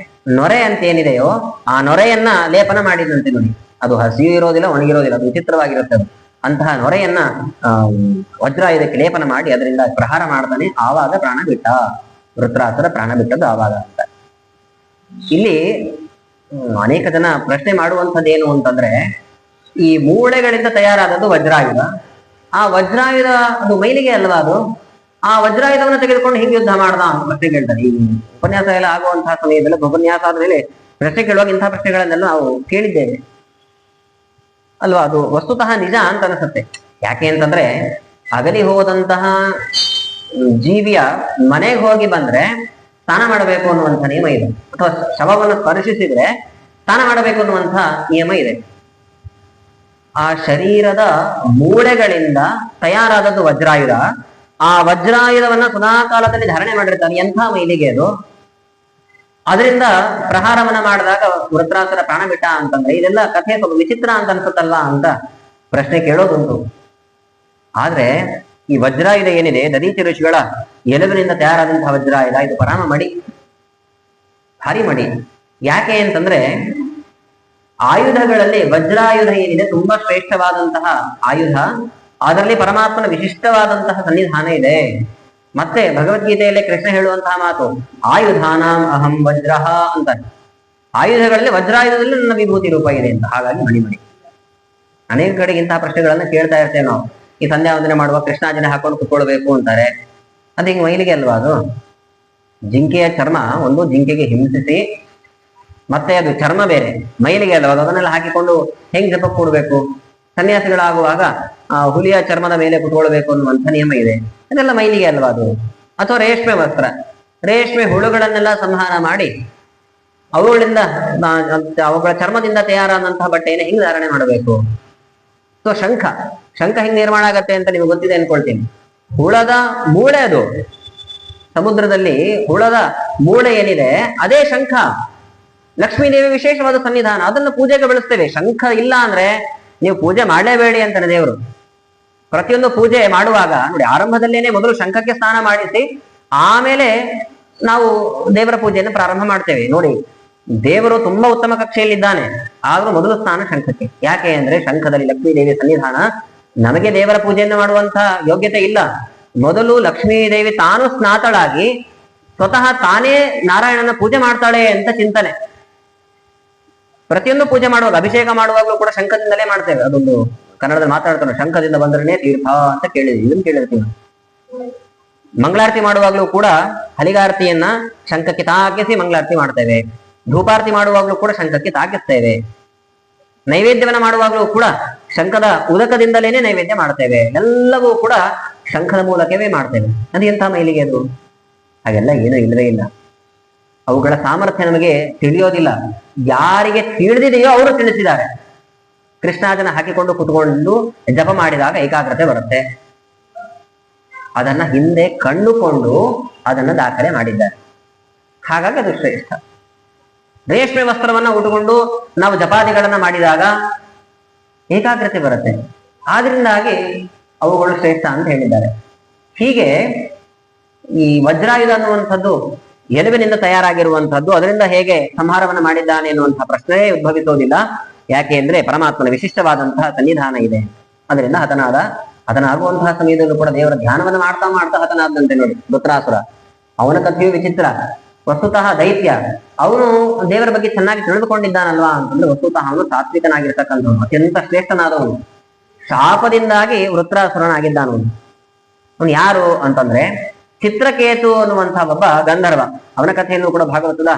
ನೊರೆ ಅಂತ ಏನಿದೆಯೋ ಆ ನೊರೆಯನ್ನ ಲೇಪನ ಮಾಡಿದಂತೆ ನೋಡಿ. ಅದು ಹಸಿಯೂ ಇರೋದಿಲ್ಲ, ಒಣಗಿರೋದಿಲ್ಲ, ಅದು ವಿಚಿತ್ರವಾಗಿರುತ್ತೆ. ಅದು ಅಂತಹ ನೊರೆಯನ್ನ ವಜ್ರಾಯುಧಕ್ಕೆ ಲೇಪನ ಮಾಡಿ ಅದರಿಂದ ಪ್ರಹಾರ ಮಾಡ್ತಾನೆ. ಆವಾಗ ಪ್ರಾಣ ಬಿಟ್ಟ, ವೃತ್ರಾಸುರ ಪ್ರಾಣ ಬಿಟ್ಟದ್ದು ಆವಾಗ ಅಂತ. ಇಲ್ಲಿ ಅನೇಕ ಜನ ಪ್ರಶ್ನೆ ಮಾಡುವಂಥದ್ದೇನು ಅಂತಂದ್ರೆ, ಈ ಮೂಳೆಗಳಿಂದ ತಯಾರಾದದ್ದು ವಜ್ರಾಯುಧ. ಆ ವಜ್ರಾಯುಧ ಅದು ಮೈಲಿಗೆ ಅಲ್ವಾ ಅದು? ಆ ವಜ್ರಾಯುಧವನ್ನು ತೆಗೆದುಕೊಂಡು ಹಿಂಗೆ ಯುದ್ಧ ಮಾಡ್ದ ಅಂತ ಪ್ರಶ್ನೆ ಕೇಳ್ತಾರೆ. ಈ ಉಪನ್ಯಾಸ ಎಲ್ಲ ಆಗುವಂತಹ ಸಮಯದಲ್ಲಿ ಉಪನ್ಯಾಸ ಆದ್ಮೇಲೆ ಪ್ರಶ್ನೆ ಕೇಳುವಾಗ ಇಂತಹ ಪ್ರಶ್ನೆಗಳನ್ನೆಲ್ಲ ನಾವು ಕೇಳಿದ್ದೇವೆ ಅಲ್ವಾ? ಅದು ವಸ್ತುತಃ ನಿಜ ಅಂತ ಅನಿಸುತ್ತೆ. ಯಾಕೆ ಅಂತಂದ್ರೆ, ಅಗಲಿ ಹೋದಂತಹ ಜೀವಿಯ ಮನೆಗೆ ಹೋಗಿ ಬಂದ್ರೆ ಸ್ನಾನ ಮಾಡಬೇಕು ಅನ್ನುವಂಥ ನಿಯಮ ಇದೆ, ಅಥವಾ ಶವವನ್ನು ಸ್ಪರ್ಶಿಸಿದ್ರೆ ಸ್ನಾನ ಮಾಡಬೇಕು ಅನ್ನುವಂಥ ನಿಯಮ ಇದೆ. ಆ ಶರೀರದ ಮೂಳೆಗಳಿಂದ ತಯಾರಾದದ್ದು ವಜ್ರಾಯುಧ. ಆ ವಜ್ರಾಯುಧವನ್ನ ಸದಾಕಾಲದಲ್ಲಿ ಧಾರಣೆ ಮಾಡಿರ್ತಾನೆ. ಎಂಥ ಮೈಲಿಗೆ ಅದು! ಅದರಿಂದ ಪ್ರಹಾರವನ್ನ ಮಾಡಿದಾಗ ವೃತ್ರಾಸುರ ಪ್ರಾಣ ಬಿಟ್ಟ ಅಂತಂದ್ರೆ ಇದೆಲ್ಲ ಕಥೆ ಸ್ವಲ್ಪ ವಿಚಿತ್ರ ಅಂತ ಅನ್ಸುತ್ತಲ್ವಾ ಅಂತ ಪ್ರಶ್ನೆ ಕೇಳೋದುಂಟು. ಆದ್ರೆ ಈ ವಜ್ರಾಯುಧ ಏನಿದೆ, ದದೀಚಿ ಋಷಿಗಳ ಎಲುಬಿನಿಂದ ತಯಾರಾದಂತಹ ವಜ್ರಾಯುಧ, ಇದು ಪರಮ ಮಡಿ, ಭಾರಿ ಮಡಿ. ಯಾಕೆ ಅಂತಂದ್ರೆ, ಆಯುಧಗಳಲ್ಲಿ ವಜ್ರಾಯುಧ ಏನಿದೆ ತುಂಬಾ ಶ್ರೇಷ್ಠವಾದಂತಹ ಆಯುಧ. ಅದರಲ್ಲಿ ಪರಮಾತ್ಮನ ವಿಶಿಷ್ಟವಾದಂತಹ ಸನ್ನಿಧಾನ ಇದೆ. ಮತ್ತೆ ಭಗವದ್ಗೀತೆಯಲ್ಲಿ ಕೃಷ್ಣ ಹೇಳುವಂತಹ ಮಾತು, ಆಯುಧಾನಾಂ ಅಹಂ ವಜ್ರಹ ಅಂತ. ಆಯುಧಗಳಲ್ಲಿ ವಜ್ರಾಯುಧದಲ್ಲಿ ನನ್ನ ವಿಭೂತಿ ರೂಪ ಇದೆ ಅಂತ. ಹಾಗಾಗಿ ಮಣಿಮಣಿ. ಅನೇಕ ಕಡೆಗೆ ಇಂತಹ ಪ್ರಶ್ನೆಗಳನ್ನ ಕೇಳ್ತಾ ಇರ್ತೇವೆ ನಾವು. ಈ ಸಂಧ್ಯಾ ವಂದನೆ ಮಾಡುವಾಗ ಕೃಷ್ಣಾರ್ಜನೆ ಹಾಕೊಂಡು ಕುತ್ಕೊಳ್ಬೇಕು ಅಂತಾರೆ. ಅದು ಹಿಂಗೆ ಮೈಲಿಗೆ ಅಲ್ವಾ ಅದು? ಜಿಂಕೆಯ ಚರ್ಮ ಒಂದು ಜಿಂಕೆಗೆ ಹಿಂಸಿಸಿ, ಮತ್ತೆ ಅದು ಚರ್ಮ ಬೇರೆ, ಮೈಲಿಗೆ ಅಲ್ವಾ? ಅದನ್ನೆಲ್ಲ ಹಾಕಿಕೊಂಡು ಹೆಂಗ್ ಜಪ ಕೊಡ್ಬೇಕು? ಸನ್ಯಾಸಿಗಳಾಗುವಾಗ ಹುಲಿಯ ಚರ್ಮದ ಮೇಲೆ ಕುತ್ಕೊಳ್ಬೇಕು ಅನ್ನುವಂಥ ನಿಯಮ ಇದೆ. ಅದೆಲ್ಲ ಮೈಲಿಗೆ ಅಲ್ವಾ ಅದು? ಅಥವಾ ರೇಷ್ಮೆ ವಸ್ತ್ರ, ರೇಷ್ಮೆ ಹುಳುಗಳನ್ನೆಲ್ಲ ಸಂಹಾರ ಮಾಡಿ ಅವುಗಳಿಂದ ಅವುಗಳ ಚರ್ಮದಿಂದ ತಯಾರಾದಂತಹ ಬಟ್ಟೆಯನ್ನು ಹೆಂಗ್ ಧಾರಣೆ ಮಾಡಬೇಕು? ಸೊ ಶಂಖ ಹೆಂಗ್ ನಿರ್ಮಾಣ ಆಗತ್ತೆ ಅಂತ ನಿಮ್ಗೆ ಗೊತ್ತಿದೆ ಅನ್ಕೊಳ್ತೀನಿ. ಹುಳದ ಮೂಳೆ ಅದು. ಸಮುದ್ರದಲ್ಲಿ ಹುಳದ ಮೂಳೆ ಏನಿದೆ ಅದೇ ಶಂಖ. ಲಕ್ಷ್ಮೀದೇವಿ ವಿಶೇಷವಾದ ಸನ್ನಿಧಾನ, ಅದನ್ನು ಪೂಜೆಗೆ ಬಳಸ್ತೇವೆ. ಶಂಖ ಇಲ್ಲ ಅಂದ್ರೆ ನೀವು ಪೂಜೆ ಮಾಡಲೇಬೇಡಿ ಅಂತಾನೆ ದೇವರು. ಪ್ರತಿಯೊಂದು ಪೂಜೆ ಮಾಡುವಾಗ ನೋಡಿ, ಆರಂಭದಲ್ಲೇನೆ ಮೊದಲು ಶಂಖಕ್ಕೆ ಸ್ನಾನ ಮಾಡಿಸಿ ಆಮೇಲೆ ನಾವು ದೇವರ ಪೂಜೆಯನ್ನು ಪ್ರಾರಂಭ ಮಾಡ್ತೇವೆ. ನೋಡಿ, ದೇವರು ತುಂಬಾ ಉತ್ತಮ ಕಕ್ಷೆಯಲ್ಲಿದ್ದಾನೆ, ಆದ್ರೂ ಮೊದಲು ಸ್ನಾನ ಶಂಖಕ್ಕೆ. ಯಾಕೆ ಅಂದ್ರೆ ಶಂಖದಲ್ಲಿ ಲಕ್ಷ್ಮೀದೇವಿ ಸನ್ನಿಧಾನ. ನಮಗೆ ದೇವರ ಪೂಜೆಯನ್ನು ಮಾಡುವಂತ ಯೋಗ್ಯತೆ ಇಲ್ಲ. ಮೊದಲು ಲಕ್ಷ್ಮೀದೇವಿ ತಾನು ಸ್ನಾತಳಾಗಿ ಸ್ವತಃ ತಾನೇ ನಾರಾಯಣನ ಪೂಜೆ ಮಾಡ್ತಾಳೆ ಅಂತ ಚಿಂತನೆ. ಪ್ರತಿಯೊಂದು ಪೂಜೆ ಮಾಡುವಾಗ, ಅಭಿಷೇಕ ಮಾಡುವಾಗಲೂ ಕೂಡ ಶಂಖದಿಂದಲೇ ಮಾಡ್ತೇವೆ. ಅದೊಂದು ಕನ್ನಡದಲ್ಲಿ ಮಾತಾಡ್ತಾರೆ, ಶಂಖದಿಂದ ಬಂದ್ರೆ ತೀರ್ಥ ಅಂತ ಕೇಳಿದ್ವಿ, ಇದನ್ನು ಕೇಳಿರ್ತೀವಿ. ಮಂಗಳಾರತಿ ಮಾಡುವಾಗ್ಲೂ ಕೂಡ ಹಲಿಗಾರತಿಯನ್ನ ಶಂಖಕ್ಕೆ ತಾಕಿಸಿ ಮಂಗಳಾರತಿ ಮಾಡ್ತೇವೆ. ಧೂಪಾರತಿ ಮಾಡುವಾಗ್ಲೂ ಕೂಡ ಶಂಖಕ್ಕೆ ತಾಕಿಸ್ತೇವೆ. ನೈವೇದ್ಯವನ್ನ ಮಾಡುವಾಗ್ಲೂ ಕೂಡ ಶಂಖದ ಉದಕದಿಂದಲೇನೆ ನೈವೇದ್ಯ ಮಾಡ್ತೇವೆ. ಎಲ್ಲವೂ ಕೂಡ ಶಂಖದ ಮೂಲಕವೇ ಮಾಡ್ತೇವೆ. ಅದು ಎಂಥ ಮೈಲಿಗೆ ಅದು? ಹಾಗೆಲ್ಲ ಏನೂ ಇಲ್ಲವೇ ಇಲ್ಲ. ಅವುಗಳ ಸಾಮರ್ಥ್ಯ ನಮಗೆ ತಿಳಿಯೋದಿಲ್ಲ. ಯಾರಿಗೆ ತಿಳಿದಿದೆಯೋ ಅವರು ತಿಳಿಸಿದ್ದಾರೆ. ಕೃಷ್ಣಾರ್ಜನ ಹಾಕಿಕೊಂಡು ಕುತ್ಕೊಂಡು ಜಪ ಮಾಡಿದಾಗ ಏಕಾಗ್ರತೆ ಬರುತ್ತೆ. ಅದನ್ನ ಹಿಂದೆ ಕಂಡುಕೊಂಡು ಅದನ್ನ ದಾಖಲೆ ಮಾಡಿದ್ದಾರೆ. ಹಾಗಾಗಿ ಅದು ಶ್ರೇಷ್ಠ. ರೇಷ್ಮೆ ವಸ್ತ್ರವನ್ನ ಉಟ್ಟುಕೊಂಡು ನಾವು ಜಪಾದಿಗಳನ್ನ ಮಾಡಿದಾಗ ಏಕಾಗ್ರತೆ ಬರುತ್ತೆ. ಆದ್ರಿಂದಾಗಿ ಅವುಗಳು ಶ್ರೇಷ್ಠ ಅಂತ ಹೇಳಿದ್ದಾರೆ. ಹೀಗೆ ಈ ವಜ್ರಾಯುಧ ಅನ್ನುವಂಥದ್ದು ಎಲುಬಿನಿಂದ ತಯಾರಾಗಿರುವಂತಹದ್ದು. ಅದರಿಂದ ಹೇಗೆ ಸಂಹಾರವನ್ನ ಮಾಡಿದ್ದಾನೆ ಎನ್ನುವಂತಹ ಪ್ರಶ್ನೆಯೇ ಉದ್ಭವಿಸೋದಿಲ್ಲ. ಯಾಕೆ ಅಂದ್ರೆ ಪರಮಾತ್ಮನ ವಿಶಿಷ್ಟವಾದಂತಹ ಸನ್ನಿಧಾನ ಇದೆ. ಅದರಿಂದ ಹತನಾದ ಹತನಾಗುವಂತಹ ಸಮಯದಲ್ಲೂ ಕೂಡ ದೇವರ ಧ್ಯಾನವನ್ನು ಮಾಡ್ತಾ ಮಾಡ್ತಾ ಹತನಾದಂತೆ ನೋಡಿ ವೃತ್ರಾಸುರ. ಅವನ ಕಥೆಯು ವಿಚಿತ್ರ. ವಸ್ತುತಃ ದೈತ್ಯ, ಅವನು ದೇವರ ಬಗ್ಗೆ ಚೆನ್ನಾಗಿ ತಿಳಿದುಕೊಂಡಿದ್ದಾನಲ್ವಾ ಅಂತಂದ್ರೆ ವಸ್ತುತಃ ಅವನು ಸಾತ್ವಿಕನಾಗಿರ್ತಕ್ಕಂಥವನು, ಅತ್ಯಂತ ಶ್ರೇಷ್ಠನಾದವನು. ಶಾಪದಿಂದಾಗಿ ವೃತ್ರಾಸುರನಾಗಿದ್ದಾನವನು. ಅವನು ಯಾರು ಅಂತಂದ್ರೆ ಚಿತ್ರಕೇತು ಅನ್ನುವಂತಹ ಒಬ್ಬ ಗಂಧರ್ವ. ಅವನ ಕಥೆಯನ್ನು ಕೂಡ ಭಾಗವತದ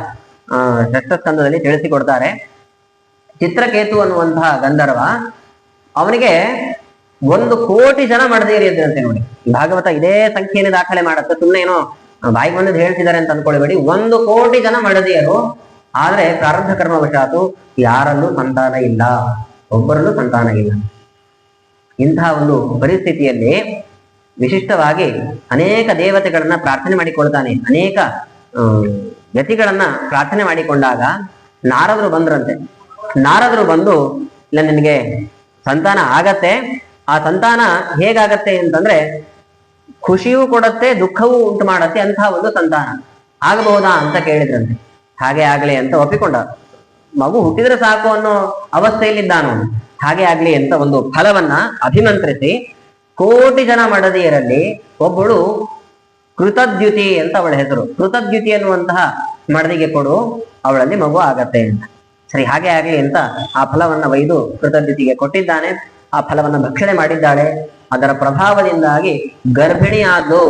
ಷಷ್ಠ ಸ್ಕಂದದಲ್ಲಿ ತಿಳಿಸಿಕೊಡ್ತಾರೆ. ಚಿತ್ರಕೇತು ಅನ್ನುವಂತಹ ಗಂಧರ್ವ, ಅವನಿಗೆ 1,000,000 ಜನ ಮಡದಿಯರಿದ್ದಂತೆ ನೋಡಿ. ಭಾಗವತ ಇದೇ ಸಂಖ್ಯೆಯನ್ನು ದಾಖಲೆ ಮಾಡುತ್ತೆ, ಸುಮ್ಮನೆ ಏನೋ ಬಾಯಿಗೆ ಬಂದದ್ದು ಹೇಳ್ತಿದ್ದಾರೆ ಅಂತ ಅನ್ಕೊಳ್ಬೇಡಿ. 1,000,000 ಜನ ಮಡದಿಯರು. ಆದ್ರೆ ಪ್ರಾರಬ್ಧ ಕರ್ಮವಶಾತು ಯಾರಲ್ಲೂ ಸಂತಾನ ಇಲ್ಲ, ಒಬ್ಬರಲ್ಲೂ ಸಂತಾನ ಇಲ್ಲ. ಇಂತಹ ಒಂದು ಪರಿಸ್ಥಿತಿಯಲ್ಲಿ ವಿಶಿಷ್ಟವಾಗಿ ಅನೇಕ ದೇವತೆಗಳನ್ನ ಪ್ರಾರ್ಥನೆ ಮಾಡಿಕೊಳ್ತಾನೆ. ಅನೇಕ ಯತಿಗಳನ್ನ ಪ್ರಾರ್ಥನೆ ಮಾಡಿಕೊಂಡಾಗ ನಾರದರು ಬಂದ್ರಂತೆ. ನಾರದರು ಬಂದು, ಇಲ್ಲ ನಿನಗೆ ಸಂತಾನ ಆಗತ್ತೆ, ಆ ಸಂತಾನ ಹೇಗಾಗತ್ತೆ ಅಂತಂದ್ರೆ ಖುಷಿಯೂ ಕೊಡತ್ತೆ, ದುಃಖವೂ ಉಂಟು ಮಾಡತ್ತೆ, ಅಂತಹ ಒಂದು ಸಂತಾನ ಆಗಬಹುದಾ ಅಂತ ಕೇಳಿದ್ರಂತೆ. ಹಾಗೆ ಆಗ್ಲಿ ಅಂತ ಒಪ್ಪಿಕೊಂಡ. ಮಗು ಹುಟ್ಟಿದ್ರೆ ಸಾಕು ಅನ್ನೋ ಅವಸ್ಥೆಯಲ್ಲಿದ್ದಾನು. ಹಾಗೆ ಆಗ್ಲಿ ಅಂತ ಒಂದು ಫಲವನ್ನ ಅಭಿಮಂತ್ರಿಸಿ 1,000,000 ಜನ ಮಡದಿಯರಲ್ಲಿ ಒಬ್ಬಳು ಕೃತದ್ಯುತಿ ಅಂತ ಅವಳ ಹೆಸರು. ಕೃತದ್ಯುತಿ ಅನ್ನುವಂತಹ ಮಡದಿಗೆ ಕೊಡು, ಅವಳಲ್ಲಿ ಮಗು ಆಗತ್ತೆ ಅಂತ. ಸರಿ, ಹಾಗೆ ಆಗ್ಲಿ ಅಂತ ಆ ಫಲವನ್ನ ಒಯ್ದು ಕೃತದ್ಯುತಿಗೆ ಕೊಟ್ಟಿದ್ದಾನೆ. ಆ ಫಲವನ್ನ ಭಕ್ಷಣೆ ಮಾಡಿದ್ದಾಳೆ. ಅದರ ಪ್ರಭಾವದಿಂದಾಗಿ ಗರ್ಭಿಣಿ ಆದ್ಲು.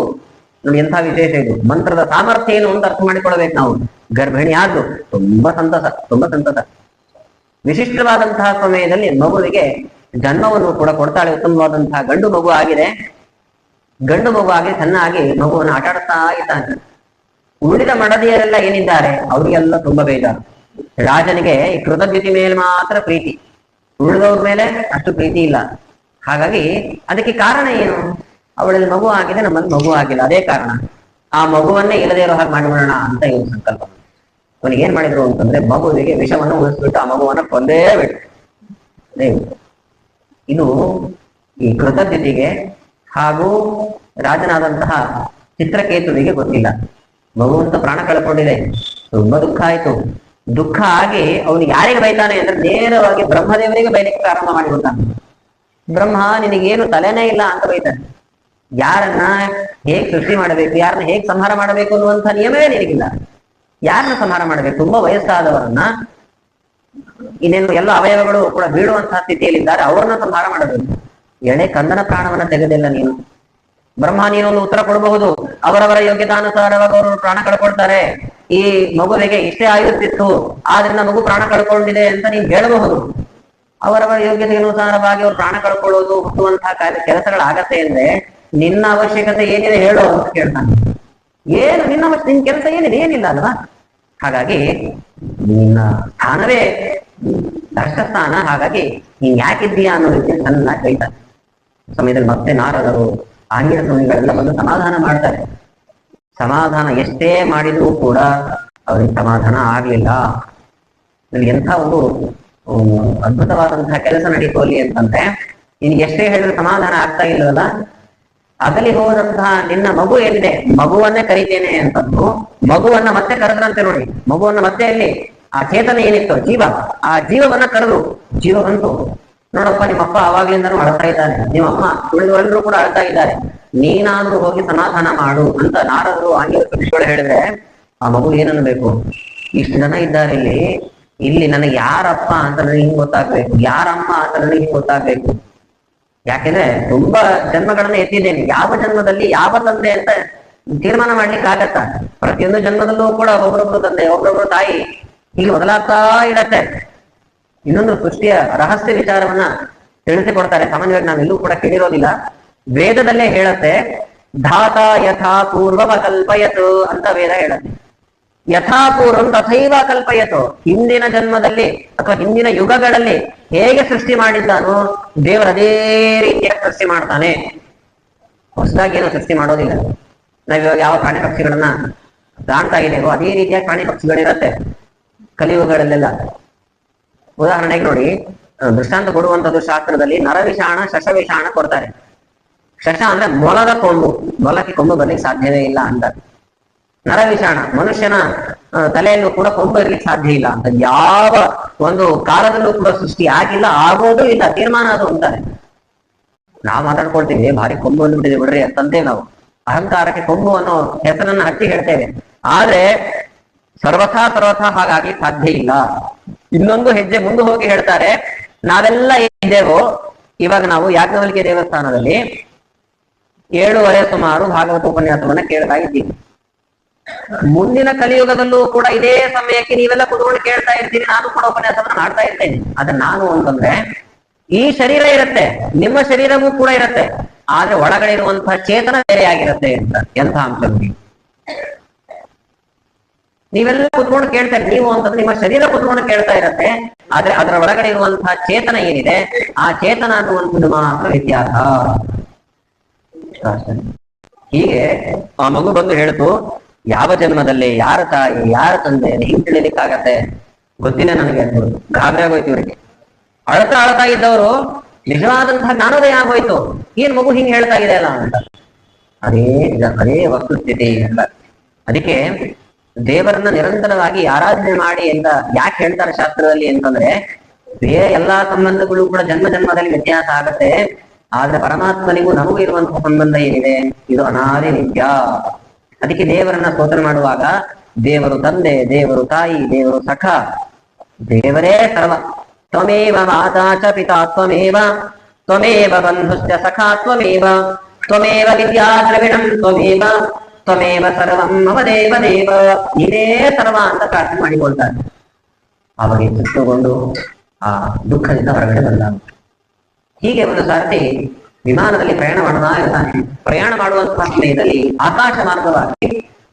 ನೋಡಿ ಎಂಥ ವಿಶೇಷ ಇದು. ಮಂತ್ರದ ಸಾಮರ್ಥ್ಯ ಏನು ಅಂತ ಅರ್ಥ ಮಾಡಿಕೊಳ್ಬೇಕು ನಾವು. ಗರ್ಭಿಣಿ ಆದ್ಲು. ತುಂಬಾ ಸಂತಸ, ತುಂಬಾ ಸಂತಸ. ವಿಶಿಷ್ಟವಾದಂತಹ ಸಮಯದಲ್ಲಿ ಮಗುವಿಗೆ ಜನ್ಮವನ್ನು ಕೂಡ ಕೊಡ್ತಾಳೆ. ಉತ್ತಮವಾದಂತಹ ಗಂಡು ಮಗು ಆಗಿದೆ. ಗಂಡು ಮಗು ಆಗಿ ಚೆನ್ನಾಗಿ ಮಗುವನ್ನು ಆಟಾಡ್ತಾ ಇದ್ದಾನೆ. ಉಳಿದ ಮಡದಿಯರೆಲ್ಲ ಏನಿದ್ದಾರೆ ಅವರಿಗೆಲ್ಲ ತುಂಬಾ ಬೇಜಾರು. ರಾಜನಿಗೆ ಈ ಕೃತಜ್ಞತೆ ಮೇಲೆ ಮಾತ್ರ ಪ್ರೀತಿ, ಉಳಿದವ್ರ ಮೇಲೆ ಅಷ್ಟು ಪ್ರೀತಿ ಇಲ್ಲ. ಹಾಗಾಗಿ ಅದಕ್ಕೆ ಕಾರಣ ಏನು? ಅವಳಲ್ಲಿ ಮಗು ಆಗಿದೆ, ನಮ್ಮಲ್ಲಿ ಮಗು ಆಗಿಲ್ಲ, ಅದೇ ಕಾರಣ. ಆ ಮಗುವನ್ನೇ ಇಲ್ಲದೇ ಇರೋ ಹಾಗೆ ಮಾಡಿಬಿಡೋಣ ಅಂತ ಇವನು ಸಂಕಲ್ಪ. ಅವನಿಗೆ ಏನ್ ಮಾಡಿದ್ರು ಅಂತಂದ್ರೆ ಮಗುವಿಗೆ ವಿಷವನ್ನು ಉಳಿಸ್ಬಿಟ್ಟು ಆ ಮಗುವನ್ನ ಕೊಂದೇ ಬಿಟ್ಟು. ಇದು ಈ ಕೃತಜ್ಞತೆಗೆ ಹಾಗೂ ರಾಜನಾದಂತಹ ಚಿತ್ರಕೇತುವಿಗೆ ಗೊತ್ತಿಲ್ಲ. ಮಗುವಂತ ಪ್ರಾಣ ಕಳ್ಕೊಂಡಿದೆ, ತುಂಬಾ ದುಃಖ ಆಯ್ತು. ದುಃಖ ಆಗಿ ಅವನು ಯಾರಿಗೆ ಬೈತಾನೆ ಅಂದ್ರೆ ನೇರವಾಗಿ ಬ್ರಹ್ಮದೇವರಿಗೆ ಬೈಲಿಕ್ಕೆ ಪ್ರಾರಂಭ ಮಾಡಿಬಿಡ್ತಾನೆ. ಬ್ರಹ್ಮ, ನಿನಗೇನು ತಲೆನೇ ಇಲ್ಲ ಅಂತ ಬೈತಾನೆ. ಯಾರನ್ನ ಹೇಗ್ ಸೃಷ್ಟಿ ಮಾಡಬೇಕು, ಯಾರನ್ನ ಹೇಗ್ ಸಂಹಾರ ಮಾಡಬೇಕು ಅನ್ನುವಂಥ ನಿಯಮವೇ ನಿನಗಿಲ್ಲ. ಯಾರನ್ನ ಸಂಹಾರ ಮಾಡಬೇಕು? ತುಂಬಾ ವಯಸ್ಸಾದವರನ್ನ, ಇನ್ನೇನು ಎಲ್ಲ ಅವಯವಗಳು ಕೂಡ ಬೀಳುವಂತಹ ಸ್ಥಿತಿಯಲ್ಲಿದ್ದಾರೆ, ಅವರನ್ನ ಸಂಹಾರ ಮಾಡಬೇಕು. ಎಳೆ ಕಂದನ ಪ್ರಾಣವನ್ನ ತೆಗೆದಿಲ್ಲ ನೀನು. ಬ್ರಹ್ಮ, ನೀನೊಂದು ಉತ್ತರ ಕೊಡಬಹುದು. ಅವರವರ ಯೋಗ್ಯತಾನುಸಾರವಾಗಿ ಅವರು ಪ್ರಾಣ ಕಳ್ಕೊಳ್ತಾರೆ. ಈ ಮಗುವಿಗೆ ಇಷ್ಟೇ ಆಯುತ್ತಿತ್ತು, ಆದ್ರಿಂದ ಮಗು ಪ್ರಾಣ ಕಳ್ಕೊಂಡಿದೆ ಅಂತ ನೀನ್ ಹೇಳಬಹುದು. ಅವರವರ ಯೋಗ್ಯತೆಗೆ ಅನುಸಾರವಾಗಿ ಅವ್ರು ಪ್ರಾಣ ಕಳ್ಕೊಳ್ಳೋದು, ಹುಟ್ಟುವಂತಹ ಕೆಲಸಗಳಾಗತ್ತೆ ಅಂದ್ರೆ ನಿನ್ನ ಅವಶ್ಯಕತೆ ಏನಿದೆ ಹೇಳು ಅಂತ ಕೇಳ್ತಾನೆ. ಏನು ನಿನ್ನ ಕೆಲಸ ಏನಿದೆ? ಏನಿಲ್ಲ ಅಲ್ವಾ? ಹಾಗಾಗಿ ನಿನ್ನ ಸ್ಥಾನವೇ ದಷ್ಟ ಸ್ಥಾನ. ಹಾಗಾಗಿ ನೀನ್ ಯಾಕಿದ್ದೀಯಾ ಅನ್ನೋ ರೀತಿ ಚೆನ್ನಾಗಿ ಕೈತಾನೆ. ಸಮಯದಲ್ಲಿ ಮತ್ತೆ ನಾರದರು, ಆಂಗಿರ ಸ್ವಾಮಿಗಳೆಲ್ಲ ಬಂದು ಸಮಾಧಾನ ಮಾಡ್ತಾರೆ. ಸಮಾಧಾನ ಎಷ್ಟೇ ಮಾಡಿದ್ರು ಕೂಡ ಅವ್ರಿಗೆ ಸಮಾಧಾನ ಆಗ್ಲಿಲ್ಲ. ಎಂಥ ಒಂದು ಅದ್ಭುತವಾದಂತಹ ಕೆಲಸ ನಡೀತೋಲಿ ಅಂತಂದ್ರೆ, ನಿನ್ಗೆ ಎಷ್ಟೇ ಹೇಳಿದ್ರು ಸಮಾಧಾನ ಆಗ್ತಾ ಇಲ್ಲವಲ್ಲ, ಅಗಲಿ ಹೋದಂತಹ ನಿನ್ನ ಮಗು ಏನಿದೆ ಮಗುವನ್ನೇ ಕರಿತೇನೆ ಅಂತಂದು ಮಗುವನ್ನ ಮತ್ತೆ ಕರೆದ್ರಂತೆ ನೋಡಿ. ಮಗುವನ್ನ ಮತ್ತೆ ಅಲ್ಲಿ ಆ ಚೇತನ ಏನಿತ್ತು ಜೀವ, ಆ ಜೀವವನ್ನ ಕರೆದು ಜೀವ ಬಂತು. ನೋಡಪ್ಪ, ನಿಮ್ಮಪ್ಪ ಆವಾಗ್ಲಿಂದನೂ ಅಳ್ತಾ ಇದ್ದಾರೆ, ನಿಮ್ಮಮ್ಮ ಉಳಿದವರೆಲ್ಲರೂ ಕೂಡ ಅಳ್ತಾ ಇದ್ದಾರೆ, ನೀನಾದ್ರೂ ಹೋಗಿ ಸಮಾಧಾನ ಮಾಡು ಅಂತ ನಾರದರು ಆಂಗಿರ ಋಷಿಗಳು ಹೇಳಿದ್ರೆ ಆ ಮಗು ಏನನ್ಬೇಕು? ಇಷ್ಟು ಜನ ಇದ್ದಾರೆ ಇಲ್ಲಿ ನನಗೆ ಯಾರಪ್ಪ ಅಂತ ನನಗೆ ಹಿಂಗ್ ಗೊತ್ತಾಗ್ಬೇಕು, ಯಾರಮ್ಮ ಅಂತ ನನಗೆ ಹಿಂಗ್ ಗೊತ್ತಾಗ್ಬೇಕು. ಯಾಕೆಂದ್ರೆ ತುಂಬಾ ಜನ್ಮಗಳನ್ನ ಎತ್ತಿದ್ದೇನೆ, ಯಾವ ಜನ್ಮದಲ್ಲಿ ಯಾವ ತಂದೆ ಅಂತ ತೀರ್ಮಾನ ಮಾಡ್ಲಿಕ್ಕೆ ಆಗತ್ತ? ಪ್ರತಿಯೊಂದು ಜನ್ಮದಲ್ಲೂ ಕೂಡ ಒಬ್ಬೊಬ್ರೊಬ್ರು ತಂದೆ, ಒಬ್ಬೊಬ್ರು ತಾಯಿ ಹೀಗೆ ಬದಲಾಗ್ತಾ ಇಡತ್ತೆ. ಇನ್ನೊಂದು ಸೃಷ್ಟಿಯ ರಹಸ್ಯ ವಿಚಾರವನ್ನ ತಿಳಿಸಿಕೊಡ್ತಾರೆ. ಸಾಮಾನ್ಯವಾಗಿ ನಾವೆಲ್ಲೂ ಕೂಡ ಕೇಳಿರೋದಿಲ್ಲ. ವೇದದಲ್ಲೇ ಹೇಳತ್ತೆ, ಧಾತ ಯಥಾ ಪೂರ್ವವ ಕಲ್ಪಯತು ಅಂತ ವೇದ ಹೇಳತ್ತೆ. ಯಥಾಪೂರ್ವಂ ತಥೈವ ಕಲ್ಪಯತು. ಹಿಂದಿನ ಜನ್ಮದಲ್ಲಿ ಅಥವಾ ಹಿಂದಿನ ಯುಗಗಳಲ್ಲಿ ಹೇಗೆ ಸೃಷ್ಟಿ ಮಾಡಿದ್ದಾನೋ ದೇವರು ಅದೇ ರೀತಿಯಾಗಿ ಸೃಷ್ಟಿ ಮಾಡ್ತಾನೆ. ಹೊಸದಾಗಿ ಏನೋ ಸೃಷ್ಟಿ ಮಾಡೋದಿಲ್ಲ. ನಾವಿವಾಗ ಯಾವ ಪ್ರಾಣಿ ಪಕ್ಷಿಗಳನ್ನ ಕಾಣ್ತಾ ಇದ್ದೇವೋ ಅದೇ ರೀತಿಯಾಗಿ ಪ್ರಾಣಿ ಪಕ್ಷಿಗಳಿರತ್ತೆ ಕಲಿಯುಗಗಳಲ್ಲೆಲ್ಲ. ಉದಾಹರಣೆಗೆ ನೋಡಿ, ದೃಷ್ಟಾಂತ ಕೊಡುವಂಥದ್ದು ಶಾಸ್ತ್ರದಲ್ಲಿ ನರವಿಷಾಣ ಶಶವಿಷಾಣ ಕೊಡ್ತಾರೆ. ಶಶ ಅಂದ್ರೆ ಮೊಲದ ಕೊಂಬು, ಮೊಲಕ್ಕೆ ಕೊಂಬು ಬರ್ಲಿಕ್ಕೆ ಸಾಧ್ಯವೇ ಇಲ್ಲ ಅಂತ. ನರವಿಷಾಣ, ಮನುಷ್ಯನ ತಲೆಯಲ್ಲೂ ಕೂಡ ಕೊಂಬು ಇರ್ಲಿಕ್ಕೆ ಸಾಧ್ಯ ಇಲ್ಲ ಅಂತ. ಯಾವ ಒಂದು ಕಾಲದಲ್ಲೂ ಕೂಡ ಸೃಷ್ಟಿ ಆಗಿಲ್ಲ, ಆಗೋದು ಇಲ್ಲ, ತೀರ್ಮಾನ ಅದು ಅಂತಾರೆ. ನಾವು ಮಾತಾಡ್ಕೊಳ್ತೀವಿ ಭಾರಿ ಕೊಂಬು ಅಂದ್ಬಿಟ್ಟಿದೆ ಬಿಡ್ರಿ ಅಂತಂತೆ ನಾವು ಅಹಂಕಾರಕ್ಕೆ ಕೊಂಬು ಅನ್ನೋ ಹೆಸರನ್ನ ಹಚ್ಚಿ ಹೇಳ್ತೇವೆ. ಆದ್ರೆ ಸರ್ವಥಾ ಹಾಗಾಗ್ಲಿಕ್ಕೆ ಸಾಧ್ಯ ಇಲ್ಲ. ಇನ್ನೊಂದು ಹೆಜ್ಜೆ ಮುಂದೆ ಹೋಗಿ ಹೇಳ್ತಾರೆ, ನಾವೆಲ್ಲ ಏನಿದ್ದೇವೋ ಇವಾಗ ನಾವು ಯಾಜ್ಞವಲ್ಕ್ಯ ದೇವಸ್ಥಾನದಲ್ಲಿ 7:30 ಸುಮಾರು ಭಾಗವತ ಉಪನ್ಯಾಸವನ್ನ ಕೇಳ್ತಾ ಇದ್ದೀವಿ. ಮುಂದಿನ ಕಲಿಯುಗದಲ್ಲೂ ಕೂಡ ಇದೇ ಸಮಯಕ್ಕೆ ನೀವೆಲ್ಲ ಕುತ್ಕೊಂಡು ಕೇಳ್ತಾ ಇರ್ತೀರಿ, ನಾನು ಕೂಡ ಉಪನ್ಯಾಸವನ್ನ ಮಾಡ್ತಾ ಇರ್ತೇನೆ. ಆದ್ರೆ ನಾನು ಅಂತಂದ್ರೆ ಈ ಶರೀರ ಇರುತ್ತೆ, ನಿಮ್ಮ ಶರೀರವೂ ಕೂಡ ಇರುತ್ತೆ, ಆದ್ರೆ ಒಳಗಡೆ ಇರುವಂತಹ ಚೇತನ ಬೇರೆ ಆಗಿರುತ್ತೆ ಅಂತ. ಎಂಥ ಅಂಶ ನೋಡಿ, ನೀವೆಲ್ಲ ಕುತ್ಕೊಂಡು ಕೇಳ್ತಾರೆ, ನೀವು ಅಂತಂದ್ರೆ ನಿಮ್ಮ ಶರೀರ ಕುತ್ಕೊಂಡು ಕೇಳ್ತಾ ಇರತ್ತೆ, ಆದ್ರೆ ಅದರ ಒಳಗಡೆ ಇರುವಂತಹ ಚೇತನ ಏನಿದೆ ಆ ಚೇತನ ಅನ್ನುವಂಥದ್ದು ಮಾತ್ರ ವ್ಯತ್ಯಾಸ. ಹೀಗೆ ಆ ಮಗು ಬಂದು ಹೇಳ್ತು, ಯಾವ ಜನ್ಮದಲ್ಲಿ ಯಾರ ತಾಯಿ ಯಾರ ತಂದೆ ಹಿಂಗ್ ತಿಳಿಲಿಕ್ಕಾಗತ್ತೆ, ಗೊತ್ತಿಲ್ಲ ನನಗೆ ಅಂತ ಗಾಬರಿ ಆಗೋಯ್ತು ಇವರಿಗೆ. ಅಳ್ತಾ ಇದ್ದವರು ನಿಜವಾದಂತಹ ಜ್ಞಾನೋದಯ ಆಗೋಯ್ತು. ಏನ್ ಮಗು ಹಿಂಗ್ ಹೇಳ್ತಾ ಇದೆ ಅಲ್ಲ ಅಂತ. ಅದೇ ವಸ್ತುಸ್ಥಿತಿ ಅಂತ. ಅದಕ್ಕೆ ದೇವರನ್ನ ನಿರಂತರವಾಗಿ ಆರಾಧನೆ ಮಾಡಿ ಅಂತ ಯಾಕೆ ಹೇಳ್ತಾರೆ ಶಾಸ್ತ್ರದಲ್ಲಿ ಅಂತಂದ್ರೆ, ಬೇರೆ ಎಲ್ಲಾ ಸಂಬಂಧಗಳು ಕೂಡ ಜನ್ಮ ಜನ್ಮದಲ್ಲಿ ವ್ಯತ್ಯಾಸ ಆಗತ್ತೆ, ಆದ್ರೆ ಪರಮಾತ್ಮನಿಗೂ ನಮಗೂ ಇರುವಂತಹ ಸಂಬಂಧ ಏನಿದೆ ಇದು ಅನಾದಿ ನಿತ್ಯ. ಅದಕ್ಕೆ ದೇವರನ್ನ ಸ್ತೋತ್ರ ಮಾಡುವಾಗ ದೇವರು ತಂದೆ, ದೇವರು ತಾಯಿ, ದೇವರು ಸಖ, ದೇವರೇ ಸರ್ವ. ತ್ವಮೇವ ಮಾತಾ ಚ ಪಿತಾ ತ್ವಮೇವ, ತ್ವಮೇವ ಬಂಧುಶ್ಚ ಸಖಾ ತ್ವಮೇವ, ತ್ವಮೇವ ವಿದ್ಯಾ ದ್ರವಿಣಂ ತ್ವಮೇವ, ತ್ವಮೇವ ಸರ್ವಂ ಮಮ ದೇವ ದೇವ. ಇದೇ ಸರ್ವ ಅಂತ ಪ್ರಾರ್ಥನೆ ಮಾಡಿಕೊಳ್ತಾರೆ. ಅವರಿಗೆ ಸುತ್ತುಕೊಂಡು ಆ ದುಃಖದಿಂದ ಹೊರಗಡೆ ಬಂದ. ಹೀಗೆ ಒಂದು ಸಾರ್ತಿ ವಿಮಾನದಲ್ಲಿ ಪ್ರಯಾಣ ಮಾಡ್ತಾ ಇರ್ತಾನೆ. ಪ್ರಯಾಣ ಮಾಡುವಂತಹ ಸಮಯದಲ್ಲಿ ಆಕಾಶ ಮಾರ್ಗವಾಗಿ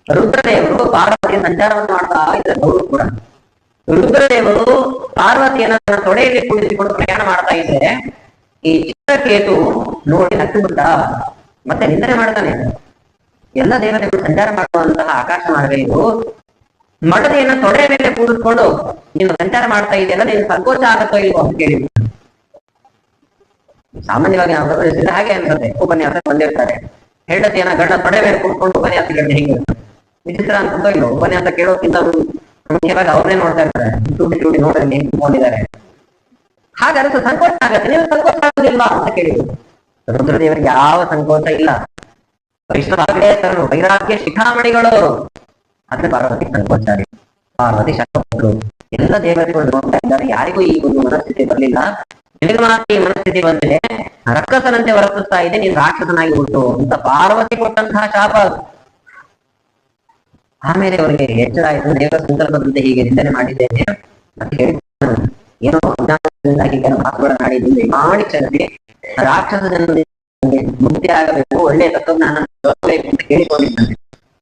ರುದ್ರದೇವರು ಪಾರ್ವತಿಯ ಸಂಚಾರವನ್ನು ಮಾಡ್ತಾ ಇದ್ದಾರೆ. ಅವರು ಕೂಡ ರುದ್ರದೇವರು ಪಾರ್ವತಿಯನ್ನ ತೊಡೆಯಲ್ಲಿ ಕುಳಿಸಿಕೊಂಡು ಪ್ರಯಾಣ ಮಾಡ್ತಾ ಇದ್ರೆ ಈ ಚಿತ್ರಕೇತು ನೋಡಿ ನಕ್ಕು ಬಿಟ್ಟ, ಮತ್ತೆ ನಿಂದನೆ ಮಾಡ್ತಾನೆ. ಎಲ್ಲ ದೇವತೆಗಳು ಸಂಚಾರ ಮಾಡುವಂತಹ ಆಕಾಶ ಮಾರ್ಗ ಇದು, ಮಡದಿಯನ್ನ ತೊಡೆ ಮೇಲೆ ಕೂಡಿಸ್ಕೊಂಡು ನೀನು ಸಂಚಾರ ಮಾಡ್ತಾ ಇದೆಯಲ್ಲ, ನೀನು ಸಂಕೋಚ ಆಗತ್ತೋ ಇಲ್ವೋ ಅಂತ ಕೇಳಿ. ಸಾಮಾನ್ಯವಾಗಿ ನಾವು ಗಮನಿಸಿದ್ರೆ ಹಾಗೆ ಅನ್ಸುತ್ತೆ. ಉಪನ್ಯಾಸ ಬಂದಿರ್ತಾರೆ, ಹೆಂಡತಿಯನ್ನ ಗಂಡ ತೊಡೆ ಮೇಲೆ ಕೂತ್ಕೊಂಡು ಉಪನ್ಯಾಸ ಕೇಳಿದ್ರೆ ಹಿಂಗಿರುತ್ತೆ. ವಿಚಿತ್ರ ಅನ್ಸುತ್ತೋ ಇಲ್ವೋ? ಉಪನ್ಯಾಸ ಕೇಳೋಕ್ಕಿಂತ ಮುಖ್ಯವಾಗಿ ಅವ್ರನ್ನೇ ನೋಡ್ತಾ ಇರ್ತಾರೆ, ಚೂಟಿ ನೋಡ್ರಿ ನಿಂತ್ಕೊಂಡಿದ್ದಾರೆ. ಹಾಗಾದ್ರೆ ಸಂಕೋಚ ಆಗತ್ತೆ. ನೀವು ಸಂಕೋಚ ಆಗೋದಿಲ್ವಾ ಅಂತ ಕೇಳಿದ್ರು. ರುದ್ರದೇವರಿಗೆ ಯಾವ ಸಂಕೋಚ ಇಲ್ಲ. ವೈಷ್ಣವಾಗ್ರೇತರು, ವೈರಾಗ್ಯ ಶಿಖಾಮಣಿಗಳು. ಆದ್ರೆ ಪಾರ್ವತಿ ಸಂಕೋಚ, ಪಾರ್ವತಿ ಶಕ್ತರು, ಎಲ್ಲ ದೇವತೆಗಳು ನೋಡ್ತಾ ಇದ್ದಾರೆ. ಯಾರಿಗೂ ಈ ಒಂದು ಮನಸ್ಥಿತಿ ಬರಲಿಲ್ಲ. ನಿನಗೆ ಮಾತ್ರ ಈ ಮನಸ್ಥಿತಿ ಬಂದಿದೆ, ರಕ್ಕಸನಂತೆ ವರ್ತಿಸ್ತಾ ಇದೆ, ನೀನು ರಾಕ್ಷಸನಾಗಿ ಹುಟ್ಟು ಅಂತ ಪಾರ್ವತಿ ಕೊಟ್ಟಂತಹ ಶಾಪ. ಆಮೇಲೆ ಅವರಿಗೆ ಎಚ್ಚರ ಆಯ್ತು, ದೇವರ ಸಂಕಲ್ಪದಂತೆ ಹೀಗೆ ನಿಂದನೆ ಮಾಡಿದ್ದೇನೆ ಅಂತ ಹೇಳಿ ಏನೋ ಮಾತುಗಳನ್ನಾಡಿದ್ದು ಮಾಡಿ ಚಂದಿ ರಾಕ್ಷಸ ಜನ್ಮದಿಂದ ಮುಕ್ತಿ ಆಗಬೇಕು, ಒಳ್ಳೆಯ ತತ್ವಜ್ಞಾನ ಅಂತ ಕೇಳಿಕೊಂಡಿದ್ದಾನೆ.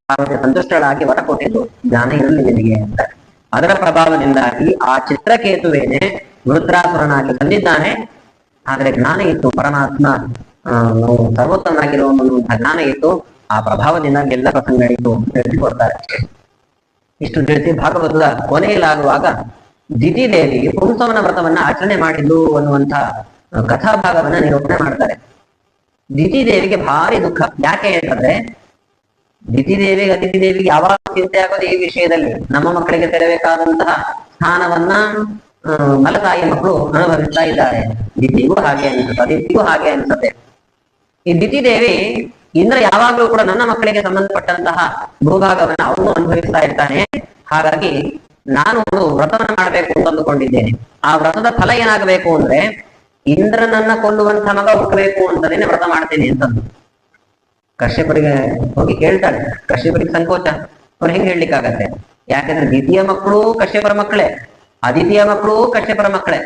ಪಾರ್ವತಿ ಸಂತುಷ್ಟಳಾಗಿ ವರ ಕೊಟ್ಟಿದ್ದು, ಜ್ಞಾನ ಇರಲಿ ನಿನಗೆ ಅಂತ. ಅದರ ಪ್ರಭಾವದಿಂದಾಗಿ ಆ ಚಿತ್ರಕೇತುವೇನೆ ವೃತ್ರಾಸುರನಾಗಿ ಬಂದಿದ್ದಾನೆ. ಆದ್ರೆ ಜ್ಞಾನ ಇತ್ತು, ಪರಮಾತ್ಮ ಸರ್ವೋತ್ತಮನಾಗಿರುವಂತಹ ಜ್ಞಾನ ಇತ್ತು. ಆ ಪ್ರಭಾವದಿಂದಾಗಿ ಎಲ್ಲ ಪ್ರಸಂಗಗಳಿತ್ತು ಅಂತ ತಿಳಿಸಿಕೊಡ್ತಾರೆ. ಇಷ್ಟು ತಿಳಿಸಿ ಭಾಗವತದ ಕೊನೆಯಲ್ಲಾಗುವಾಗ ದಿತಿದೇವಿ ಪುಂಸವನ ವ್ರತವನ್ನ ಆಚರಣೆ ಮಾಡಿದ್ದು ಅನ್ನುವಂತ ಕಥಾಭಾಗವನ್ನ ನಿರೂಪಣೆ ಮಾಡ್ತಾರೆ. ದಿತಿದೇವಿಗೆ ಭಾರಿ ದುಃಖ. ಯಾಕೆ ಅಂತಂದ್ರೆ ದಿತಿದೇವಿಗೆ ಅತಿಥಿದೇವಿಗೆ ಯಾವಾಗ ಚಿಂತೆ ಆಗೋದು ಈ ವಿಷಯದಲ್ಲಿ, ನಮ್ಮ ಮಕ್ಕಳಿಗೆ ತೆರಬೇಕಾದಂತಹ ಸ್ಥಾನವನ್ನ ಮಲತಾಯಿ ಮಕ್ಕಳು ಅನುಭವಿಸ್ತಾ ಇದ್ದಾರೆ. ದಿತಿಗೂ ಹಾಗೆ ಅನಿಸುತ್ತೆ, ದಿತಿಗೂ ಹಾಗೆ ಅನಿಸುತ್ತೆ. ಈ ದಿತಿದೇವಿ ಇಂದ್ರ ಯಾವಾಗಲೂ ಕೂಡ ನನ್ನ ಮಕ್ಕಳಿಗೆ ಸಂಬಂಧಪಟ್ಟಂತಹ ಭೂಭಾಗವನ್ನು ಅವನು ಅನುಭವಿಸ್ತಾ ಇರ್ತಾನೆ. ಹಾಗಾಗಿ ನಾನು ಒಂದು ವ್ರತವನ್ನ ಮಾಡ್ಬೇಕು ಅಂತ ಅಂದುಕೊಂಡಿದ್ದೇನೆ. ಆ ವ್ರತದ ಫಲ ಏನಾಗಬೇಕು ಅಂದ್ರೆ ಇಂದ್ರನನ್ನ ಕೊಲ್ಲುವಂತ ಮಗ ಹುಟ್ಟಬೇಕು ಅಂತದೇನೆ ವ್ರತ ಮಾಡ್ತೇನೆ ಅಂತಂದು ಕಶ್ಯಪರಿಗೆ ಹೋಗಿ ಕೇಳ್ತಾಳೆ. ಕಶ್ಯಪರಿಗೆ ಸಂಕೋಚ, ಅವ್ರು ಹೆಂಗ್ ಹೇಳ್ಲಿಕ್ಕಾಗತ್ತೆ? ಯಾಕಂದ್ರೆ ದ್ವಿತೀಯ ಮಕ್ಕಳು ಕಶ್ಯಪರ ಮಕ್ಕಳೇ, ಅದಿತಿಯ ಮಕ್ಕಳು ಕಶ್ಯಪರ ಮಕ್ಕಳೇ.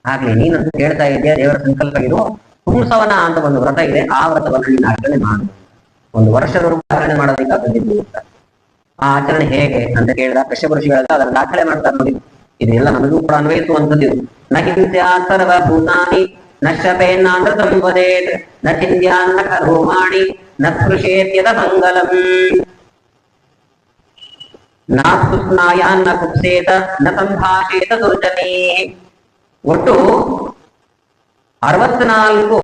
ಆಗ್ಲಿ ನೀನು ಕೇಳ್ತಾ ಇದೆಯಾ, ದೇವರ ಸಂಕಲ್ಪ ಇರು, ಪುಂಸವನ ಅಂತ ಒಂದು ವ್ರತ ಇದೆ, ಆ ವ್ರತವನ್ನು ನೀನು ಆಚರಣೆ ಮಾಡು. 1 ವರ್ಷದವರೆಗೂ ಆಚರಣೆ ಮಾಡೋದಕ್ಕಾಗದಿದ್ದು ಅಂತ. ಆ ಆಚರಣೆ ಹೇಗೆ ಅಂತ ಕೇಳಿದ ಕಶ್ಯಪ ಋಷಿಗಳಲ್ಲ ಅದನ್ನ ದಾಖಲೆ ಮಾಡ್ತಾರೆ ನೋಡಿ. ಇದೆಲ್ಲ ನಮಗೂ ಕೂಡ ಅನ್ವಯಿಸುವಂಥದ್ದು. ನ ಹಿಂಸ್ಯಾ ಸರ್ವಭೂತಾನಿ ನ ಶಪೇನ್ನಾಮೃತಂ ವದೇತ್ ನ ಚಿಂದ್ಯಾನ್ನ ಕರ್ಮಾಣಿ ನ ಸ್ಪೃಶೇತ್ಯದ ಮಂಗಲಂ ನಾಸ್ತು ಸ್ನಾಯಾನ್ನ ಕುಪ್ಸೇತ ನ ಸಂಭಾಷೇತ ದುರ್ಜನೇ. ಒಟ್ಟು 64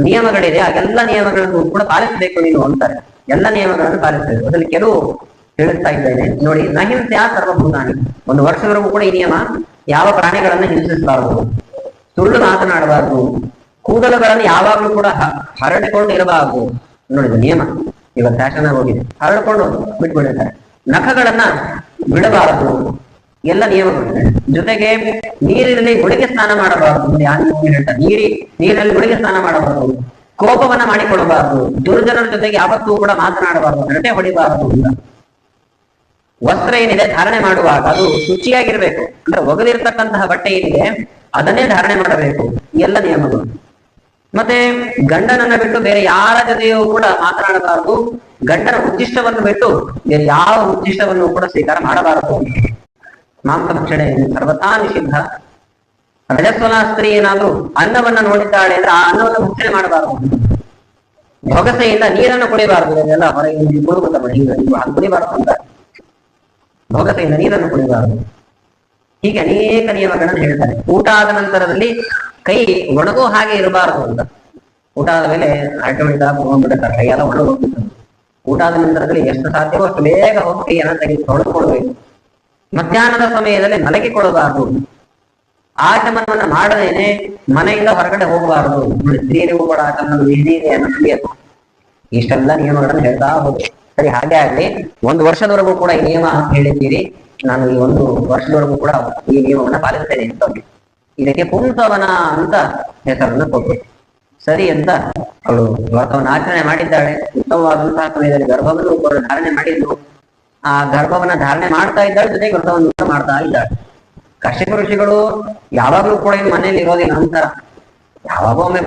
ನಿಯಮಗಳಿದೆ. ಅದೆಲ್ಲ ನಿಯಮಗಳನ್ನು ಕೂಡ ಪಾಲಿಸಬೇಕು ನೀನು ಅಂತಾರೆ. ಎಲ್ಲ ನಿಯಮಗಳನ್ನು ಪಾಲಿಸಬೇಕು. ಅದರಲ್ಲಿ ಕೆಲವು ಹೇಳ್ತಾ ಇದ್ದೇನೆ ನೋಡಿ. ನಹಿಂಸೆಯ ಸರ್ವಭೂತಾನಿ, 1 ವರ್ಷದವರೆಗೂ ಕೂಡ ಈ ನಿಯಮ. ಯಾವ ಪ್ರಾಣಿಗಳನ್ನ ಹಿಂಸಿಸಬಾರದು, ಸುಳ್ಳು ಮಾತನಾಡಬಾರದು, ಕೂದಲುಗಳನ್ನು ಯಾವಾಗ್ಲೂ ಕೂಡ ಹರಡಿಕೊಂಡು ಇರಬಾರದು. ನೋಡಿದ ನಿಯಮ ಇವಾಗ ಫ್ಯಾಷನ್ ಆಗಿ ಹೋಗಿದೆ, ಹರಡ್ಕೊಂಡು ಬಿಟ್ಬಿಟ್ಟಿರ್ತಾರೆ. ನಖಗಳನ್ನ ಬಿಡಬಾರದು, ಎಲ್ಲ ನಿಯಮಗಳು. ಜೊತೆಗೆ ನೀರಿನಲ್ಲಿ ಮುಳುಗಿ ಸ್ನಾನ ಮಾಡಬಾರದು. ಹೇಳ್ತಾರೆ ನೀರಿನಲ್ಲಿ ಮುಳುಗಿ ಸ್ನಾನ ಮಾಡಬಾರದು. ಕೋಪವನ್ನ ಮಾಡಿಕೊಳ್ಳಬಾರದು. ದುರ್ಜನರ ಜೊತೆಗೆ ಯಾವತ್ತೂ ಕೂಡ ಮಾತನಾಡಬಾರದು. ಹರಟೆ ಹೊಡಿಬಾರದು. ವಸ್ತ್ರ ಏನಿದೆ ಧಾರಣೆ ಮಾಡುವಾಗ ಅದು ಶುಚಿಯಾಗಿರ್ಬೇಕು. ಅಂದ್ರೆ ಒಗೆದಿರ್ತಕ್ಕಂತಹ ಬಟ್ಟೆ ಏನಿದೆ ಅದನ್ನೇ ಧಾರಣೆ ಮಾಡಬೇಕು. ಎಲ್ಲ ನಿಯಮಗಳು. ಮತ್ತೆ ಗಂಡನನ್ನ ಬಿಟ್ಟು ಬೇರೆ ಯಾರ ಜೊತೆಯೂ ಕೂಡ ಮಾತನಾಡಬಾರದು. ಗಂಡನ ಉದ್ದಿಷ್ಟವನ್ನು ಬಿಟ್ಟು ಬೇರೆ ಯಾವ ಉದ್ದಿಷ್ಟವನ್ನು ಕೂಡ ಸ್ವೀಕಾರ ಮಾಡಬಾರದು. ಮಾಂಸ ಭಕ್ಷಣೆ ಸರ್ವತಾ ನಿಷಿದ್ಧ. ರಜಸ್ವಲ ಸ್ತ್ರೀ ಏನಾದ್ರೂ ಅನ್ನವನ್ನ ನೋಡಿದ್ದಾಳೆ ಅಂದ್ರೆ ಆ ಅನ್ನವನ್ನು ಭಕ್ಷಣೆ ಮಾಡಬಾರದು. ಬೊಗಸೆಯಿಂದ ನೀರನ್ನು ಕುಡಿಬಾರದು. ಇದೆಲ್ಲ ಹೊರಗೆ ಕುಡಿಬಾರದು ಅಂತ. ಬೊಗಸೆಯಿಂದ ನೀರನ್ನು ಕುಡಿಬಾರದು. ಹೀಗೆ ಅನೇಕ ನಿಯಮಗಳನ್ನು ಹೇಳ್ತಾರೆ. ಊಟ ಆದ ನಂತರದಲ್ಲಿ ಕೈ ಒಣಗೋ ಹಾಗೆ ಇರಬಾರದು ಅಂತ. ಊಟ ಆದ ಮೇಲೆ ಹರಟೆ ಹೊಡಿತಾ ಹೋಗ್ಬಿಡ್ತಾರೆ, ಕೈ ಎಲ್ಲ ಒಣಗ ಹೋಗ್ಬಿಡ್ತಾರೆ. ಊಟ ಆದ ನಂತರದಲ್ಲಿ ಎಷ್ಟು ಸಾಧ್ಯವೋ ಅಷ್ಟು ಬೇಗ ಹೋಗಿ ಕೈಯನ್ನು ತೆಗೆದು ತೊಳೆದುಕೊಳ್ಬೇಕು. ಮಧ್ಯಾಹ್ನದ ಸಮಯದಲ್ಲಿ ಮಲಗಿಕೊಳ್ಳಬಾರದು. ಆಚಮನವನ್ನ ಮಾಡದೇನೆ ಮನೆಯಿಂದ ಹೊರಗಡೆ ಹೋಗಬಾರದು. ಸ್ತ್ರೀಯರಿಗೂ ಕೂಡ ಅನ್ನೋದು ತಿಳಿಯಬೇಕು. ಇಷ್ಟೆಲ್ಲ ನಿಯಮಗಳನ್ನು ಹೇಳ್ತಾ ಹೋಗುದು. ಸರಿ, ಹಾಗೆ ಆಗ್ಲಿ. 1 ವರ್ಷದವರೆಗೂ ಕೂಡ ಈ ನಿಯಮ ಹೇಳಿದ್ದೀರಿ. ನಾನು ಈ 1 ವರ್ಷದವರೆಗೂ ಕೂಡ ಈ ನಿಯಮವನ್ನ ಪಾಲಿಸ್ತೇನೆ ಅಂತ. ಇದಕ್ಕೆ ಪುಂಸವನ ಅಂತ ಹೆಸರನ್ನು ಕೊಟ್ಟು ಸರಿ ಅಂತ ಅವಳು ವ್ರತವನ್ನು ಆಚರಣೆ ಮಾಡಿದ್ದಾಳೆ. ಉತ್ತಮವಾದಂತಹ ಸಮಯದಲ್ಲಿ ಗರ್ಭವನ್ನು ಕೂಡ ಧಾರಣೆ ಮಾಡಿದ್ದು. ಆ ಗರ್ಭವನ್ನ ಧಾರಣೆ ಮಾಡ್ತಾ ಇದ್ದಾಳೆ, ಜೊತೆಗೆ ವ್ರತವನ್ನು ಮಾಡ್ತಾ ಇದ್ದಾಳೆ. ಕಶ್ಯಪ ಋಷಿಗಳು ಯಾವಾಗ್ಲೂ ಕೂಡ ಮನೆಯಲ್ಲಿ ಇರೋದಿಲ್ಲ. ನಂತರ ಯಾವಾಗೋ ಒಮ್ಮೆ